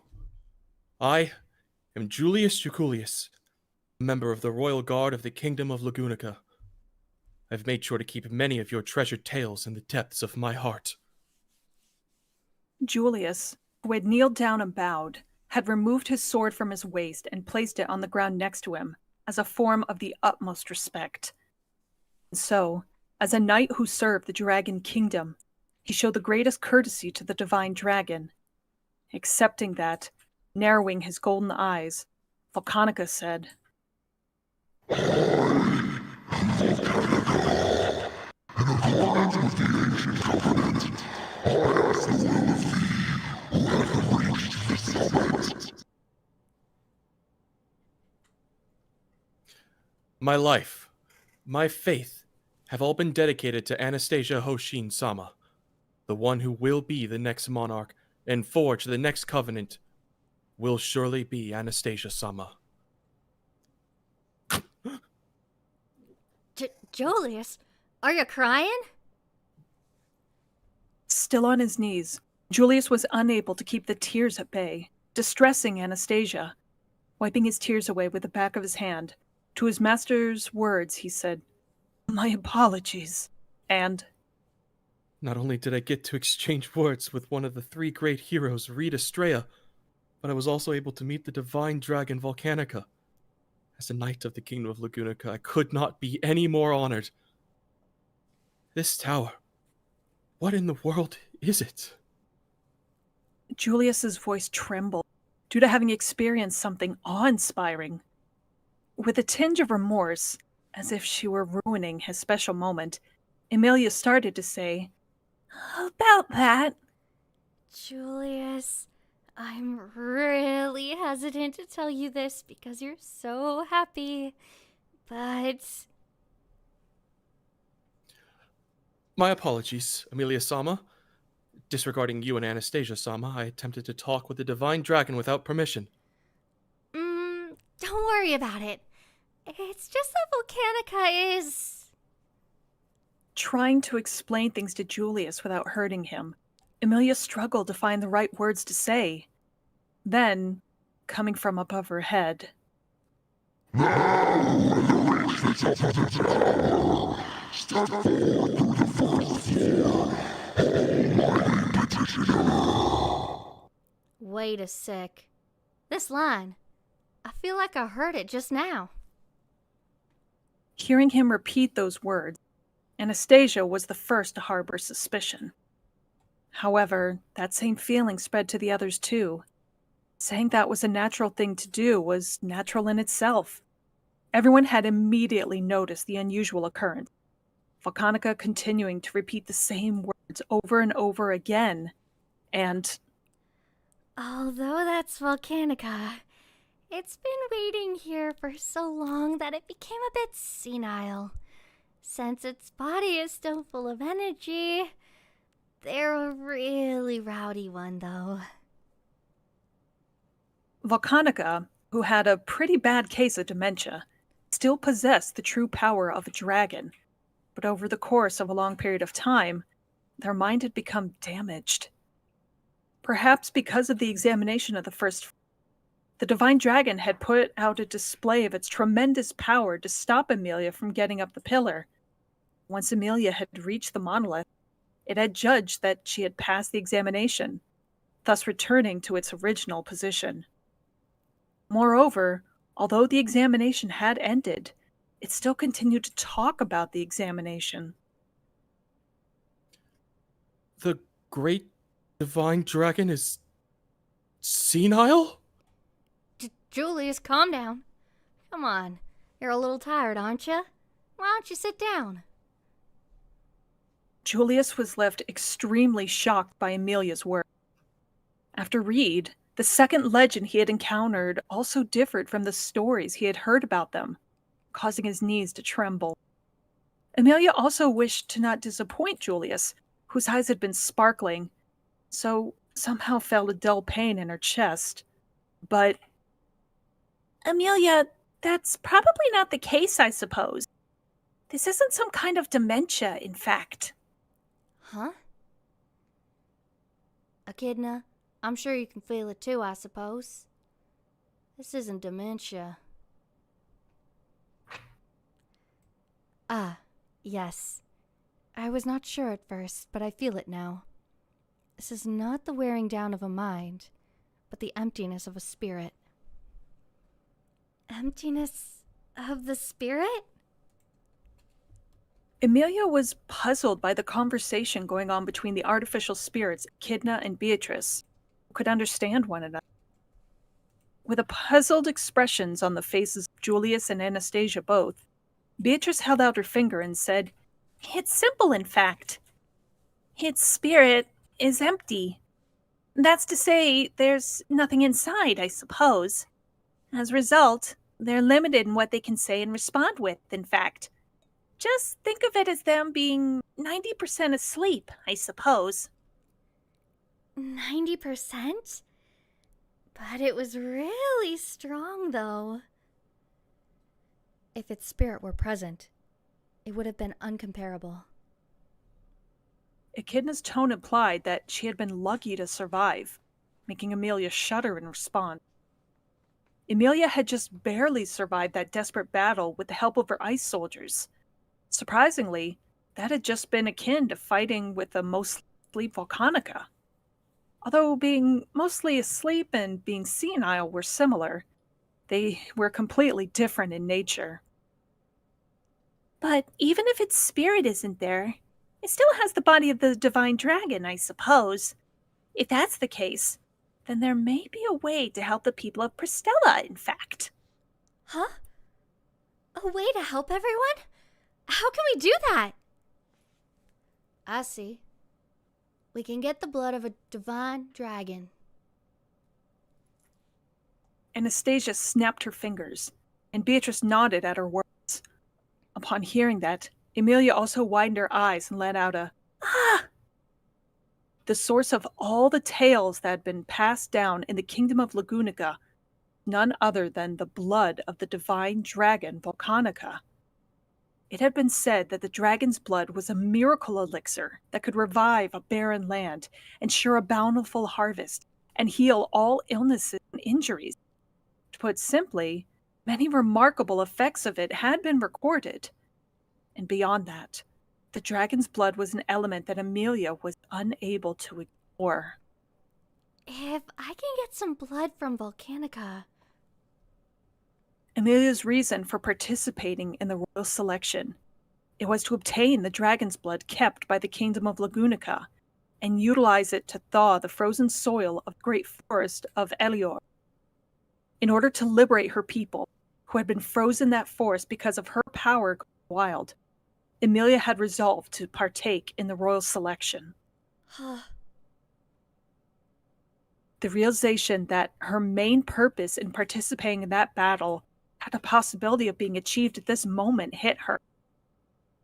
I am Julius Juculius, a member of the Royal Guard of the Kingdom of Lagunica. I've made sure to keep many of your treasured tales in the depths of my heart. Julius, who had kneeled down and bowed, had removed his sword from his waist and placed it on the ground next to him as a form of the utmost respect. And so, as a knight who served the Dragon Kingdom, he showed the greatest courtesy to the divine dragon. Accepting that, narrowing his golden eyes, Volcanica said, My life, my faith, have all been dedicated to Anastasia Hoshin-sama, the one who will be the next monarch and forge the next covenant will surely be Anastasia-sama. Julius, are you crying? Still on his knees, Julius was unable to keep the tears at bay, distressing Anastasia. Wiping his tears away with the back of his hand, to his master's words he said, "My apologies," and Not only did I get to exchange words with one of the three great heroes, Reed Estrella, but I was also able to meet the divine dragon Volcanica. As a knight of the Kingdom of Lagunica, I could not be any more honored. This tower, what in the world is it? Julius's voice trembled due to having experienced something awe-inspiring. With a tinge of remorse, as if she were ruining his special moment, Amelia started to say, About that, Julius, I'm really hesitant to tell you this because you're so happy, but... My apologies, Amelia-sama. Disregarding you and Anastasia-sama, I attempted to talk with the divine dragon without permission. Don't worry about it. It's just that Volcanica is... trying to explain things to Julius without hurting him. Amelia struggled to find the right words to say. Then, coming from above her head, Wait a sec. This line, I feel like I heard it just now. hearing him repeat those words, Anastasia was the first to harbor suspicion. However, that same feeling spread to the others too. Saying that was a natural thing to do was natural in itself. Everyone had immediately noticed the unusual occurrence. Volcanica continuing to repeat the same words over and over again, and Although that's Volcanica, it's been waiting here for so long that it became a bit senile. Since its body is still full of energy, they're a really rowdy one, though. Volcanica, who had a pretty bad case of dementia, still possessed the true power of a dragon, but over the course of a long period of time, their mind had become damaged. Perhaps because of the examination of the divine dragon had put out a display of its tremendous power to stop Amelia from getting up the pillar. Once Amelia had reached the monolith, it had judged that she had passed the examination, thus returning to its original position. Moreover, although the examination had ended, it still continued to talk about the examination. The great divine dragon is senile? Julius, calm down. Come on, you're a little tired, aren't you? Why don't you sit down? Julius was left extremely shocked by Amelia's words. After Reed, the second legend he had encountered also differed from the stories he had heard about them, causing his knees to tremble. Amelia also wished to not disappoint Julius, whose eyes had been sparkling, so somehow felt a dull pain in her chest. But Amelia, that's probably not the case, I suppose. This isn't some kind of dementia, in fact. Huh? Echidna, I'm sure you can feel it too, I suppose. This isn't dementia. Ah, yes. I was not sure at first, but I feel it now. This is not the wearing down of a mind, but the emptiness of a spirit. Emptiness of the spirit? Amelia was puzzled by the conversation going on between the artificial spirits, Echidna and Beatrice, who could understand one another. With a puzzled expressions on the faces of Julius and Anastasia both, Beatrice held out her finger and said, It's simple, in fact. Its spirit is empty. That's to say, there's nothing inside, I suppose. As a result, they're limited in what they can say and respond with, in fact. Just think of it as them being 90% asleep, I suppose. 90%? But it was really strong, though. If its spirit were present, it would have been uncomparable. Echidna's tone implied that she had been lucky to survive, making Amelia shudder in response. Amelia had just barely survived that desperate battle with the help of her ice soldiers. Surprisingly, that had just been akin to fighting with a mostly asleep Volcanica. Although being mostly asleep and being senile were similar, they were completely different in nature. But even if its spirit isn't there, it still has the body of the divine dragon, I suppose. If that's the case, then there may be a way to help the people of Pristella, in fact. Huh? A way to help everyone? How can we do that? I see. We can get the blood of a divine dragon. Anastasia snapped her fingers, and Beatrice nodded at her words. Upon hearing that, Amelia also widened her eyes and let out a, Ah! The source of all the tales that had been passed down in the kingdom of Lagunica, none other than the blood of the divine dragon Volcanica. It had been said that the dragon's blood was a miracle elixir that could revive a barren land, ensure a bountiful harvest, and heal all illnesses and injuries. To put simply, many remarkable effects of it had been recorded. And beyond that, the dragon's blood was an element that Amelia was unable to ignore. If I can get some blood from Volcanica... Amelia's reason for participating in the royal selection, it was to obtain the dragon's blood kept by the kingdom of Lagunica and utilize it to thaw the frozen soil of the great forest of Elior. In order to liberate her people, who had been frozen in that forest because of her power going wild, Amelia had resolved to partake in the royal selection. The realization that her main purpose in participating in that battle had a possibility of being achieved at this moment hit her.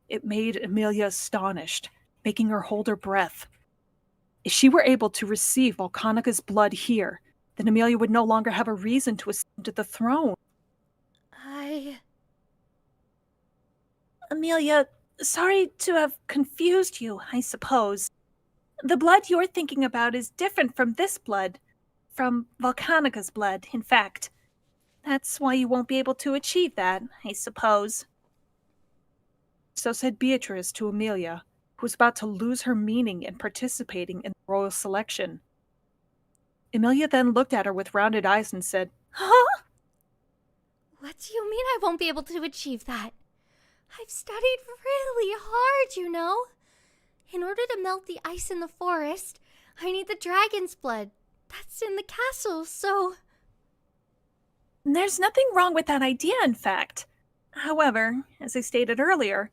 It made Amelia astonished, making her hold her breath. If she were able to receive Volcanica's blood here, then Amelia would no longer have a reason to ascend to the throne. Amelia, sorry to have confused you, I suppose. The blood you're thinking about is different from this blood. From Volcanica's blood, in fact. That's why you won't be able to achieve that, I suppose. So said Beatrice to Amelia, who was about to lose her meaning in participating in the royal selection. Amelia then looked at her with rounded eyes and said, Huh? What do you mean I won't be able to achieve that? I've studied really hard, you know. In order to melt the ice in the forest, I need the dragon's blood. That's in the castle, so... There's nothing wrong with that idea, in fact. However, as I stated earlier,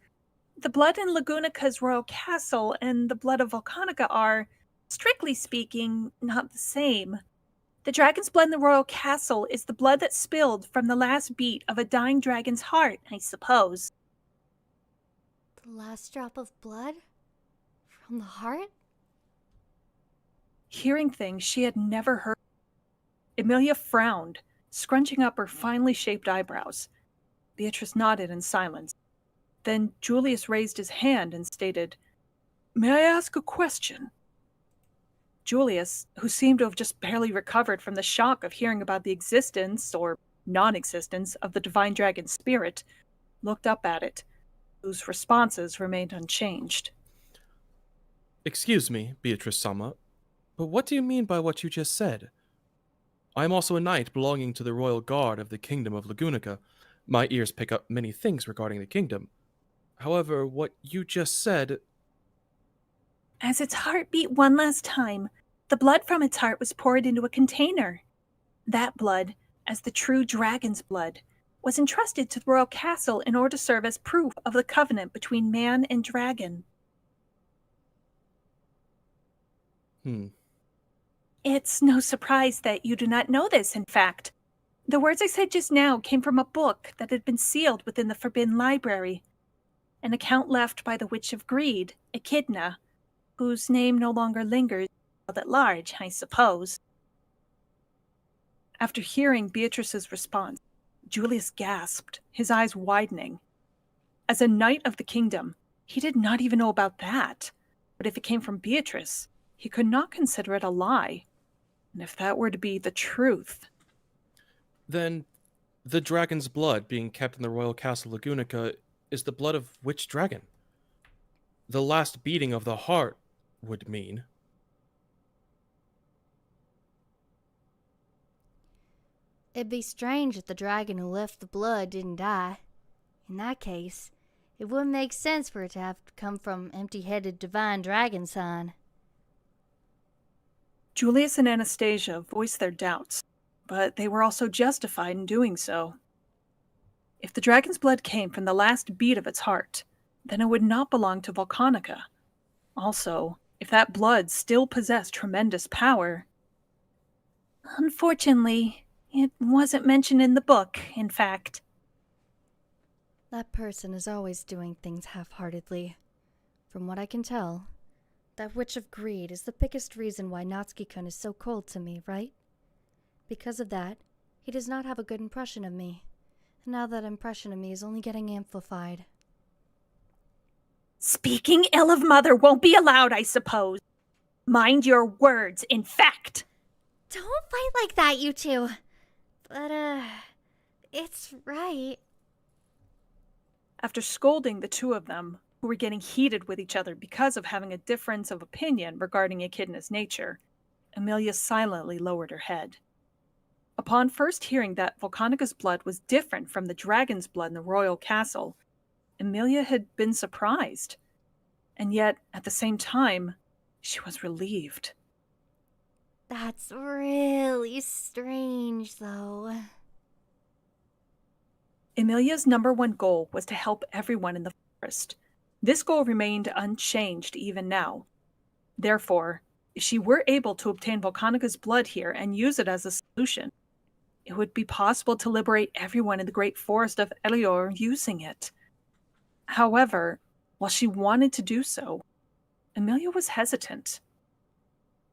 the blood in Lagunica's royal castle and the blood of Volcanica are, strictly speaking, not the same. The dragon's blood in the royal castle is the blood that spilled from the last beat of a dying dragon's heart, I suppose. The last drop of blood? From the heart? hearing things she had never heard. Amelia frowned, scrunching up her finely shaped eyebrows. Beatrice nodded in silence. Then Julius raised his hand and stated, "May I ask a question?" Julius, who seemed to have just barely recovered from the shock of hearing about the existence, or non-existence, of the divine dragon spirit, looked up at it, whose responses remained unchanged. Excuse me, Beatrice Sama, but what do you mean by what you just said? I am also a knight belonging to the royal guard of the kingdom of Lagunica. My ears pick up many things regarding the kingdom. However, what you just said... As its heart beat one last time, the blood from its heart was poured into a container. That blood, as the true dragon's blood, was entrusted to the royal castle in order to serve as proof of the covenant between man and dragon. It's no surprise that you do not know this, in fact. The words I said just now came from a book that had been sealed within the Forbidden Library. An account left by the Witch of Greed, Echidna, whose name no longer lingers at large, I suppose. After hearing Beatrice's response, Julius gasped, his eyes widening. As a knight of the kingdom, he did not even know about that. But if it came from Beatrice, he could not consider it a lie. And if that were to be the truth... Then, the dragon's blood being kept in the royal castle Lagunica is the blood of which dragon? The last beating of the heart would mean... It'd be strange if the dragon who left the blood didn't die. In that case, it wouldn't make sense for it to have come from empty-headed divine dragon sign. Julius and Anastasia voiced their doubts, but they were also justified in doing so. If the dragon's blood came from the last beat of its heart, then it would not belong to Volcanica. Also, if that blood still possessed tremendous power... Unfortunately, it wasn't mentioned in the book, in fact. That person is always doing things half-heartedly. From what I can tell, that Witch of Greed is the biggest reason why Natsuki-kun is so cold to me, right? Because of that, he does not have a good impression of me. And now that impression of me is only getting amplified. Speaking ill of Mother won't be allowed, I suppose. Mind your words, in fact. Don't fight like that, you two. But, it's right. After scolding the two of them, who were getting heated with each other because of having a difference of opinion regarding Echidna's nature, Amelia silently lowered her head. Upon first hearing that Volcanica's blood was different from the dragon's blood in the royal castle, Amelia had been surprised. And yet, at the same time, she was relieved. That's really strange, though. Amelia's #1 goal was to help everyone in the forest. This goal remained unchanged even now. Therefore, if she were able to obtain Volcanica's blood here and use it as a solution, it would be possible to liberate everyone in the great forest of Elior using it. However, while she wanted to do so, Amelia was hesitant.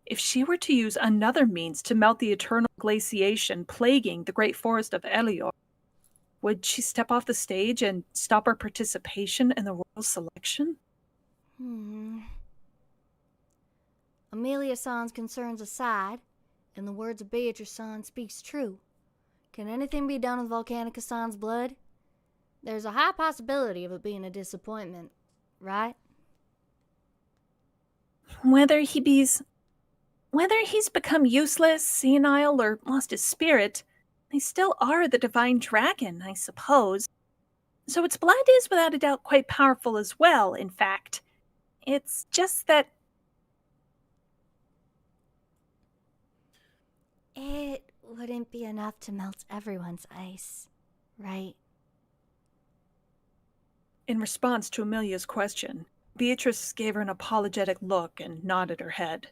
If she were to use another means to melt the eternal glaciation plaguing the great forest of Elior, would she step off the stage and stop her participation in the royal selection? Amelia-san's concerns aside, and the words of Beatrice-san speaks true. Can anything be done with Volcanica-san's blood? There's a high possibility of it being a disappointment, right? Whether he's become useless, senile, or lost his spirit, they still are the divine dragon, I suppose. So its blood is without a doubt quite powerful as well, in fact. It's just that... It wouldn't be enough to melt everyone's ice, right? In response to Amelia's question, Beatrice gave her an apologetic look and nodded her head.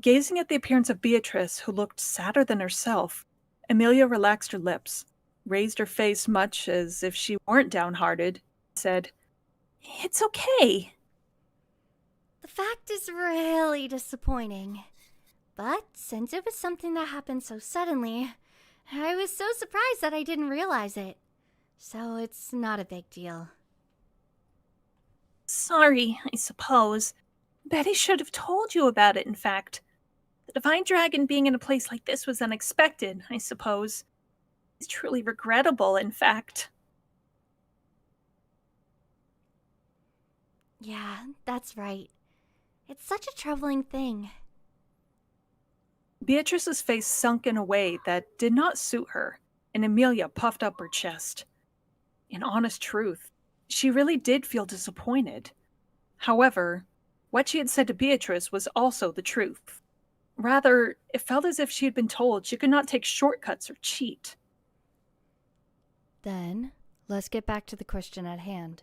Gazing at the appearance of Beatrice, who looked sadder than herself, Amelia relaxed her lips, raised her face much as if she weren't downhearted, and said, "It's okay." The fact is really disappointing. But since it was something that happened so suddenly, I was so surprised that I didn't realize it. So it's not a big deal. Sorry, I suppose. Betty should have told you about it, in fact. The Divine Dragon being in a place like this was unexpected, I suppose. It's truly regrettable, in fact. Yeah, that's right. It's such a troubling thing. Beatrice's face sunk in a way that did not suit her, and Amelia puffed up her chest. In honest truth, she really did feel disappointed. However, what she had said to Beatrice was also the truth. Rather, it felt as if she had been told she could not take shortcuts or cheat. Then, let's get back to the question at hand.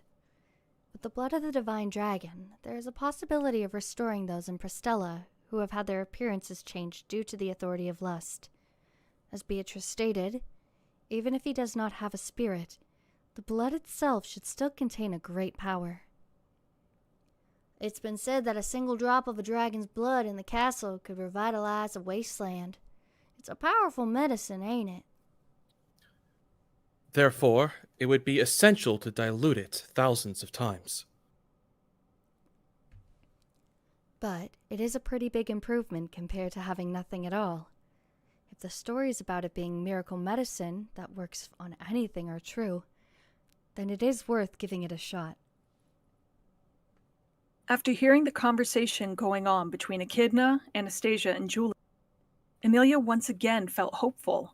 With the blood of the Divine Dragon, there is a possibility of restoring those in Prestella who have had their appearances changed due to the authority of lust. As Beatrice stated, even if he does not have a spirit, the blood itself should still contain a great power. It's been said that a single drop of a dragon's blood in the castle could revitalize a wasteland. It's a powerful medicine, ain't it? Therefore, it would be essential to dilute it thousands of times. But it is a pretty big improvement compared to having nothing at all. If the stories about it being miracle medicine that works on anything are true, then it is worth giving it a shot. After hearing the conversation going on between Echidna, Anastasia, and Julie, Amelia once again felt hopeful.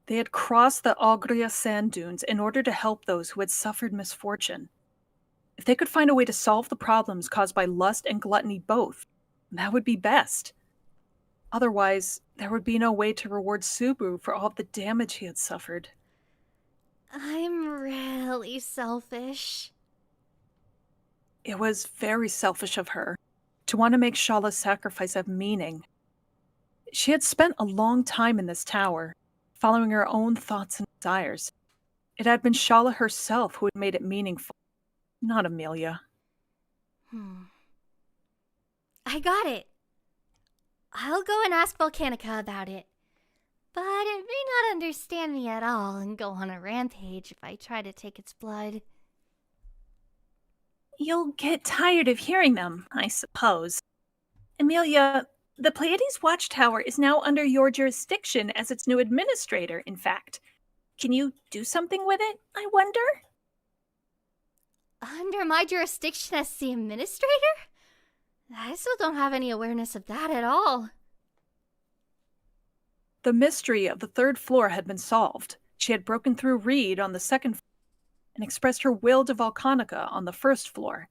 They had crossed the Agria sand dunes in order to help those who had suffered misfortune. If they could find a way to solve the problems caused by lust and gluttony both, that would be best. Otherwise, there would be no way to reward Subaru for all of the damage he had suffered. I'm really selfish. It was very selfish of her to want to make Shala's sacrifice have meaning. She had spent a long time in this tower, following her own thoughts and desires. It had been Shala herself who had made it meaningful, not Amelia. I got it. I'll go and ask Volcanica about it. But it may not understand me at all and go on a rampage if I try to take its blood. You'll get tired of hearing them, I suppose. Amelia, the Pleiades Watchtower is now under your jurisdiction as its new administrator, in fact. Can you do something with it, I wonder? Under my jurisdiction as the administrator? I still don't have any awareness of that at all. The mystery of the third floor had been solved. She had broken through Reed on the second floor and expressed her will to Volcanica on the first floor.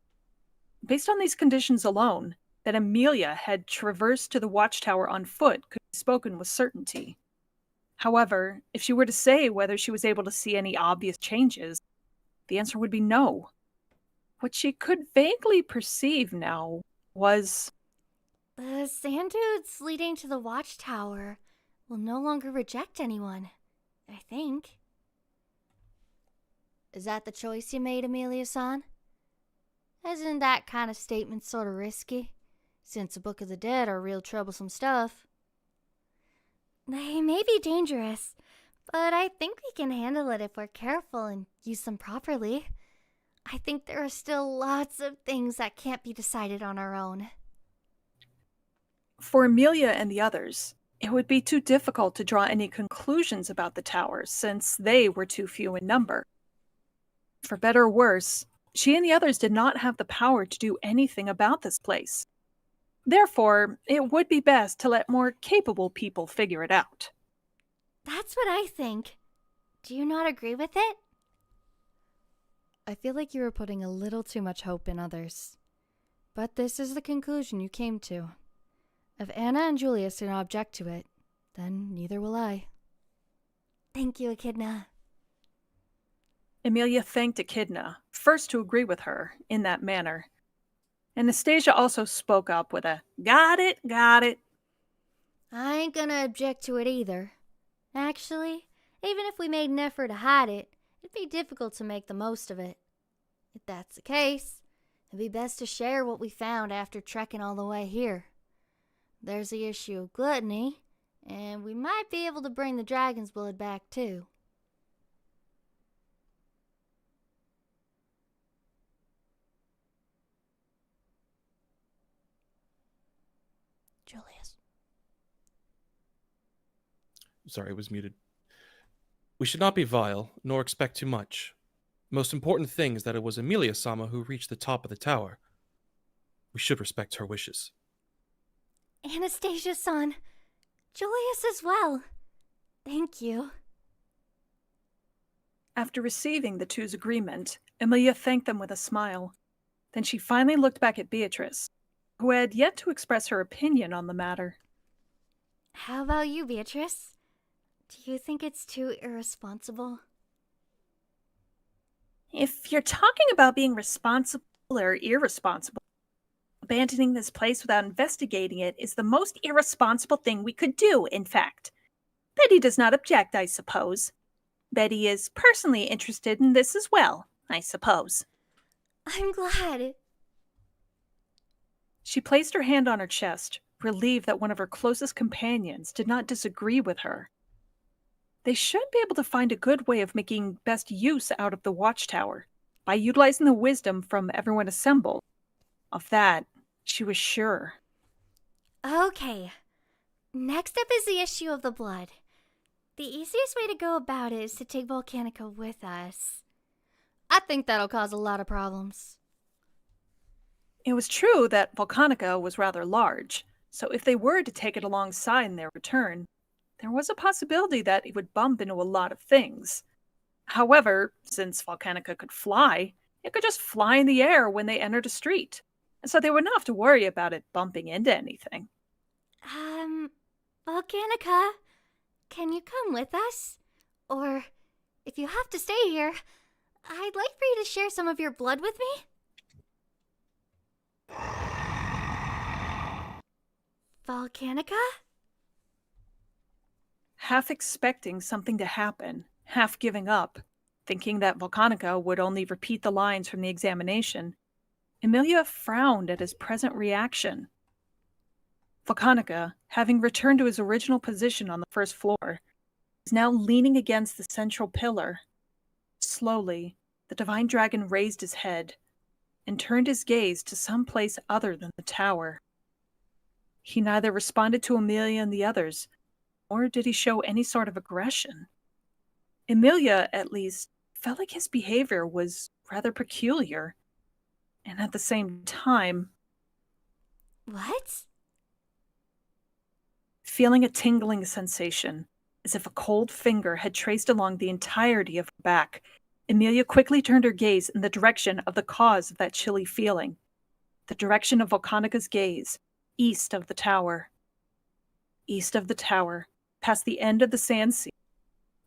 Based on these conditions alone, that Amelia had traversed to the watchtower on foot could be spoken with certainty. However, if she were to say whether she was able to see any obvious changes, the answer would be no. What she could vaguely perceive now was... The sand dudes leading to the watchtower will no longer reject anyone, I think. Is that the choice you made, Amelia-san? Isn't that kind of statement sort of risky, since the Book of the Dead are real troublesome stuff? They may be dangerous, but I think we can handle it if we're careful and use them properly. I think there are still lots of things that can't be decided on our own. For Amelia and the others, it would be too difficult to draw any conclusions about the towers since they were too few in number. For better or worse, she and the others did not have the power to do anything about this place. Therefore, it would be best to let more capable people figure it out. That's what I think. Do you not agree with it? I feel like you were putting a little too much hope in others. But this is the conclusion you came to. If Anna and Julius do not object to it, then neither will I. Thank you, Echidna. Amelia thanked Echidna, first to agree with her in that manner. Anastasia also spoke up with a, "Got it, got it." I ain't gonna object to it either. Actually, even if we made an effort to hide it, it'd be difficult to make the most of it. If that's the case, it'd be best to share what we found after trekking all the way here. There's the issue of gluttony, And we might be able to bring the dragon's blood back too. Julius. Sorry, I was muted. We should not be vile, nor expect too much. Most important thing is that it was Emilia-sama who reached the top of the tower. We should respect her wishes. Anastasia-san. Julius as well. Thank you. After receiving the two's agreement, Emilia thanked them with a smile. Then she finally looked back at Beatrice, who had yet to express her opinion on the matter. How about you, Beatrice? Do you think it's too irresponsible? If you're talking about being responsible or irresponsible, abandoning this place without investigating it is the most irresponsible thing we could do, in fact. Betty does not object, I suppose. Betty is personally interested in this as well, I suppose. I'm glad. She placed her hand on her chest, relieved that one of her closest companions did not disagree with her. They should be able to find a good way of making best use out of the watchtower by utilizing the wisdom from everyone assembled. Of that, she was sure. Okay. Next up is the issue of the blood. The easiest way to go about it is to take Volcanica with us. I think that'll cause a lot of problems. It was true that Volcanica was rather large, so if they were to take it alongside in their return, there was a possibility that it would bump into a lot of things. However, since Volcanica could fly, it could just fly in the air when they entered a street, and so they wouldn't have to worry about it bumping into anything. Volcanica, can you come with us? Or, if you have to stay here, I'd like for you to share some of your blood with me. Volcanica? Half expecting something to happen, half giving up, thinking that Volcanica would only repeat the lines from the examination, Emilia frowned at his present reaction. Volcanica, having returned to his original position on the first floor, is now leaning against the central pillar. Slowly, the divine dragon raised his head and turned his gaze to some place other than the tower. He neither responded to Emilia and the others, nor did he show any sort of aggression. Emilia, at least, felt like his behavior was rather peculiar, and at the same time... What? Feeling a tingling sensation, as if a cold finger had traced along the entirety of her back, Emilia quickly turned her gaze in the direction of the cause of that chilly feeling, the direction of Volcanica's gaze, east of the tower. East of the tower, past the end of the sand sea,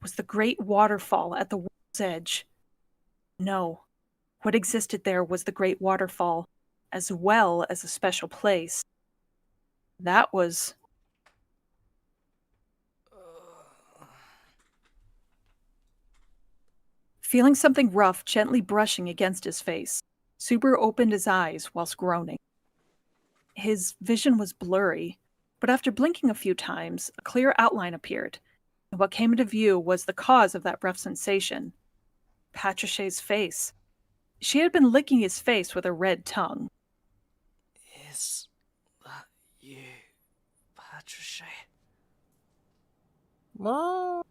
was the great waterfall at the world's edge. No, what existed there was the great waterfall, as well as a special place. That was... Feeling something rough gently brushing against his face, Subaru opened his eyes whilst groaning. His vision was blurry, but after blinking a few times, a clear outline appeared, and what came into view was the cause of that rough sensation. Patriché's face. She had been licking his face with her red tongue. Is that you, Patricé? Well,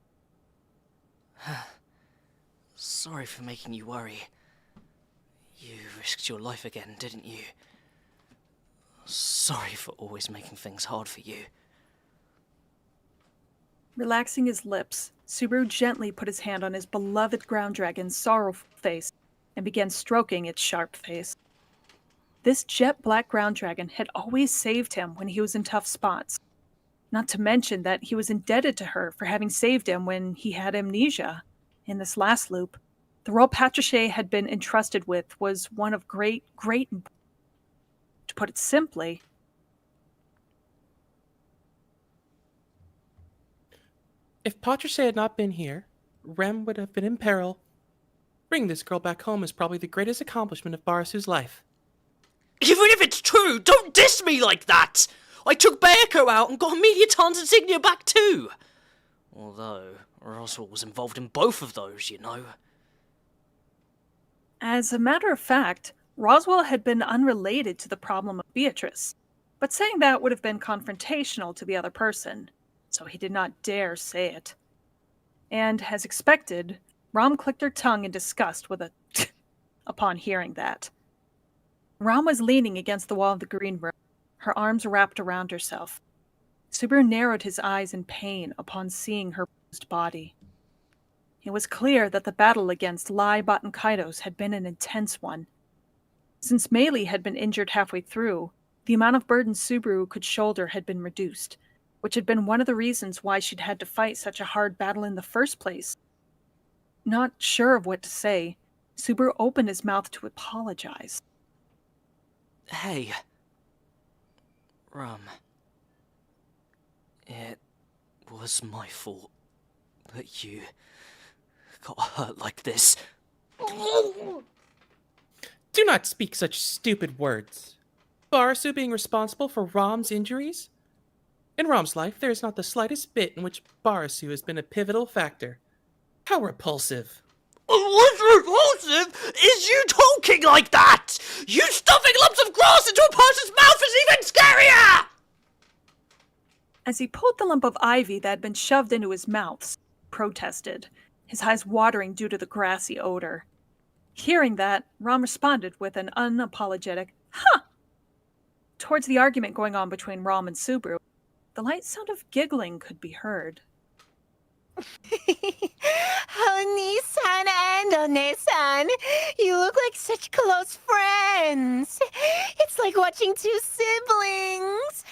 Sorry for making you worry. You risked your life again, didn't you? Sorry for always making things hard for you. Relaxing his lips, Subaru gently put his hand on his beloved ground dragon's sorrowful face and began stroking its sharp face. This jet-black ground dragon had always saved him when he was in tough spots. Not to mention that he was indebted to her for having saved him when he had amnesia. In this last loop, the role Patricé had been entrusted with was one of great importance. To put it simply, If Patricé had not been here, Rem would have been in peril. Bringing this girl back home is probably the greatest accomplishment of Barasu's life. Even if it's true, don't diss me like that! I took Bayako out and got Mediaton's insignia back too. Although, Roswell was involved in both of those, you know. As a matter of fact, Roswell had been unrelated to the problem of Beatrice, but saying that would have been confrontational to the other person, so he did not dare say it. And, as expected, Rom clicked her tongue in disgust with a upon hearing that. Rom was leaning against the wall of the green room, her arms wrapped around herself. Subaru narrowed his eyes in pain upon seeing her bruised body. It was clear that the battle against Lai Bot and Kaidos had been an intense one. Since Meili had been injured halfway through, the amount of burden Subaru could shoulder had been reduced, which had been one of the reasons why she'd had to fight such a hard battle in the first place. Not sure of what to say, Subaru opened his mouth to apologize. Hey. Rum. It was my fault that you got hurt like this. Do not speak such stupid words. Barasu being responsible for Rom's injuries? In Rom's life, there is not the slightest bit in which Barasu has been a pivotal factor. How repulsive. What's repulsive is you talking like that! You stuffing lumps of grass into a person's mouth is even scarier! As he pulled the lump of ivy that had been shoved into his mouth, protested, his eyes watering due to the grassy odor. Hearing that, Rom responded with an unapologetic, "Huh!" Towards the argument going on between Rom and Subaru, the light sound of giggling could be heard. Oni-san and One-san, you look like such close friends. It's like watching two siblings.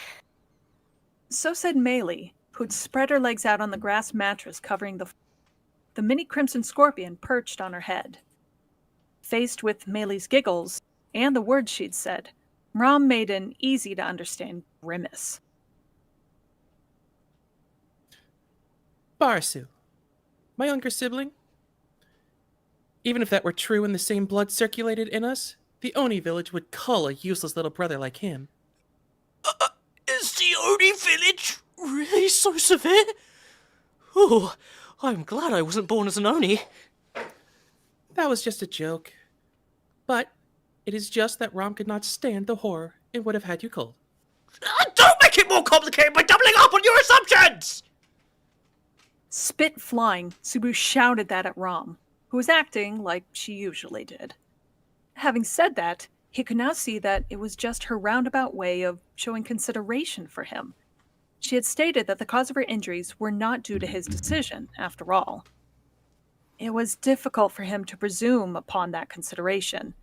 So said Meili, who'd spread her legs out on the grass mattress covering the mini crimson scorpion perched on her head. Faced with Meili's giggles and the words she'd said, Rom made an easy-to-understand grimace. Barasu, my younger sibling. Even if that were true and the same blood circulated in us, the Oni village would cull a useless little brother like him. Is the Oni village really so severe? Oh, I'm glad I wasn't born as an Oni. That was just a joke. But it is just that Rom could not stand the horror and would have had you culled. Don't make it more complicated by doubling up on your assumptions! Spit flying, Subaru shouted that at Rom, who was acting like she usually did. Having said that, he could now see that it was just her roundabout way of showing consideration for him. She had stated that the cause of her injuries were not due to his decision, after all. It was difficult for him to presume upon that consideration,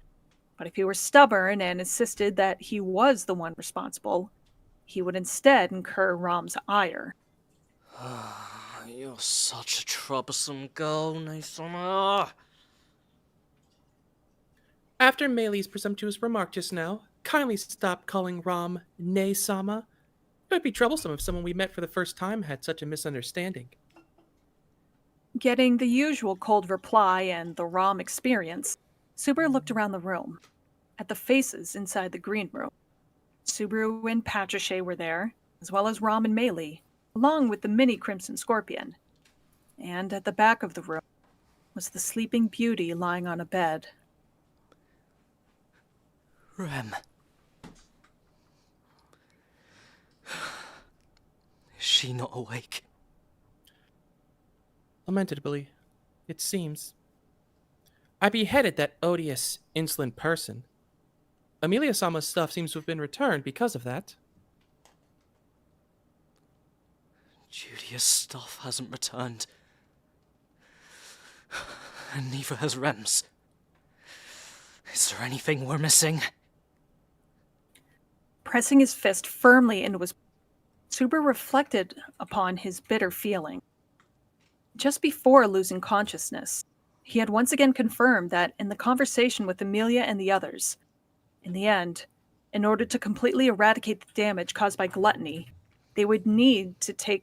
but if he were stubborn and insisted that he was the one responsible, he would instead incur Rom's ire. You're such a troublesome girl, Naisama. After Meili's presumptuous remark just now, kindly stop calling Rom Ne-sama. It would be troublesome if someone we met for the first time had such a misunderstanding. Getting the usual cold reply and the Rom experience, Subaru looked around the room, at the faces inside the green room. Subaru and Patricia were there, as well as Rom and Meili, along with the mini Crimson Scorpion. And at the back of the room was the sleeping beauty lying on a bed. Rem. Is she not awake? Lamentably, it seems. I beheaded that odious, insolent person. Amelia-sama's stuff seems to have been returned because of that. Julia's stuff hasn't returned. And neither has Rem's. Is there anything we're missing? Pressing his fist firmly into his... Subaru reflected upon his bitter feeling. Just before losing consciousness, he had once again confirmed that in the conversation with Amelia and the others, in the end, in order to completely eradicate the damage caused by gluttony, they would need to talk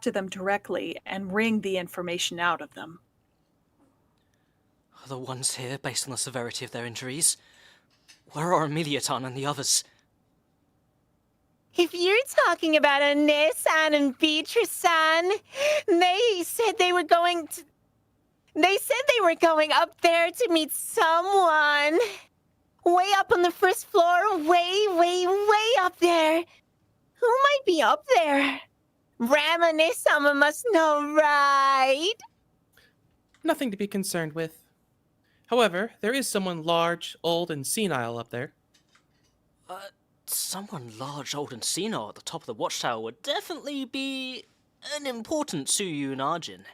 to them directly and wring the information out of them. Are the ones here based on the severity of their injuries? Where are Emiliatan and the others? If you're talking about Anesan and Beatrice-san, they said they were going up there to meet someone. Way up on the first floor, way up there. Who might be up there? Ram and Isama must know, right? Nothing to be concerned with. However, there is someone large, old, and senile up there. Someone large, old, and senile at the top of the watchtower would definitely be an important Tsuyu Najin.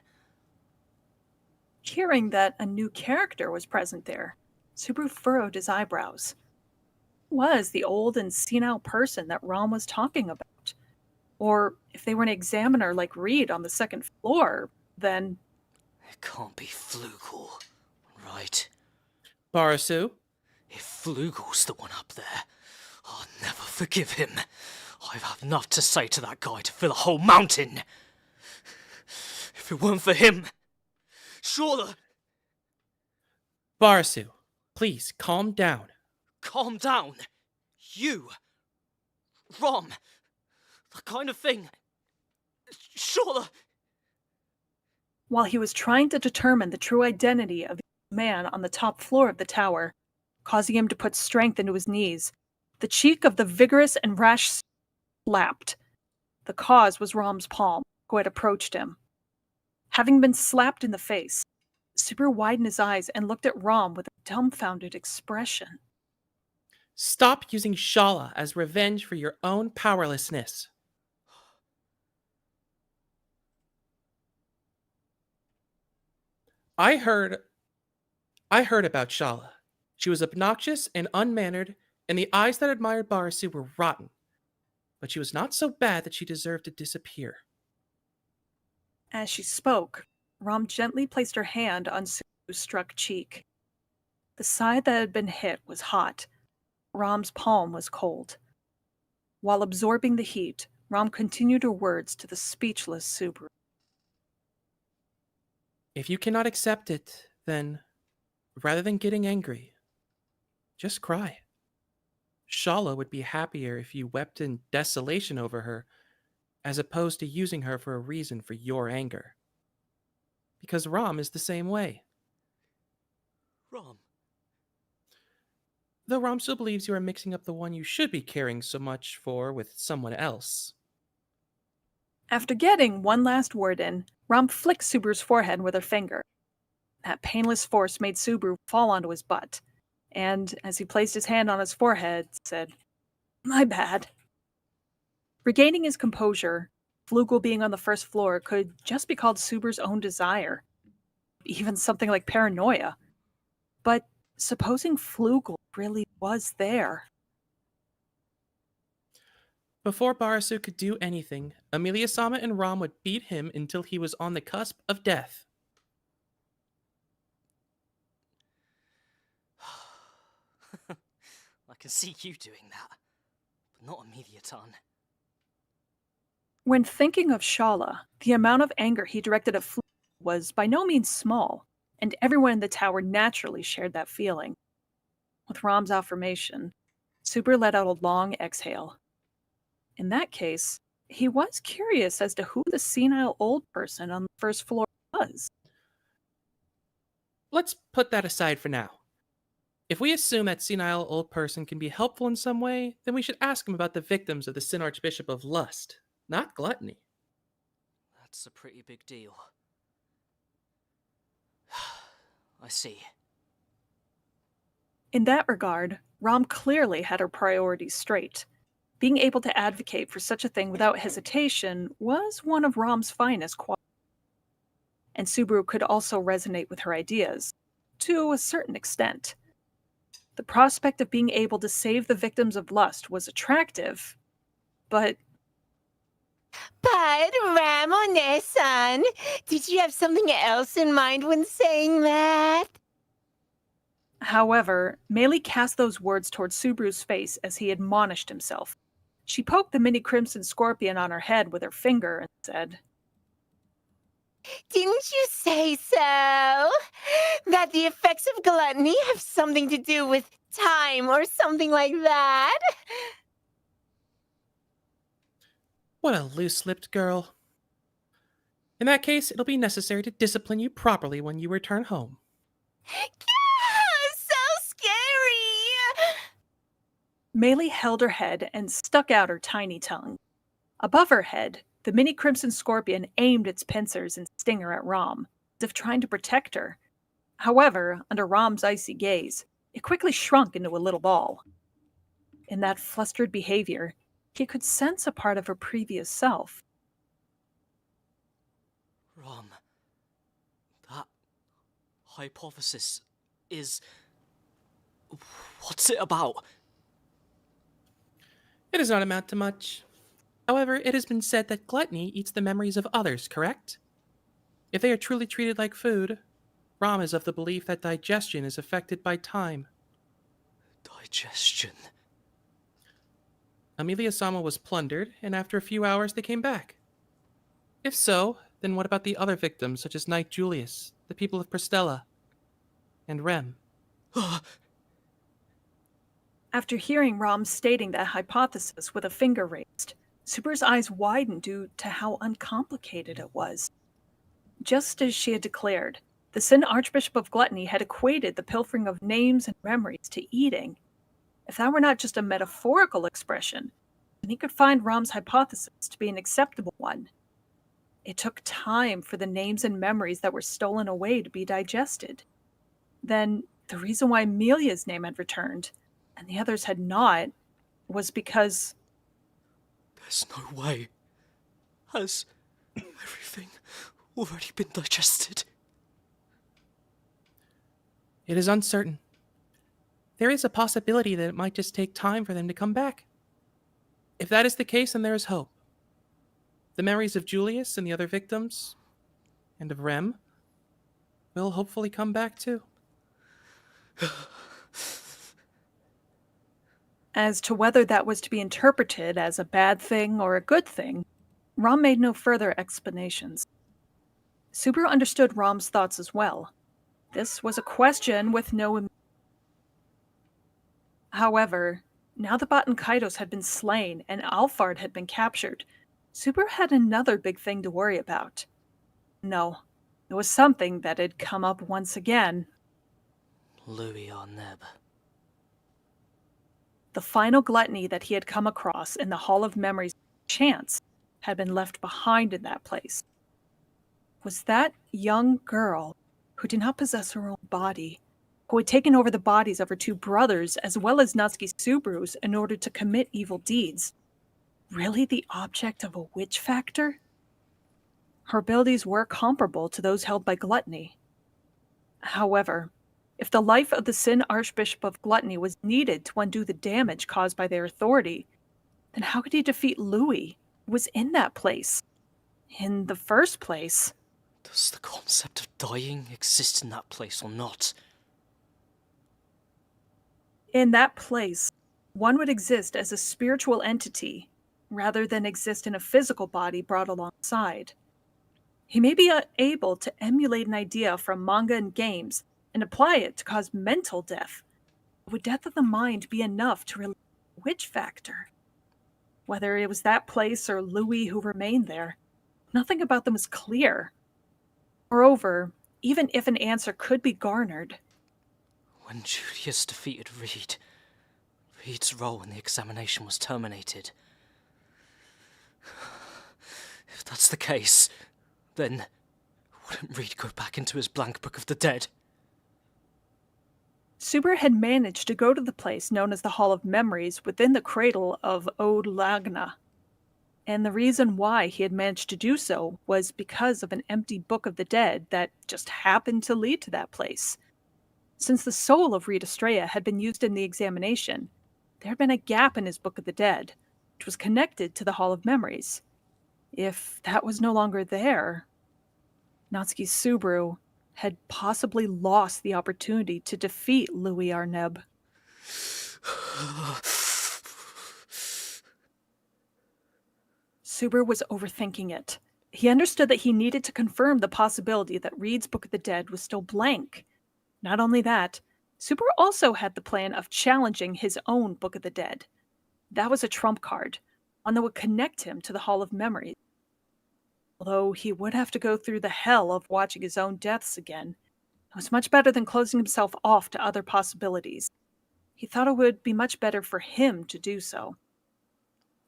Hearing that a new character was present there, Subaru furrowed his eyebrows. Who was the old and senile person that Rom was talking about? Or if they were an examiner like Reed on the second floor, then... It can't be Flugel, right? Barasu? If Flugel's the one up there, I'll never forgive him. I've had enough to say to that guy to fill a whole mountain. If it weren't for him, Shala... Barasu, please calm down. Calm down. You. Rom. That kind of thing. Shala... While he was trying to determine the true identity of the man on the top floor of the tower, causing him to put strength into his knees, the cheek of the vigorous and rash slapped. The cause was Rom's palm, who had approached him. Having been slapped in the face, Subaru widened his eyes and looked at Rom with a dumbfounded expression. Stop using Shala as revenge for your own powerlessness. I heard about Shala. She was obnoxious and unmannered, and the eyes that admired Barasu were rotten. But she was not so bad that she deserved to disappear. As she spoke, Rom gently placed her hand on Subaru's struck cheek. The side that had been hit was hot. Rom's palm was cold. While absorbing the heat, Rom continued her words to the speechless Subaru. If you cannot accept it, then, rather than getting angry, just cry. Shala would be happier if you wept in desolation over her, as opposed to using her for a reason for your anger. Because Rom is the same way. Rom. Though Rom still believes you are mixing up the one you should be caring so much for with someone else. After getting one last word in, Rom flicked Subaru's forehead with her finger. That painless force made Subaru fall onto his butt, and as he placed his hand on his forehead, said, "My bad." Regaining his composure, Flugel being on the first floor could just be called Subaru's own desire, even something like paranoia. But supposing Flugel really was there? Before Barasu could do anything, Amelia-sama and Rom would beat him until he was on the cusp of death. I can see you doing that, but not Emiliatan. When thinking of Shala, the amount of anger he directed at Flugel was by no means small, and everyone in the tower naturally shared that feeling. With Rom's affirmation, Subaru let out a long exhale. In that case, he was curious as to who the senile old person on the first floor was. Let's put that aside for now. If we assume that senile old person can be helpful in some way, then we should ask him about the victims of the Sin Archbishop of Lust, not gluttony. That's a pretty big deal. I see. In that regard, Rom clearly had her priorities straight. Being able to advocate for such a thing without hesitation was one of Rom's finest qualities. And Subaru could also resonate with her ideas, to a certain extent. The prospect of being able to save the victims of lust was attractive, but Ramone-san, did you have something else in mind when saying that? However, Meili cast those words towards Subaru's face as he admonished himself. She poked the mini crimson scorpion on her head with her finger and said, "Didn't you say so? That the effects of gluttony have something to do with time or something like that. What a loose-lipped girl. In that case, it'll be necessary to discipline you properly when you return home. So scary! Maylee held her head and stuck out her tiny tongue. Above her head, the mini crimson scorpion aimed its pincers and stinger at Rom, as if trying to protect her. However, under Rom's icy gaze, it quickly shrunk into a little ball. In that flustered behavior, he could sense a part of her previous self. Rom, that hypothesis is... What's it about? It does not amount to much. However, it has been said that gluttony eats the memories of others, correct? If they are truly treated like food, Rom is of the belief that digestion is affected by time. Digestion? Amelia-sama was plundered, and after a few hours they came back. If so, then what about the other victims, such as Knight Julius, the people of Pristella, and Rem? After hearing Rom stating that hypothesis with a finger raised, Subaru's eyes widened due to how uncomplicated it was. Just as she had declared, the Sin Archbishop of Gluttony had equated the pilfering of names and memories to eating. If that were not just a metaphorical expression, then he could find Rom's hypothesis to be an acceptable one. It took time for the names and memories that were stolen away to be digested. Then, the reason why Amelia's name had returned, and the others had not, was because... There's no way. Has everything already been digested? It is uncertain. There is a possibility that it might just take time for them to come back. If that is the case, then there is hope. The memories of Julius and the other victims, and of Rem, will hopefully come back too. As to whether that was to be interpreted as a bad thing or a good thing, Rom made no further explanations. Subaru understood Rom's thoughts as well. This was a question with no... However, now the Baten Kaitos had been slain and Alphard had been captured, Subaru had another big thing to worry about. No, it was something that had come up once again. Louis Arneb. The final gluttony that he had come across in the Hall of Memories chance had been left behind in that place. Was that young girl who did not possess her own body, who had taken over the bodies of her two brothers as well as Natsuki Subaru's in order to commit evil deeds, really the object of a witch factor? Her abilities were comparable to those held by Gluttony. However, if the life of the Sin Archbishop of Gluttony was needed to undo the damage caused by their authority, then how could he defeat Louis, who was in that place? In the first place? Does the concept of dying exist in that place or not? In that place, one would exist as a spiritual entity, rather than exist in a physical body brought alongside. He may be able to emulate an idea from manga and games and apply it to cause mental death. Would death of the mind be enough to relieve the witch factor? Whether it was that place or Louis who remained there, nothing about them was clear. Moreover, even if an answer could be garnered... When Julius defeated Reed, Reed's role in the examination was terminated. If that's the case, then wouldn't Reed go back into his blank book of the dead? Subaru had managed to go to the place known as the Hall of Memories within the cradle of Ode Lagna. And the reason why he had managed to do so was because of an empty book of the dead that just happened to lead to that place. Since the soul of Reed Estrella had been used in the examination, there had been a gap in his book of the dead, which was connected to the Hall of Memories. If that was no longer there, Natsuki Subaru had possibly lost the opportunity to defeat Louis Arneb. Subaru was overthinking it. He understood that he needed to confirm the possibility that Reed's Book of the Dead was still blank. Not only that, Subaru also had the plan of challenging his own Book of the Dead. That was a trump card, one that would connect him to the Hall of Memories. Although he would have to go through the hell of watching his own deaths again, it was much better than closing himself off to other possibilities. He thought it would be much better for him to do so,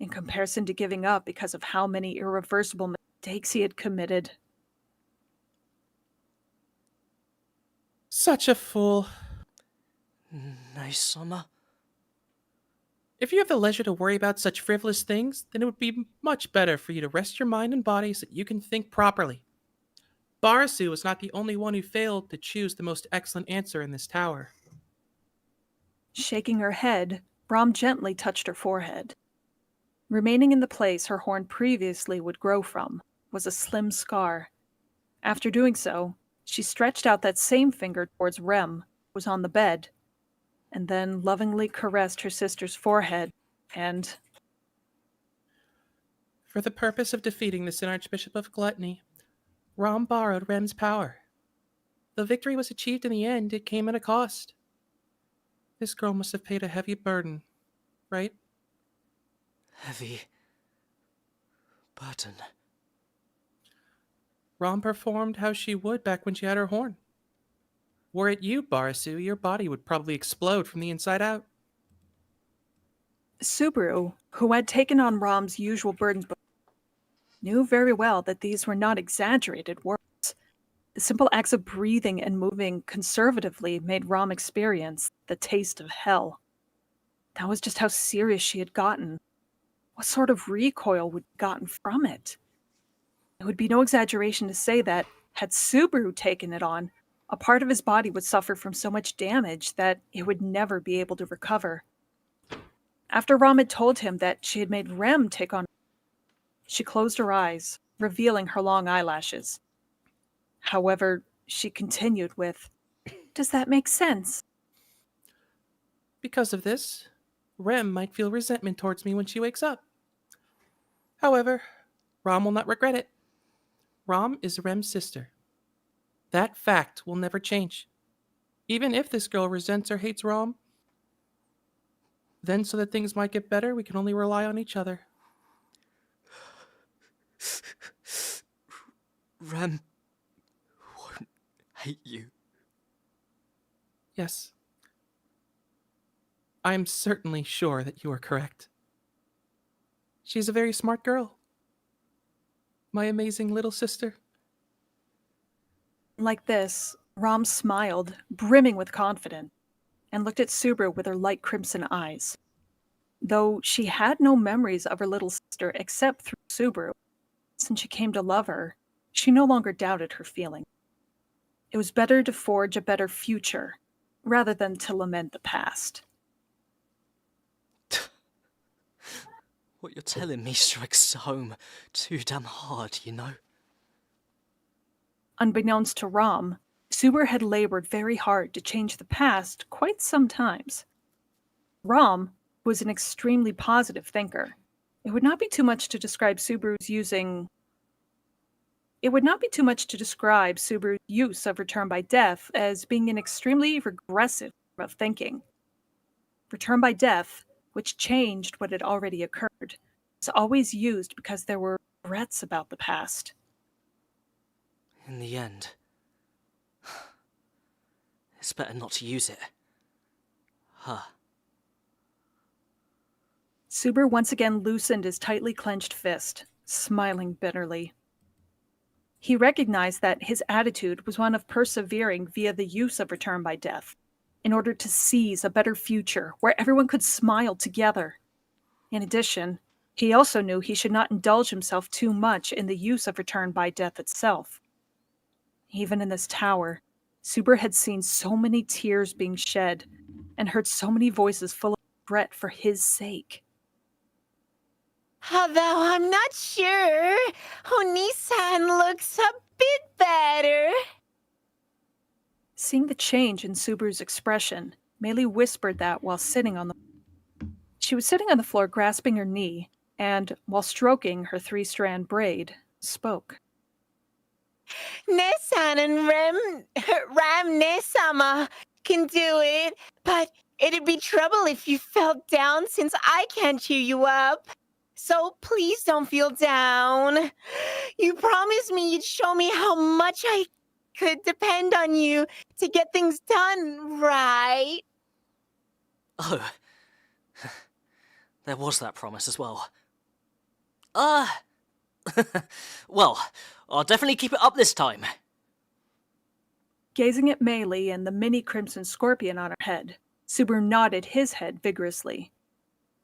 in comparison to giving up because of how many irreversible mistakes he had committed. Such a fool. Nice summer. If you have the leisure to worry about such frivolous things, then it would be much better for you to rest your mind and body so that you can think properly. Barasu was not the only one who failed to choose the most excellent answer in this tower. Shaking her head, Rom gently touched her forehead. Remaining in the place her horn previously would grow from was a slim scar. After doing so, she stretched out that same finger towards Rem, who was on the bed, and then lovingly caressed her sister's forehead and... For the purpose of defeating the Sin Archbishop of Gluttony, Rom borrowed Rem's power. Though victory was achieved in the end, it came at a cost. This girl must have paid a heavy burden, right? Heavy burden. Rom performed how she would back when she had her horn. Were it you, Barasu, your body would probably explode from the inside out. Subaru, who had taken on Rom's usual burdens, knew very well that these were not exaggerated words. The simple acts of breathing and moving conservatively made Rom experience the taste of hell. That was just how serious she had gotten. What sort of recoil would be gotten from it? It would be no exaggeration to say that, had Subaru taken it on, a part of his body would suffer from so much damage that it would never be able to recover. After Rom had told him that she had made Rem take on, she closed her eyes, revealing her long eyelashes. However, she continued with, "Does that make sense?" Because of this, Rem might feel resentment towards me when she wakes up. However, Rom will not regret it. Rom is Rem's sister. That fact will never change. Even if this girl resents or hates Rom, then so that things might get better, we can only rely on each other. Rem won't hate you. Yes. I am certainly sure that you are correct. She's a very smart girl. My amazing little sister. Like this, Rom smiled, brimming with confidence, and looked at Subaru with her light crimson eyes. Though she had no memories of her little sister except through Subaru, since she came to love her, she no longer doubted her feelings. It was better to forge a better future, rather than to lament the past. What you're telling me strikes home too damn hard, you know? Unbeknownst to Rom, Subaru had labored very hard to change the past quite some times. Rom was an extremely positive thinker. It would not be too much to describe Subaru's use of Return by Death as being an extremely regressive form of thinking. Return by Death, which changed what had already occurred, was always used because there were regrets about the past. In the end, it's better not to use it. Huh. Subaru once again loosened his tightly clenched fist, smiling bitterly. He recognized that his attitude was one of persevering via the use of Return by Death, in order to seize a better future where everyone could smile together. In addition, he also knew he should not indulge himself too much in the use of Return by Death itself. Even in this tower, Subaru had seen so many tears being shed and heard so many voices full of regret for his sake. Although I'm not sure, Onisan looks a bit better. Seeing the change in Subaru's expression, Meili whispered that while sitting on the... She was sitting on the floor grasping her knee, and, while stroking her 3-strand braid, spoke. Nesan and Ram Nesama can do it, but it'd be trouble if you fell down since I can't cheer you up. So please don't feel down. You promised me you'd show me how much I could depend on you to get things done, right? Oh, there was that promise as well. Well, I'll definitely keep it up this time. Gazing at Meili and the mini crimson scorpion on her head, Subaru nodded his head vigorously.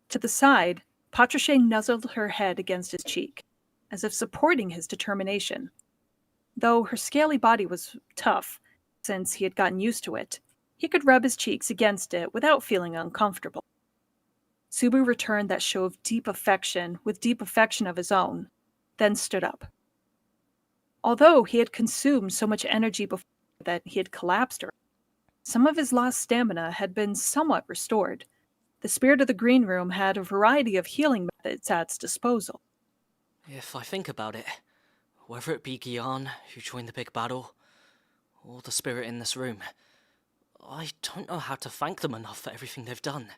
To the side, Patricia nuzzled her head against his cheek, as if supporting his determination. Though her scaly body was tough, since he had gotten used to it, he could rub his cheeks against it without feeling uncomfortable. Subaru returned that show of deep affection with deep affection of his own, then stood up. Although he had consumed so much energy before that he had collapsed early, some of his lost stamina had been somewhat restored. The spirit of the green room had a variety of healing methods at its disposal. If I think about it, whether it be Gian, who joined the big battle, or the spirit in this room, I don't know how to thank them enough for everything they've done.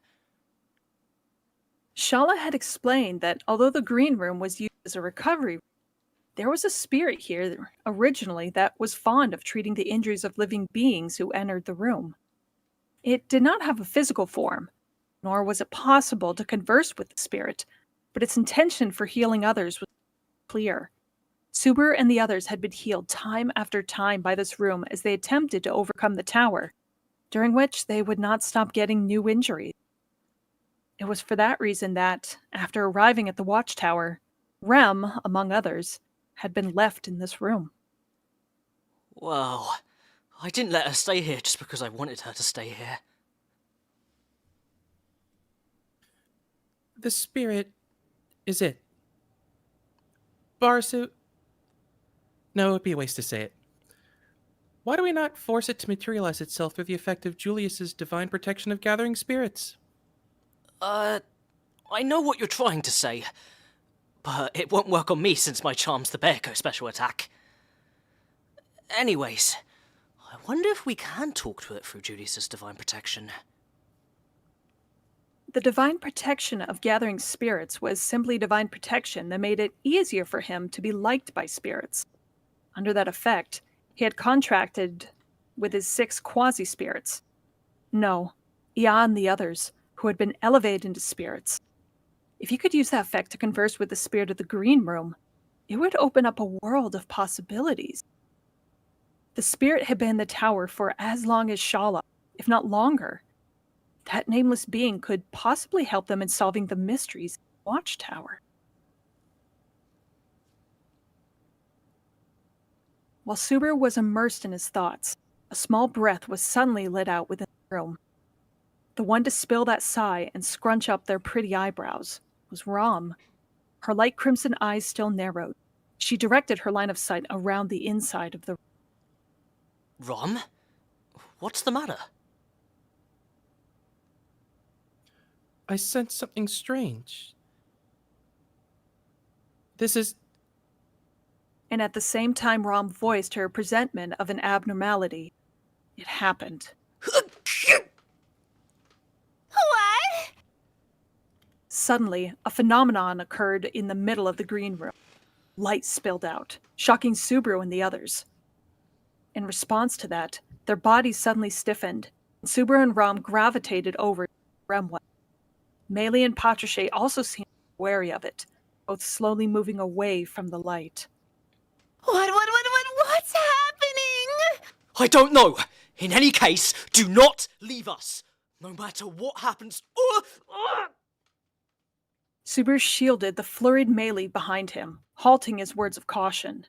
Shala had explained that although the green room was used as a recovery room, there was a spirit here originally that was fond of treating the injuries of living beings who entered the room. It did not have a physical form, nor was it possible to converse with the spirit, but its intention for healing others was clear. Subaru and the others had been healed time after time by this room as they attempted to overcome the tower, during which they would not stop getting new injuries. It was for that reason that, after arriving at the watchtower, Rem, among others, had been left in this room. Well, I didn't let her stay here just because I wanted her to stay here. The spirit is it. Barsu. No, it would be a waste to say it. Why do we not force it to materialize itself through the effect of Julius's divine protection of gathering spirits? I know what you're trying to say, but it won't work on me since my charm's the Bearco special attack. Anyways, I wonder if we can talk to it through Julius's divine protection. The divine protection of gathering spirits was simply divine protection that made it easier for him to be liked by spirits. Under that effect, he had contracted with his 6 quasi-spirits. No, Ia and the others, who had been elevated into spirits. If he could use that effect to converse with the spirit of the green room, it would open up a world of possibilities. The spirit had been in the tower for as long as Shala, if not longer. That nameless being could possibly help them in solving the mysteries in the watchtower. While Subaru was immersed in his thoughts, a small breath was suddenly let out within the room. The one to spill that sigh and scrunch up their pretty eyebrows was Rom. Her light crimson eyes still narrowed. She directed her line of sight around the inside of the room. Rom? What's the matter? I sense something strange. This is... And at the same time Rom voiced her presentiment of an abnormality, it happened. What? Suddenly, a phenomenon occurred in the middle of the green room. Light spilled out, shocking Subaru and the others. In response to that, their bodies suddenly stiffened, and Subaru and Rom gravitated over to Remwa. Meili and Patricia also seemed wary of it, both slowly moving away from the light. What's happening? I don't know! In any case, do not leave us! No matter what happens... Subaru shielded the flurried Meili behind him, halting his words of caution.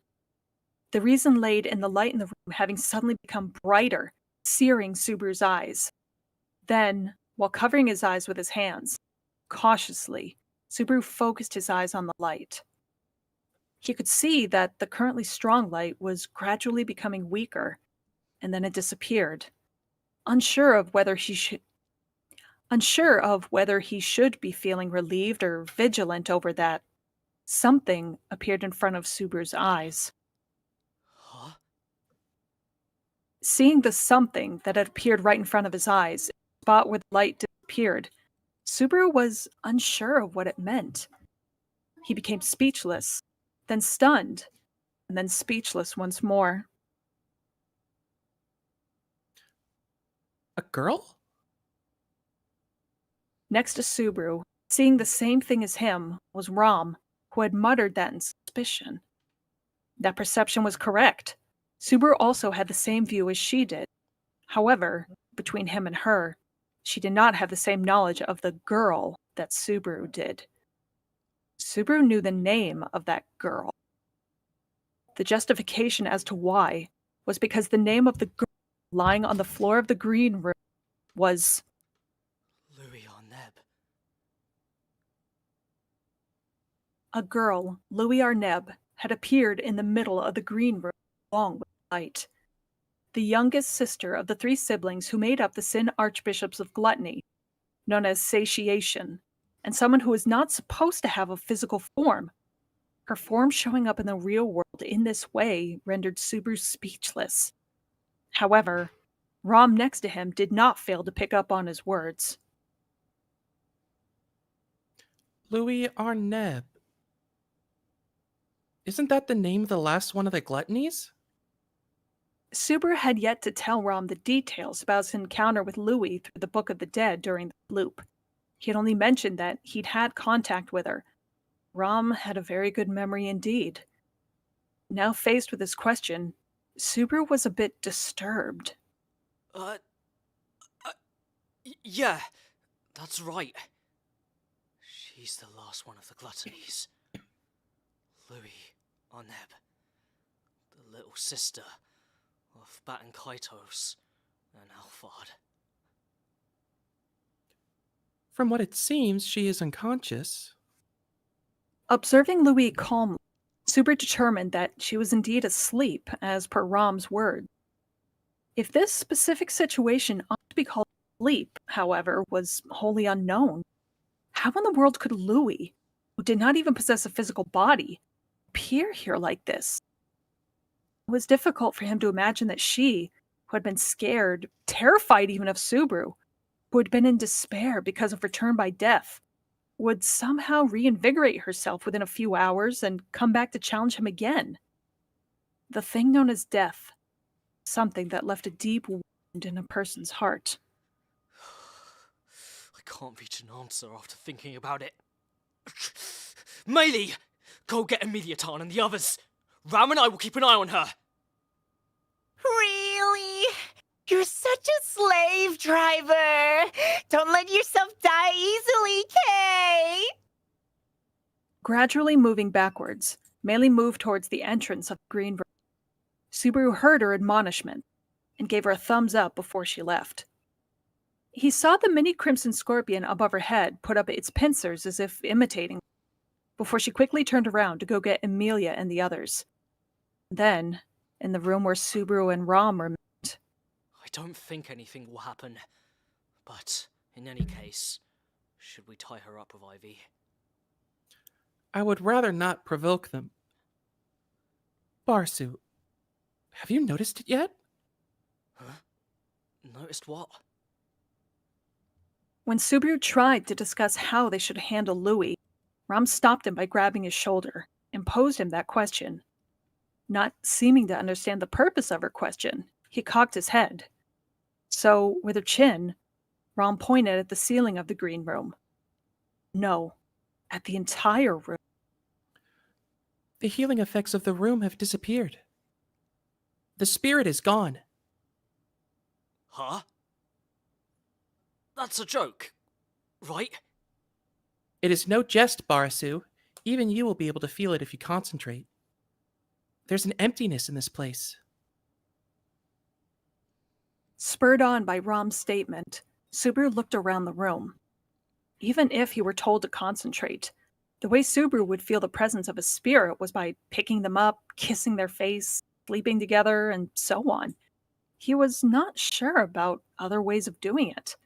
The reason laid in the light in the room having suddenly become brighter, searing Subaru's eyes. Then, while covering his eyes with his hands, cautiously, Subaru focused his eyes on the light. He could see that the currently strong light was gradually becoming weaker, and then it disappeared. Unsure of whether he should be feeling relieved or vigilant over that, something appeared in front of Subaru's eyes. Huh? Seeing the something that had appeared right in front of his eyes, the spot where the light disappeared, Subaru was unsure of what it meant. He became speechless, then stunned, and then speechless once more. A girl? Next to Subaru, seeing the same thing as him, was Rom, who had muttered that in suspicion. That perception was correct. Subaru also had the same view as she did. However, between him and her, she did not have the same knowledge of the girl that Subaru did. Subaru knew the name of that girl. The justification as to why was because the name of the girl lying on the floor of the green room was Louis Arneb. a girl, Louis Arneb, had appeared in the middle of the green room along with light. The youngest sister of the 3 siblings who made up the Sin Archbishops of Gluttony, known as Satiation, and someone who is not supposed to have a physical form. Her form showing up in the real world in this way rendered Subaru speechless. However, Rom next to him did not fail to pick up on his words. Louis Arneb. Isn't that the name of the last one of the Gluttonies? Subaru had yet to tell Rom the details about his encounter with Louis through the Book of the Dead during the loop. He had only mentioned that he'd had contact with her. Rom had a very good memory indeed. Now faced with this question, Subaru was a bit disturbed. Yeah, that's right. She's the last one of the Gluttonies. Louis Arneb, the little sister of Bat and Kaitos and Alphard. From what it seems, she is unconscious. Observing Louis calmly, Subaru determined that she was indeed asleep, as per Rom's word. If this specific situation ought to be called sleep, however, was wholly unknown, how in the world could Louis, who did not even possess a physical body, appear here like this? It was difficult for him to imagine that she, who had been scared, terrified even of Subaru, who had been in despair because of return by death, would somehow reinvigorate herself within a few hours and come back to challenge him again. The thing known as death, something that left a deep wound in a person's heart. I can't reach an answer after thinking about it. Melee! Go get Emiliatan and the others. Ram and I will keep an eye on her. Really? You're such a slave driver. Don't let yourself die easily, Kay. Gradually moving backwards, Melee moved towards the entrance of the green room. Subaru heard her admonishment and gave her a thumbs up before she left. He saw the mini crimson scorpion above her head put up its pincers as if imitating, before she quickly turned around to go get Emilia and the others. Then, in the room where Subaru and Rom were met, I don't think anything will happen. But, in any case, should we tie her up with Ivy? I would rather not provoke them. Barsu, have you noticed it yet? Huh? Noticed what? when Subaru tried to discuss how they should handle Louis, Ram stopped him by grabbing his shoulder and posed him that question. Not seeming to understand the purpose of her question, he cocked his head. So, with her chin, Ram pointed at the ceiling of the green room. No, at the entire room. The healing effects of the room have disappeared. The spirit is gone. Huh? That's a joke, right? It is no jest, Barasu. Even you will be able to feel it if you concentrate. There's an emptiness in this place. Spurred on by Ram's statement, Subaru looked around the room. Even if he were told to concentrate, the way Subaru would feel the presence of a spirit was by picking them up, kissing their face, sleeping together, and so on. He was not sure about other ways of doing it.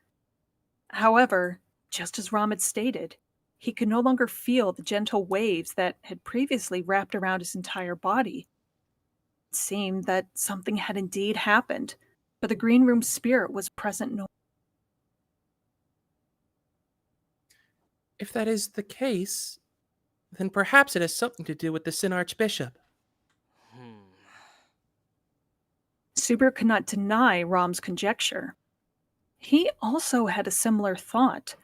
However, just as Ram had stated, he could no longer feel the gentle waves that had previously wrapped around his entire body. It seemed that something had indeed happened, but the green room spirit was present no. If that is the case, then perhaps it has something to do with the Sin Archbishop. Subaru could not deny Rom's conjecture. He also had a similar thought.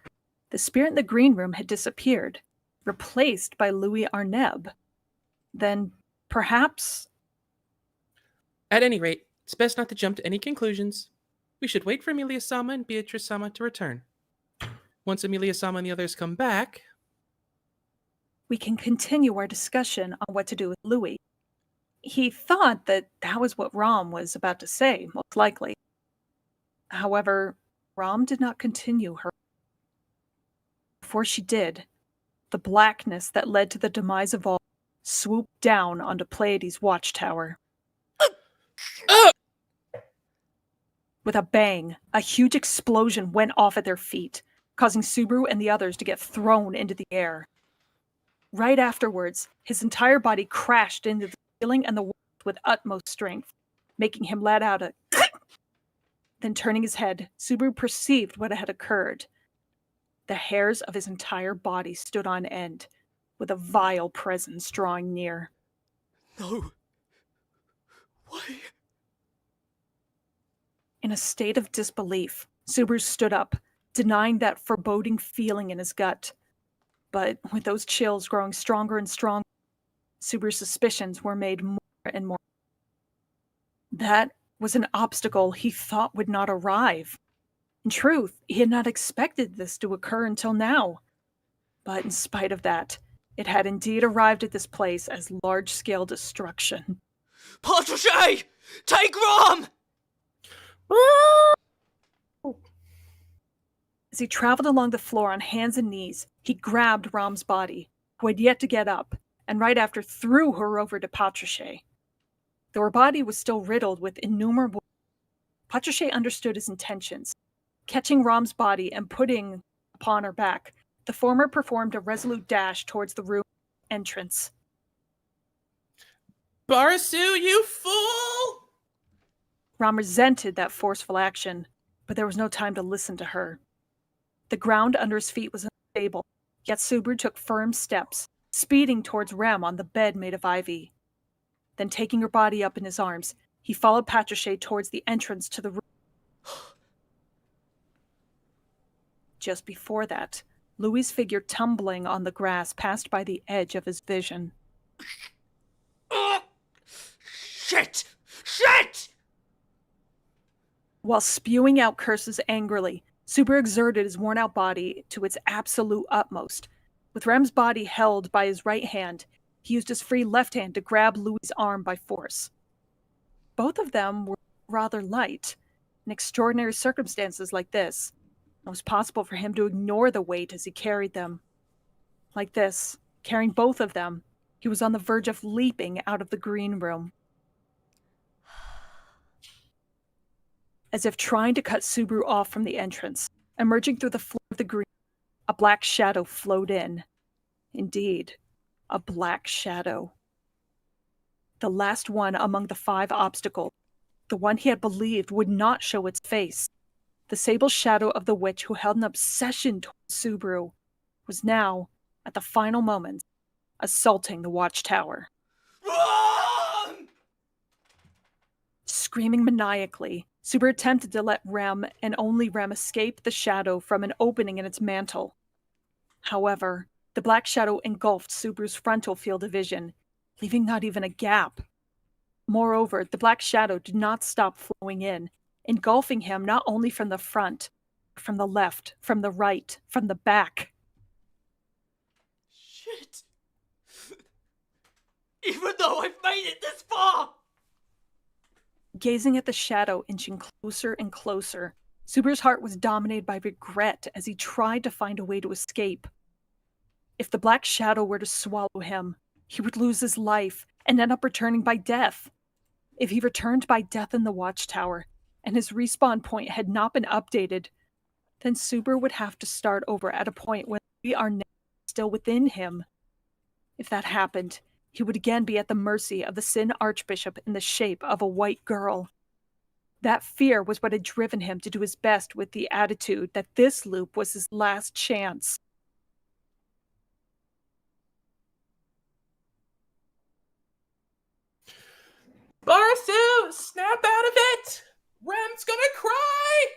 The spirit in the green room had disappeared, replaced by Louis Arneb. Then, perhaps... At any rate, it's best not to jump to any conclusions. We should wait for Amelia-sama and Beatrice-sama to return. Once Amelia-sama and the others come back... we can continue our discussion on what to do with Louis. He thought that was what Rom was about to say, most likely. However, Rom did not continue her. Before she did, the blackness that led to the demise of all swooped down onto Pleiades' watchtower. With a bang, a huge explosion went off at their feet, causing Subaru and the others to get thrown into the air. Right afterwards, his entire body crashed into the ceiling and the walls with utmost strength, making him let out a Then turning his head, Subaru perceived what had occurred. The hairs of his entire body stood on end, with a vile presence drawing near. No. Why? In a state of disbelief, Subaru stood up, denying that foreboding feeling in his gut. But with those chills growing stronger and stronger, Subaru's suspicions were made more and more. That was an obstacle he thought would not arrive. In truth, he had not expected this to occur until now. But in spite of that, it had indeed arrived at this place as large-scale destruction. Patrichet! Take Rom! As he traveled along the floor on hands and knees, he grabbed Rom's body, who had yet to get up, and right after threw her over to Patrichet. Though her body was still riddled with innumerable... Patrichet understood his intentions. Catching Rom's body and putting upon her back, the former performed a resolute dash towards the room entrance. Barasu, you fool! Rom resented that forceful action, but there was no time to listen to her. The ground under his feet was unstable, yet Subaru took firm steps, speeding towards Rem on the bed made of ivy. Then taking her body up in his arms, he followed Patrichet towards the entrance to the room. Just before that, Louis' figure tumbling on the grass passed by the edge of his vision. Shit! Shit! While spewing out curses angrily, Subaru exerted his worn-out body to its absolute utmost. With Rem's body held by his right hand, he used his free left hand to grab Louis' arm by force. Both of them were rather light. In extraordinary circumstances like this, it was possible for him to ignore the weight as he carried them. Like this, carrying both of them, he was on the verge of leaping out of the green room. As if trying to cut Subaru off from the entrance, emerging through the floor of the green, a black shadow flowed in. Indeed, a black shadow. The last one among the 5 obstacles, the one he had believed would not show its face. The sable shadow of the witch who held an obsession towards Subaru was now, at the final moments, assaulting the watchtower. Rom! Screaming maniacally, Subaru attempted to let Rem and only Rem escape the shadow from an opening in its mantle. However, the black shadow engulfed Subaru's frontal field of vision, leaving not even a gap. Moreover, the black shadow did not stop flowing in, engulfing him not only from the front, but from the left, from the right, from the back. Shit! Even though I've made it this far! Gazing at the shadow inching closer and closer, Subaru's heart was dominated by regret as he tried to find a way to escape. If the black shadow were to swallow him, he would lose his life and end up returning by death. If he returned by death in the watchtower, and his respawn point had not been updated, then Subaru would have to start over at a point where we are now still within him. If that happened, he would again be at the mercy of the Sin Archbishop in the shape of a white girl. That fear was what had driven him to do his best with the attitude that this loop was his last chance. Barsu, snap out of it! Rem's gonna cry!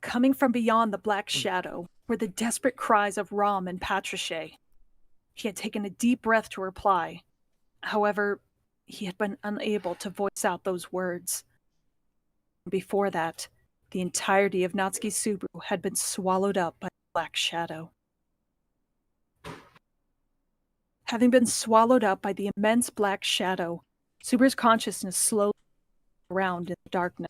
Coming from beyond the black shadow were the desperate cries of Rom and Patrichet. He had taken a deep breath to reply. However, he had been unable to voice out those words. Before that, the entirety of Natsuki Subaru had been swallowed up by the black shadow. Having been swallowed up by the immense black shadow, Subaru's consciousness slowly around in the darkness.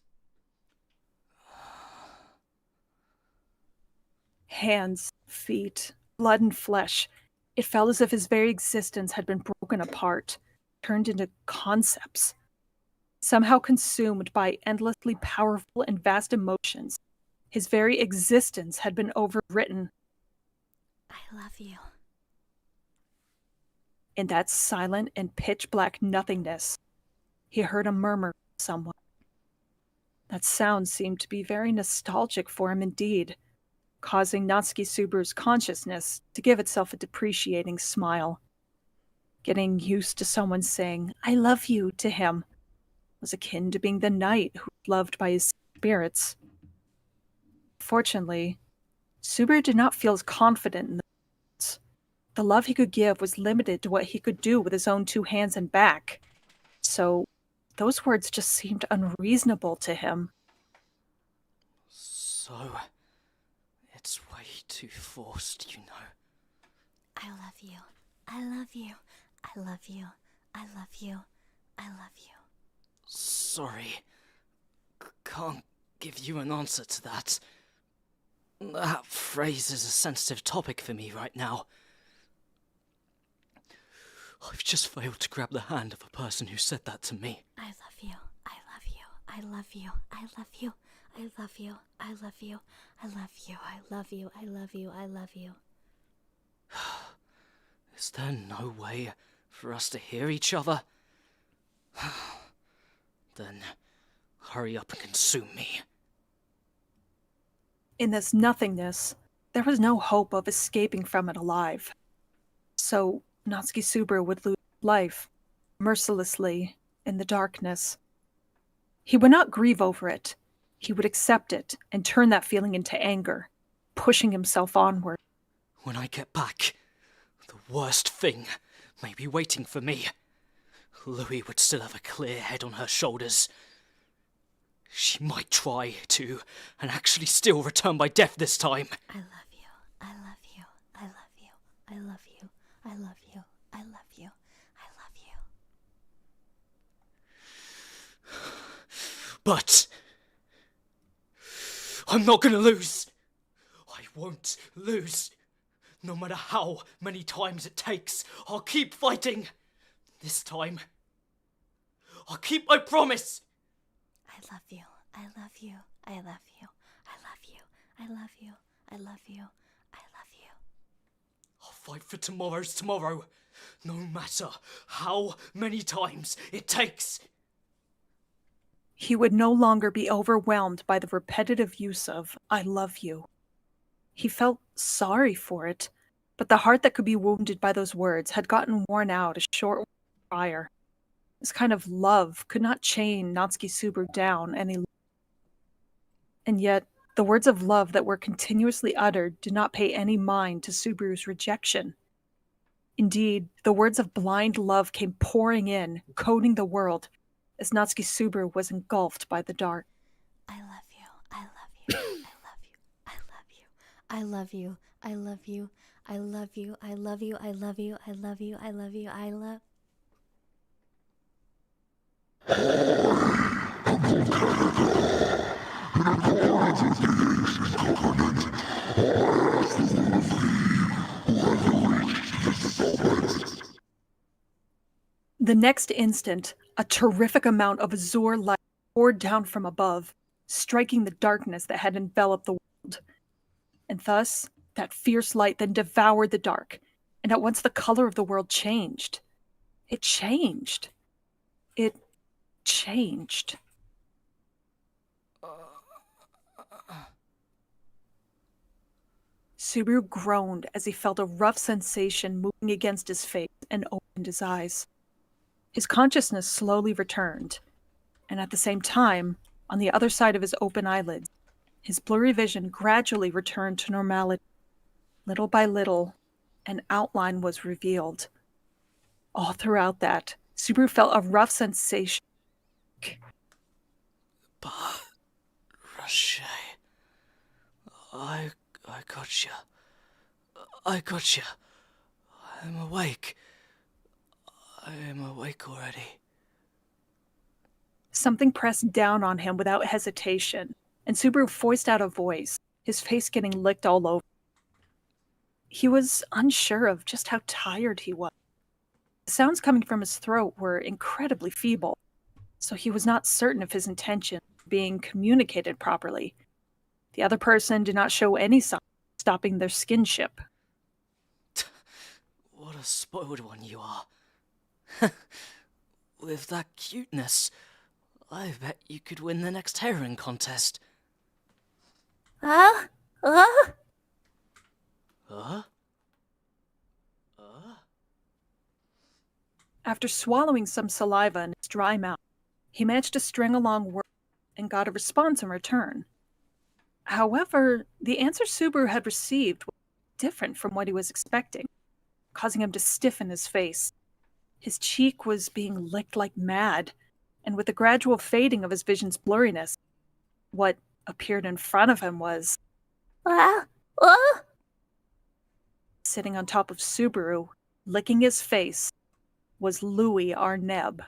Hands, feet, blood and flesh. It felt as if his very existence had been broken apart, turned into concepts. Somehow consumed by endlessly powerful and vast emotions, his very existence had been overwritten. I love you. In that silent and pitch-black nothingness, he heard a murmur from someone. That sound seemed to be very nostalgic for him indeed, causing Natsuki Subaru's consciousness to give itself a depreciating smile. Getting used to someone saying, "I love you," to him was akin to being the knight who was loved by his spirits. Fortunately, Subaru did not feel as confident in the words. The love he could give was limited to what he could do with his own 2 hands and back. So, those words just seemed unreasonable to him. So, it's way too forced, you know. I love you. I love you. I love you. I love you. I love you. Sorry. Can't give you an answer to that. That phrase is a sensitive topic for me right now. I've just failed to grab the hand of a person who said that to me. I love you. I love you. I love you. I love you. I love you. I love you. I love you. I love you. I love you. I love you. Is there no way for us to hear each other? Then hurry up and consume me. In this nothingness, there was no hope of escaping from it alive. So, Natsuki Subaru would lose life, mercilessly, in the darkness. He would not grieve over it. He would accept it and turn that feeling into anger, pushing himself onward. When I get back, the worst thing may be waiting for me. Louis would still have a clear head on her shoulders. She might try to, and actually still return by death this time. I love you. I love you. I love you. I love you. I love you. I love you. I love you. But I'm not gonna lose. I won't lose. No matter how many times it takes, I'll keep fighting. This time, I'll keep my promise. I love you. I love you. I love you. I love you. I love you. I love you. I love you. I'll fight for tomorrow's tomorrow, no matter how many times it takes. He would no longer be overwhelmed by the repetitive use of, "I love you." He felt sorry for it, but the heart that could be wounded by those words had gotten worn out a short while prior. This kind of love could not chain Natsuki Subaru down any longer. And yet, the words of love that were continuously uttered did not pay any mind to Subaru's rejection. Indeed, the words of blind love came pouring in, coating the world, as Natsuki Subaru was engulfed by the dark. I love you. I love you. I love you. I love you. I love you. I love you. I love you. I love you. I love you. I love you. I love you. I love. The next instant, a terrific amount of azure light poured down from above, striking the darkness that had enveloped the world. And thus, that fierce light then devoured the dark, and at once the color of the world changed. It changed. It changed. Subaru groaned as he felt a rough sensation moving against his face and opened his eyes. His consciousness slowly returned, and at the same time, on the other side of his open eyelids, his blurry vision gradually returned to normality. Little by little, an outline was revealed. All throughout that, Subaru felt a rough sensation. But, Rashay, I gotcha. I gotcha. I'm awake. I am awake already. Something pressed down on him without hesitation, and Subaru voiced out a voice, his face getting licked all over. He was unsure of just how tired he was. The sounds coming from his throat were incredibly feeble, so he was not certain of his intention being communicated properly. The other person did not show any sign of stopping their skinship. What a spoiled one you are. With that cuteness, I bet you could win the next heroin contest. Huh? After swallowing some saliva in his dry mouth, he managed to string along words and got a response in return. However, the answer Subaru had received was different from what he was expecting, causing him to stiffen his face. His cheek was being licked like mad, and with the gradual fading of his vision's blurriness, what appeared in front of him was sitting on top of Subaru, licking his face, was Louis Arneb.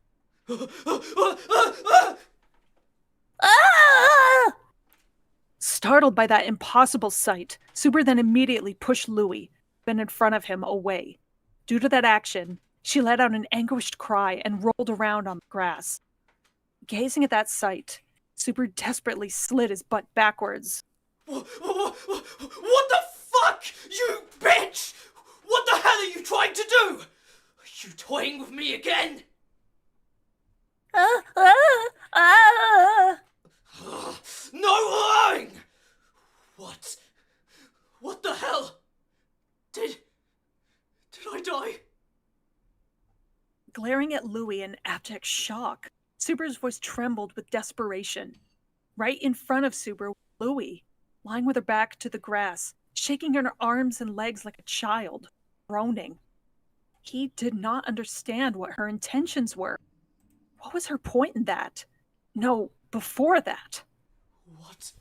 Startled by that impossible sight, Subaru then immediately pushed Louis, been in front of him, away. Due to that action, she let out an anguished cry and rolled around on the grass. Gazing at that sight, Subaru desperately slid his butt backwards. What the fuck, you bitch? What the hell are you trying to do? Are you toying with me again? No lying! What the hell? Did I die? Glaring at Louis in abject shock, Subaru's voice trembled with desperation. Right in front of Subaru, Louis, lying with her back to the grass, shaking her arms and legs like a child, groaning. He did not understand what her intentions were. What was her point in that? No, before that. What?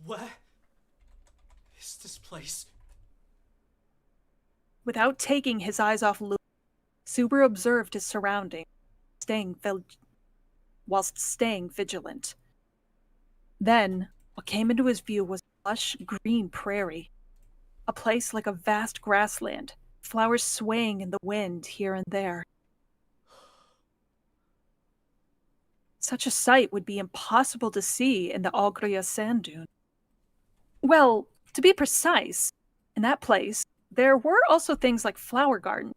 Where is this place? Without taking his eyes off Louis, Subaru observed his surroundings, whilst staying vigilant. Then, what came into his view was a lush green prairie, a place like a vast grassland, flowers swaying in the wind here and there. Such a sight would be impossible to see in the Agria sand dune. Well, to be precise, in that place, there were also things like flower gardens,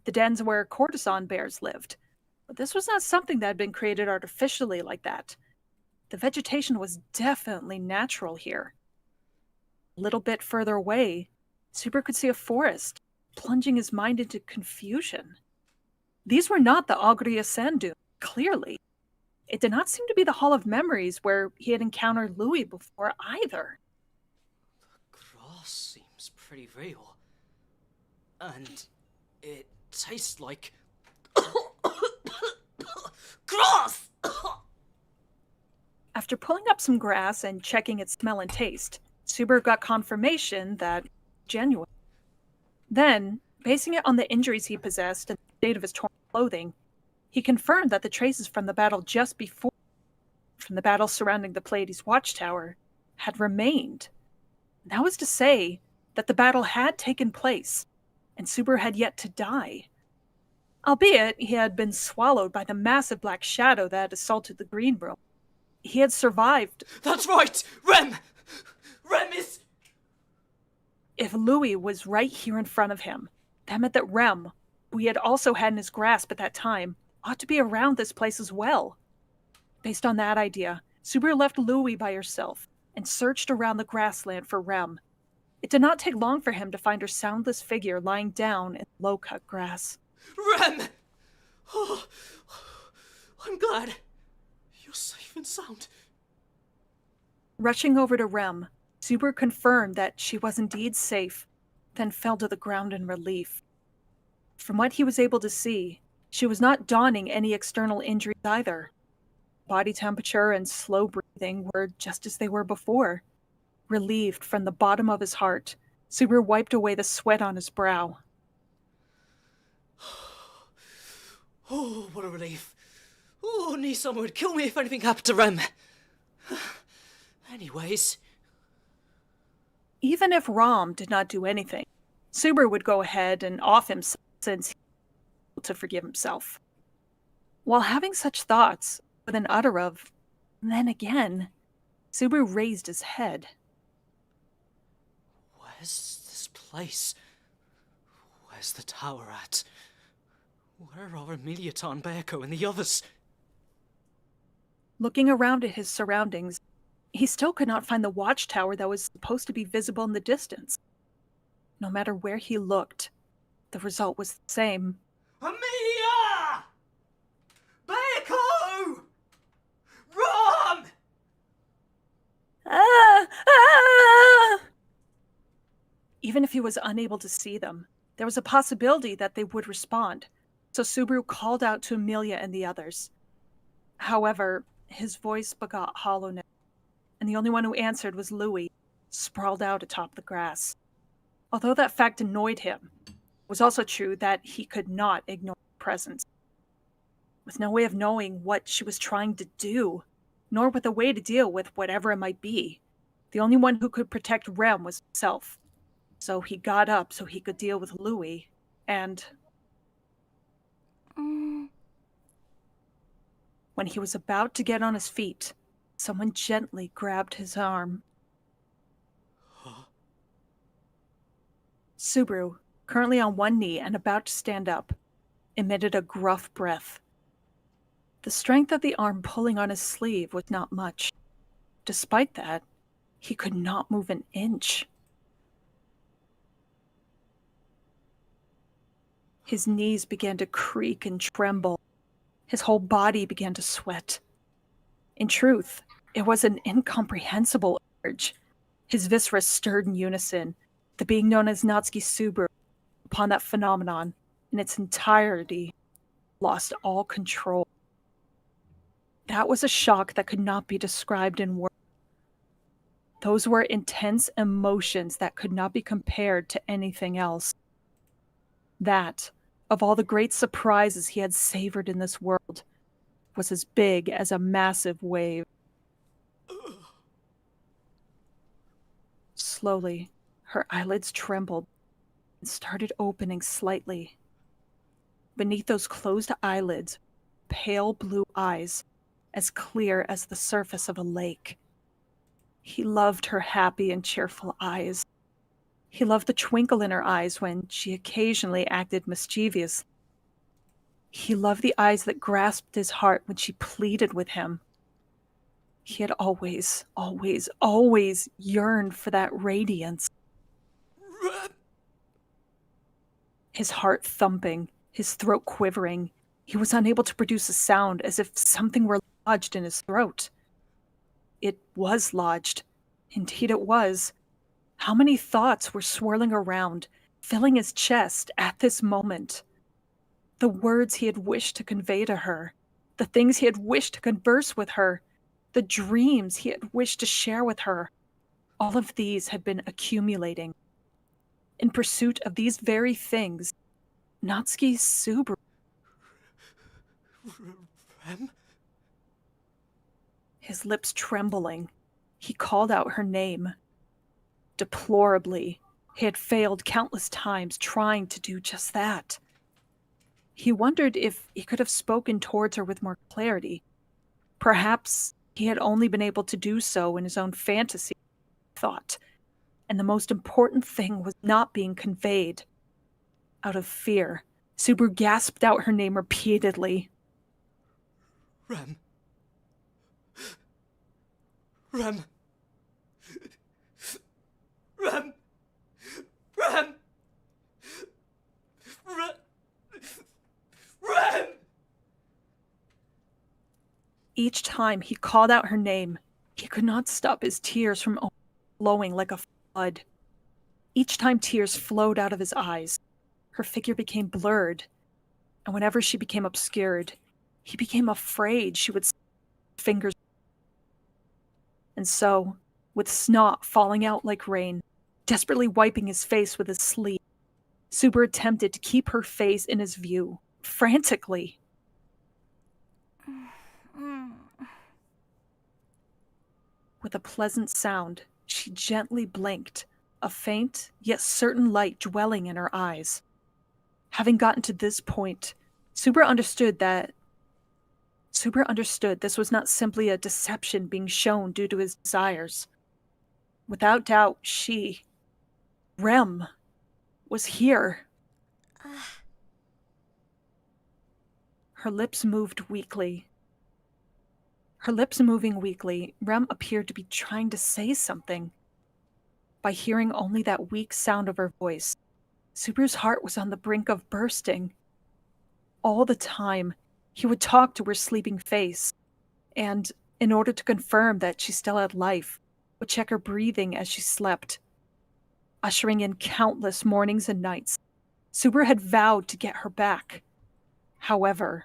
the dens where courtesan bears lived. But this was not something that had been created artificially like that. The vegetation was definitely natural here. A little bit further away, Subaru could see a forest, plunging his mind into confusion. These were not the Agria sand dune, clearly. It did not seem to be the Hall of Memories where he had encountered Louis before either. The grass seems pretty real. And it tastes like grass! After pulling up some grass and checking its smell and taste, Subaru got confirmation that genuine. Then, basing it on the injuries he possessed and the state of his torn clothing, he confirmed that the traces from the battle just before, from the battle surrounding the Pleiades watchtower, had remained. That was to say that the battle had taken place, and Subaru had yet to die. Albeit he had been swallowed by the massive black shadow that had assaulted the green room. He had survived. That's right! Rem is... If Louis was right here in front of him, that meant that Rem who he had also had in his grasp at that time, ought to be around this place as well. Based on that idea, Subaru left Louie by herself and searched around the grassland for Rem. It did not take long for him to find her soundless figure lying down in low-cut grass. Rem! Oh, I'm glad. You're safe and sound. Rushing over to Rem, Subaru confirmed that she was indeed safe, then fell to the ground in relief. From what he was able to see, she was not donning any external injuries either. Body temperature and slow breathing were just as they were before. Relieved from the bottom of his heart, Subaru wiped away the sweat on his brow. Oh, what a relief. Oh, knew someone would kill me if anything happened to Rem. Anyways. Even if Rom did not do anything, Subaru would go ahead and off himself since he was able to forgive himself. While having such thoughts, with an utter of, then again, Subaru raised his head. Where's this place? Where's the tower at? Where are Emiliatan, Bearco, and the others? Looking around at his surroundings, he still could not find the watchtower that was supposed to be visible in the distance. No matter where he looked, the result was the same. Amelia! Bearco! Rom! Even if he was unable to see them, there was a possibility that they would respond, so Subaru called out to Amelia and the others. However, his voice begot hollowness, and the only one who answered was Louie, sprawled out atop the grass. Although that fact annoyed him, it was also true that he could not ignore her presence. With no way of knowing what she was trying to do, nor with a way to deal with whatever it might be, the only one who could protect Rem was himself. So he got up so he could deal with Louie, and when he was about to get on his feet, someone gently grabbed his arm. Subaru, currently on one knee and about to stand up, emitted a gruff breath. The strength of the arm pulling on his sleeve was not much. Despite that, he could not move an inch. His knees began to creak and tremble. His whole body began to sweat. In truth, it was an incomprehensible urge. His viscera stirred in unison. The being known as Natsuki Subaru, upon that phenomenon, in its entirety, lost all control. That was a shock that could not be described in words. Those were intense emotions that could not be compared to anything else. That, of all the great surprises he had savored in this world, was as big as a massive wave. Slowly, her eyelids trembled and started opening slightly. Beneath those closed eyelids, pale blue eyes, as clear as the surface of a lake. He loved her happy and cheerful eyes. He loved the twinkle in her eyes when she occasionally acted mischievous. He loved the eyes that grasped his heart when she pleaded with him. He had always, always, always yearned for that radiance. His heart thumping, his throat quivering, he was unable to produce a sound, as if something were lodged in his throat. It was lodged. Indeed it was. How many thoughts were swirling around, filling his chest at this moment? The words he had wished to convey to her, the things he had wished to converse with her, the dreams he had wished to share with her, all of these had been accumulating. In pursuit of these very things, Natsuki Subaru. Rem? His lips trembling, he called out her name. Deplorably, he had failed countless times trying to do just that. He wondered if he could have spoken towards her with more clarity. Perhaps he had only been able to do so in his own fantasy, thought, and the most important thing was not being conveyed. Out of fear, Subaru gasped out her name repeatedly. Rem. Rem. Rem. Rem. Rem. Each time he called out her name, he could not stop his tears from flowing like a flood. Each time tears flowed out of his eyes, her figure became blurred, and whenever she became obscured, he became afraid she would fingers. And so, with snot falling out like rain, desperately wiping his face with his sleeve, Subaru attempted to keep her face in his view, frantically. With a pleasant sound, she gently blinked, a faint yet certain light dwelling in her eyes. Having gotten to this point, Subaru understood this was not simply a deception being shown due to his desires. Without doubt, Rem, was here. Her lips moved weakly. Her lips moving weakly, Rem appeared to be trying to say something. By hearing only that weak sound of her voice, Subaru's heart was on the brink of bursting. All the time, he would talk to her sleeping face, and, in order to confirm that she still had life, would check her breathing as she slept. Ushering in countless mornings and nights, Subaru had vowed to get her back. However,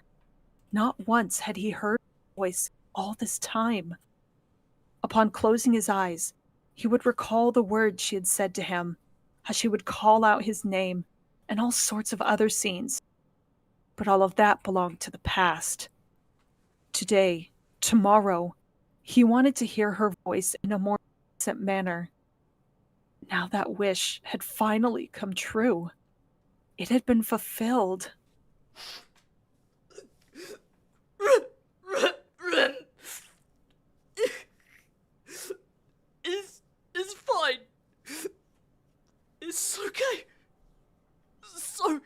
not once had he heard her voice all this time. Upon closing his eyes, he would recall the words she had said to him, how she would call out his name, and all sorts of other scenes. But all of that belonged to the past. Today, tomorrow, he wanted to hear her voice in a more decent manner. Now that wish had finally come true. It had been fulfilled. Rem. It's fine. It's okay. So,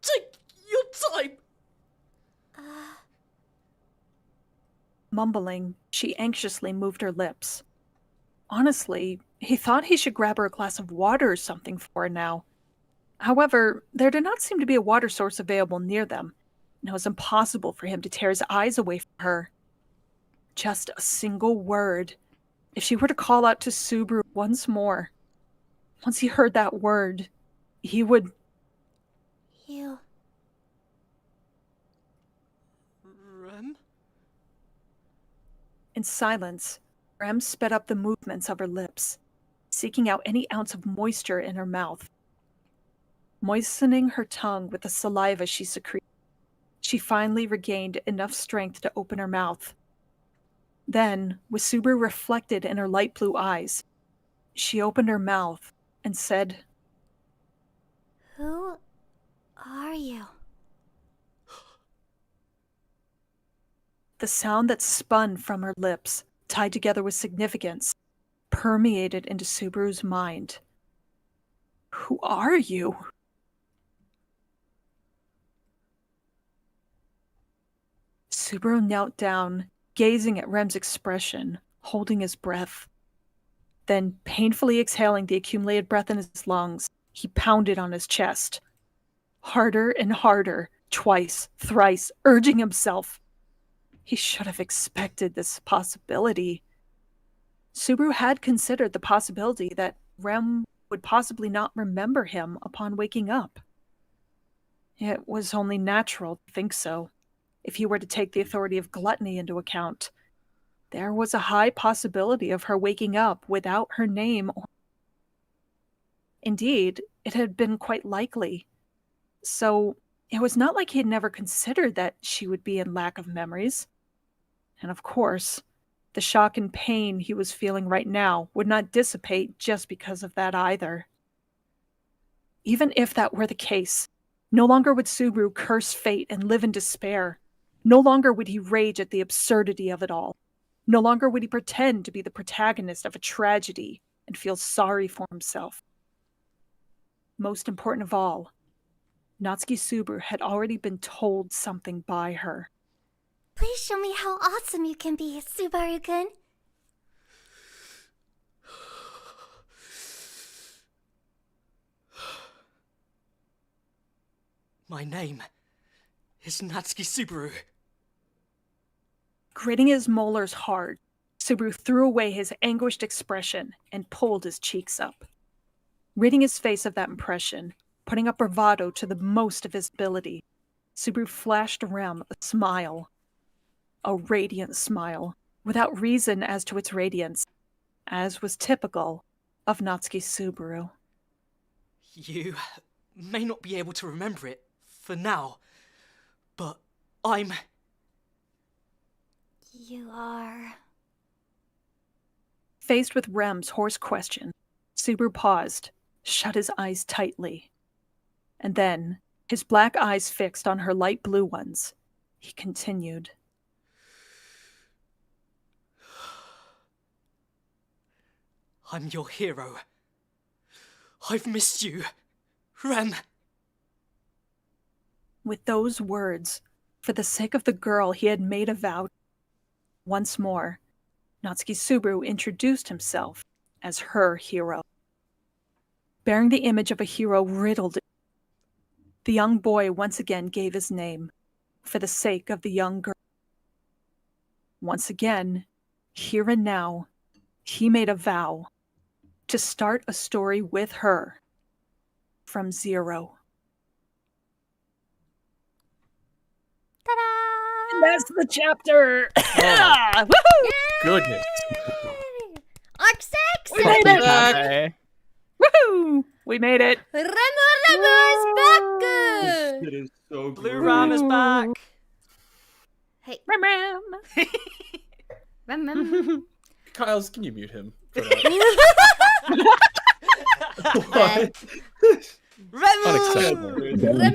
take your time. Mumbling, she anxiously moved her lips. Honestly, he thought he should grab her a glass of water or something for her now. However, there did not seem to be a water source available near them, and it was impossible for him to tear his eyes away from her. Just a single word. If she were to call out to Subaru once more, once he heard that word, he would... You... Rem? In silence, Rem sped up the movements of her lips, seeking out any ounce of moisture in her mouth. Moistening her tongue with the saliva she secreted, she finally regained enough strength to open her mouth. Then, with Subaru reflected in her light blue eyes, she opened her mouth and said, Who are you? The sound that spun from her lips, tied together with significance, permeated into Subaru's mind. Who are you? Subaru knelt down, gazing at Rem's expression, holding his breath. Then, painfully exhaling the accumulated breath in his lungs, he pounded on his chest. Harder and harder, twice, thrice, urging himself. He should have expected this possibility. Subaru had considered the possibility that Rem would possibly not remember him upon waking up. It was only natural to think so. If he were to take the authority of gluttony into account, there was a high possibility of her waking up without her name. Indeed, it had been quite likely. So it was not like he had never considered that she would be in lack of memories. And of course, the shock and pain he was feeling right now would not dissipate just because of that either. Even if that were the case, no longer would Subaru curse fate and live in despair. No longer would he rage at the absurdity of it all. No longer would he pretend to be the protagonist of a tragedy and feel sorry for himself. Most important of all, Natsuki Subaru had already been told something by her. Please show me how awesome you can be, Subaru-kun. My name is Natsuki Subaru. Gritting his molars hard, Subaru threw away his anguished expression and pulled his cheeks up. Ridding his face of that impression, putting up bravado to the most of his ability, Subaru flashed around with a smile. A radiant smile, without reason as to its radiance, as was typical of Natsuki Subaru. You may not be able to remember it for now, but I'm... You are... Faced with Rem's hoarse question, Subaru paused, shut his eyes tightly. And then, his black eyes fixed on her light blue ones, he continued. I'm your hero. I've missed you, Rem. With those words, for the sake of the girl he had made a vow, once more, Natsuki Subaru introduced himself as her hero. Bearing the image of a hero riddled, the young boy once again gave his name, for the sake of the young girl. Once again, here and now, he made a vow to start a story with her from zero. Ta-da! And that's the chapter! Oh, goodness. Arc 6! We made it! Okay. Woohoo! We made it! Remu is back! It is so Blue great. Ram is back. Hey, Ram ram! Rem. Kyles, can you mute him for that? What? Unacceptable. Remu.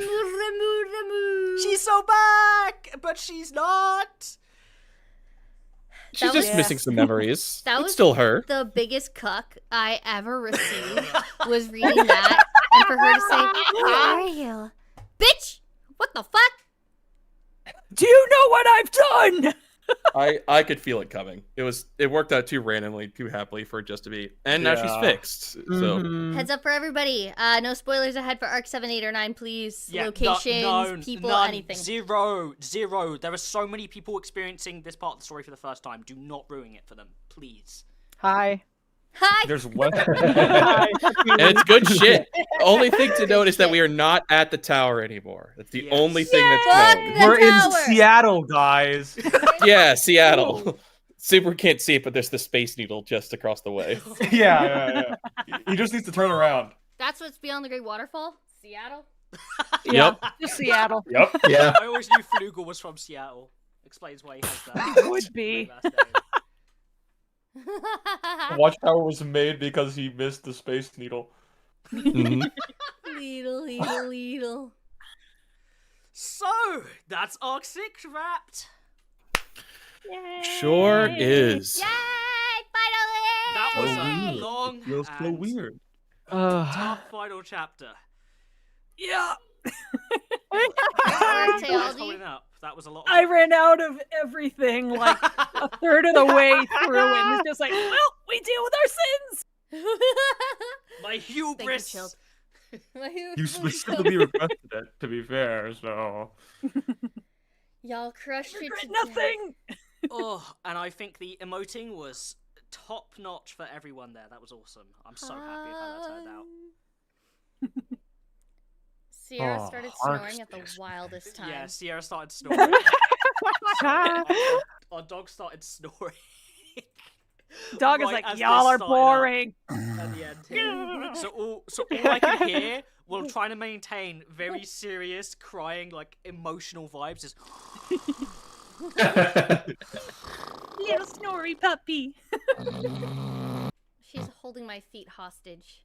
She's so back, but she's not. She's just was- missing some memories. That It's was still her. The biggest cuck I ever received was reading that, and for her to say, "Where are you, bitch? What the fuck?" Do you know what I've done? I could feel it coming. It worked out too randomly, too happily for it just to be. And now she's Yeah. fixed. So Mhm. Heads up for everybody. No spoilers ahead for Arc 7, 8, or 9, please. Yeah, Locations, people, none. anything. Zero. There are so many people experiencing this part of the story for the first time. Do not ruin it for them, please. Hi. Hi. There's one. Hi. and it's good shit. Only thing to note is that we are not at the tower anymore. That's the Yes. only thing Fuck that's known. the We're in tower. Seattle, guys. Yeah, Seattle. Super can't see it, but there's the Space Needle just across the way. yeah. He just needs to turn around. That's what's beyond the Great Waterfall? Seattle? Yep. Just Seattle. Yep. Yeah. I always knew Flugel was from Seattle. Explains why he has that. It would be. last name. Watchtower was made because he missed the Space Needle. Mhm. Leedle. So, that's Arc 6 wrapped. Sure is. Yay! Finally! That was So a weird. long It feels so and weird. tough final chapter. Yeah. Alright, Guys Teal'c. holding up. That was a lot. I ran out of everything like a third of the way through it and it's just like, well, we deal with our sins. My Thank you, hubris. Chilled. You specifically requested it, to be fair, so. Y'all crushed it Regret today. nothing. Oh, and I think the emoting was top notch for everyone there. That was awesome. I'm so happy with how that turned out. Sierra Oh, started Arc snoring at the 6. wildest time. Yeah, Sierra started snoring. Our dog started snoring. Dog is Right like, as y'all this are started up. boring. At the end here. So all I can hear while trying to maintain very serious, crying, like emotional vibes is Little snory puppy. She's holding my feet hostage.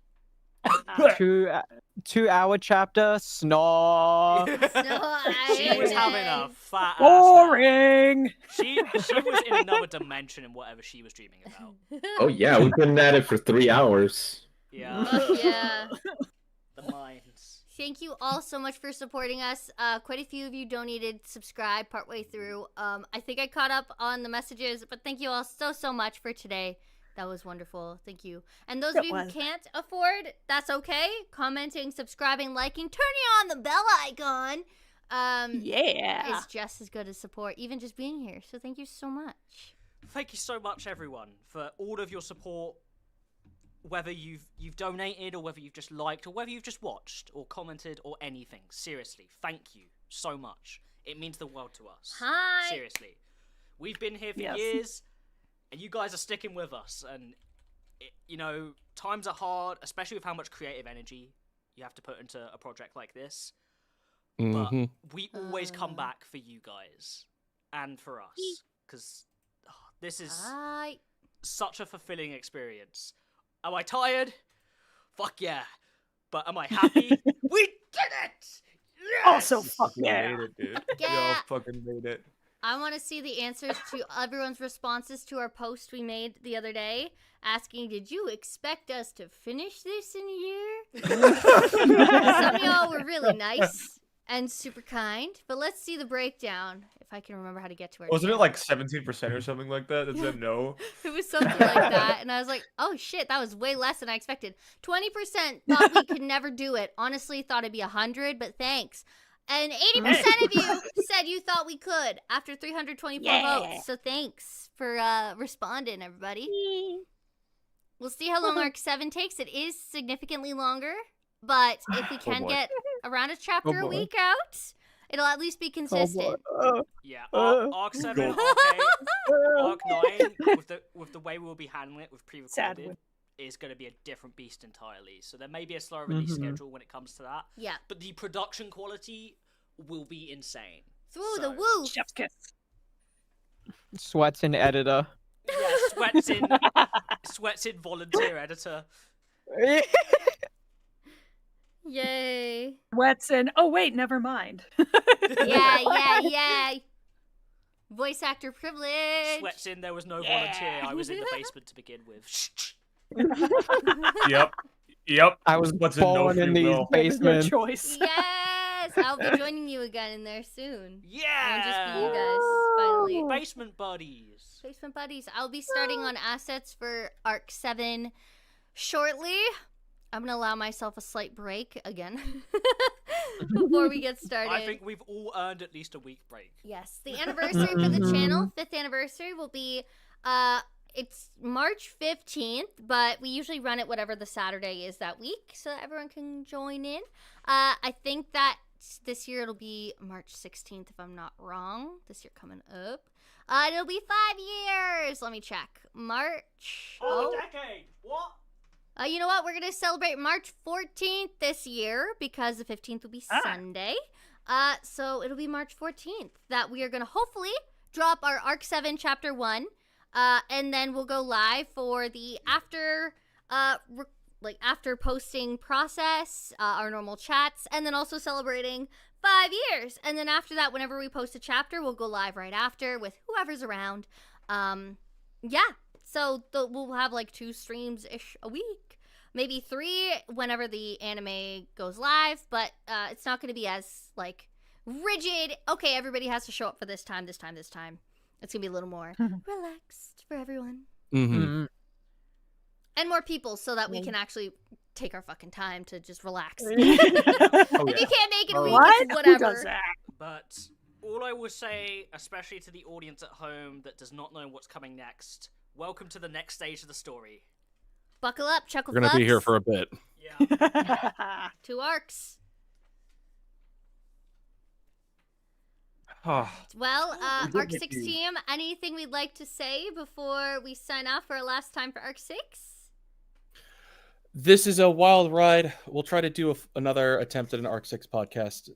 2 hour chapter. Snore. she was having a fat ass nap. Boring. She was in another dimension in whatever she was dreaming about. Oh yeah, we've been at it for 3 hours. Yeah. Yeah. The minds. Thank you all so much for supporting us. Quite a few of you donated subscribe partway through. I think I caught up on the messages, but thank you all so much for today. That was wonderful. Thank you. And those of you who can't afford, that's okay. Commenting, subscribing, liking, turning on the bell icon. Is just as good as support, even just being here. So thank you so much. Thank you so much, everyone, for all of your support. Whether you've donated, or whether you've just liked, or whether you've just watched, or commented, or anything. Seriously, thank you so much. It means the world to us. Hi. Seriously, we've been here for years, and you guys are sticking with us. And times are hard, especially with how much creative energy you have to put into a project like this. But we always come back for you guys and for us, because this is such a fulfilling experience. Am I tired? Fuck yeah. But am I happy? We did it! Yes! Also, fuck yeah. Made it, dude. Yeah. Y'all fucking made it. I want to see the answers to everyone's responses to our post we made the other day, asking, did you expect us to finish this in a year? Some of y'all were really nice and super kind, but let's see the breakdown, if I can remember how to get to it. Wasn't it like 17% or something like that? That said no. It was something like that, and I was like, oh shit, that was way less than I expected. 20% thought we could never do it. Honestly, thought it'd be 100, but thanks. And 80% of you said you thought we could after 324 votes. So thanks for responding, everybody. We'll see how long Arc 7 takes. It is significantly longer, but if we can get around a chapter a week out, it'll at least be consistent. Yeah, Arc 7, Arc 9, with the way we'll be handling it with pre-recorded, is going to be a different beast entirely. So there may be a slower release schedule when it comes to that. Yeah. But the production quality will be insane. Through the woo! Chef's kiss. Sweats in editor. Yeah, sweats in volunteer editor. Yay. Sweats in. Oh, wait, never mind. Yeah. Voice actor privilege. Sweats in, there was no volunteer. I was in the basement to begin with. Yep. I was born in these basements. Choice. Yes, I'll be joining you again in there soon. Yeah. I'll just be you guys, finally. Basement buddies. Basement buddies. I'll be starting on assets for Arc 7 shortly. I'm going to allow myself a slight break again before we get started. I think we've all earned at least a week break. Yes. The anniversary for the channel, 5th anniversary, will be, it's March 15th, but we usually run it whatever the Saturday is that week so that everyone can join in. I think that this year it'll be March 16th if I'm not wrong. This year coming up. It'll be 5 years. Let me check. March. Oh, a decade. What? You know what? We're going to celebrate March 14th this year because the 15th will be Sunday. So it'll be March 14th that we are going to hopefully drop our Arc 7 Chapter 1. And then we'll go live for the after posting process, our normal chats, and then also celebrating 5 years. And then after that, whenever we post a chapter, we'll go live right after with whoever's around. Yeah. So we'll have like 2 streams-ish a week. Maybe 3 whenever the anime goes live. But it's not going to be as, like, rigid. Okay, everybody has to show up for this time. It's going to be a little more relaxed for everyone. And more people so that we can actually take our fucking time to just relax. If you can't make it a week, it's whatever. Who does that? But all I will say, especially to the audience at home that does not know what's coming next, welcome to the next stage of the story. Buckle up, Chuckle We're going to be Fucks. here for a bit. Yeah. 2 arcs. Well, Arc 6 team, anything we'd like to say before we sign off for our last time for Arc 6? This is a wild ride. We'll try to do another attempt at an Arc 6 podcast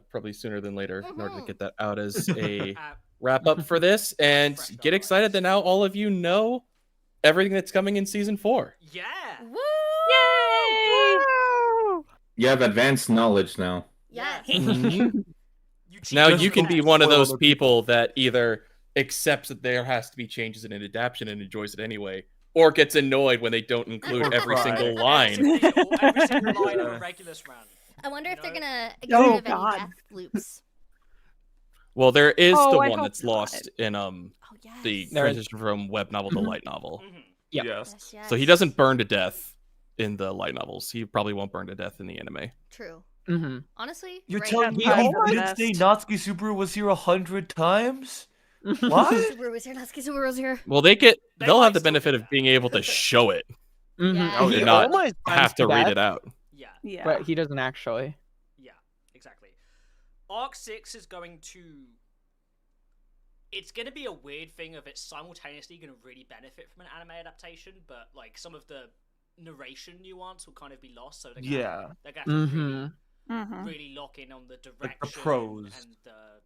probably sooner than later in order to get that out as a wrap up for this. And get excited that now all of you know everything that's coming in Season 4. Yeah. Woo! Yay! You have advanced knowledge now. Yes. Now you can be one of those people that either accepts that there has to be changes in an adaptation and enjoys it anyway, or gets annoyed when they don't include every single line. Every single line of a Regulus run. I wonder if they're know? gonna get Oh, rid of any God. death loops. Well, there is Oh, the I one hope that's not. lost in Oh yes. the There is- transition from web novel to light novel. Mhm. Yep. Yes. Yes, So he yes. doesn't burn to death in the light novels. He probably won't burn to death in the anime. True. Mm-hmm. Honestly, You're right. telling me He he almost- didn't say Natsuki Subaru was here 100 times? What? Subaru was here. Natsuki Subaru was here. Well, They they'll might have the still do benefit of that. being able to show it. Yeah. Oh, He yeah. Not almost burns have to read death, it out. Yeah, Yeah. but he doesn't actually. yeah, exactly. Arc 6 is going to... It's going to be a weird thing of it's simultaneously going to really benefit from an anime adaptation, but like some of the narration nuance will kind of be lost, so they're going Yeah. to have to really, Mhm. really lock in on the the direction prose. and the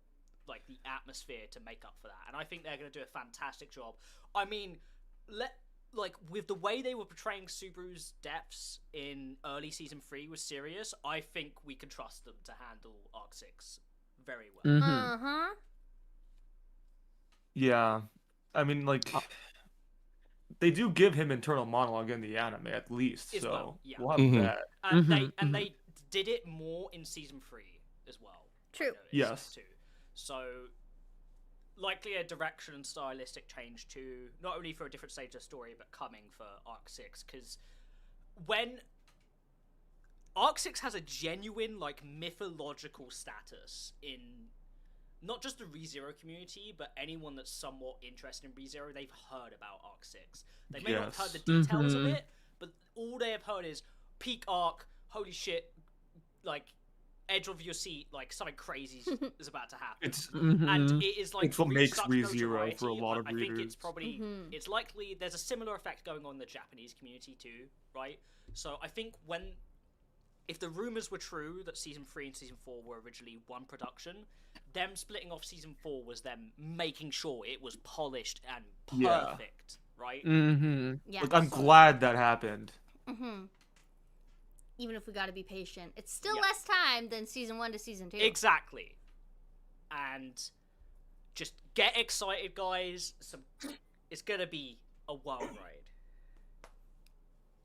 atmosphere to make up for that. And I think they're going to do a fantastic job. I mean, with the way they were portraying Subaru's depths in early season 3 was serious, I think we can trust them to handle Arc 6 very well. Mm-hmm. Uh-huh. Yeah. I mean, like, they do give him internal monologue in the anime, at least, As so well, yeah. we'll have Mhm. that. And Mhm, they did it more in season 3 as well. I True. noticed, Yes. Too. So likely a direction and stylistic change too, not only for a different stage of the story, but coming for Arc 6, because when Arc 6 has a genuine mythological status in not just the ReZero community, but anyone that's somewhat interested in ReZero, they've heard about Arc 6. They may not have heard the details of it, but all they have heard is peak arc, holy shit, edge of your seat, something crazy is about to happen. It's And it is It's what reached makes such ReZero notoriety, for a lot of I think it's readers. probably it's likely there's a similar effect going on in the Japanese community too, right? So I think if the rumors were true that season 3 and season 4 were originally one production, them splitting off season 4 was them making sure it was polished and Yeah. perfect, right? Mm-hmm. Yeah. Like, I'm glad that happened. Mm-hmm. Even if we gotta be patient. It's still Yeah. less time than season 1 to season 2. Exactly. And just get excited, guys. It's gonna be a wild ride.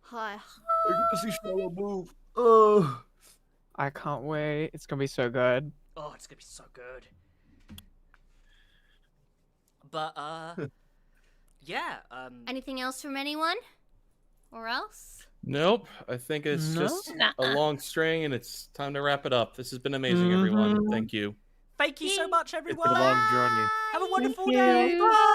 Hi. I get to see Shala move. Ugh. I can't wait. It's gonna be so good. Oh, it's gonna be so good. But yeah. Anything else from anyone? Or else? Nope. I think it's No? just a long string, and it's time to wrap it up. This has been amazing, everyone. Thank you. Thank you so much, It's everyone. been a long journey. Have a wonderful you. day. Bye.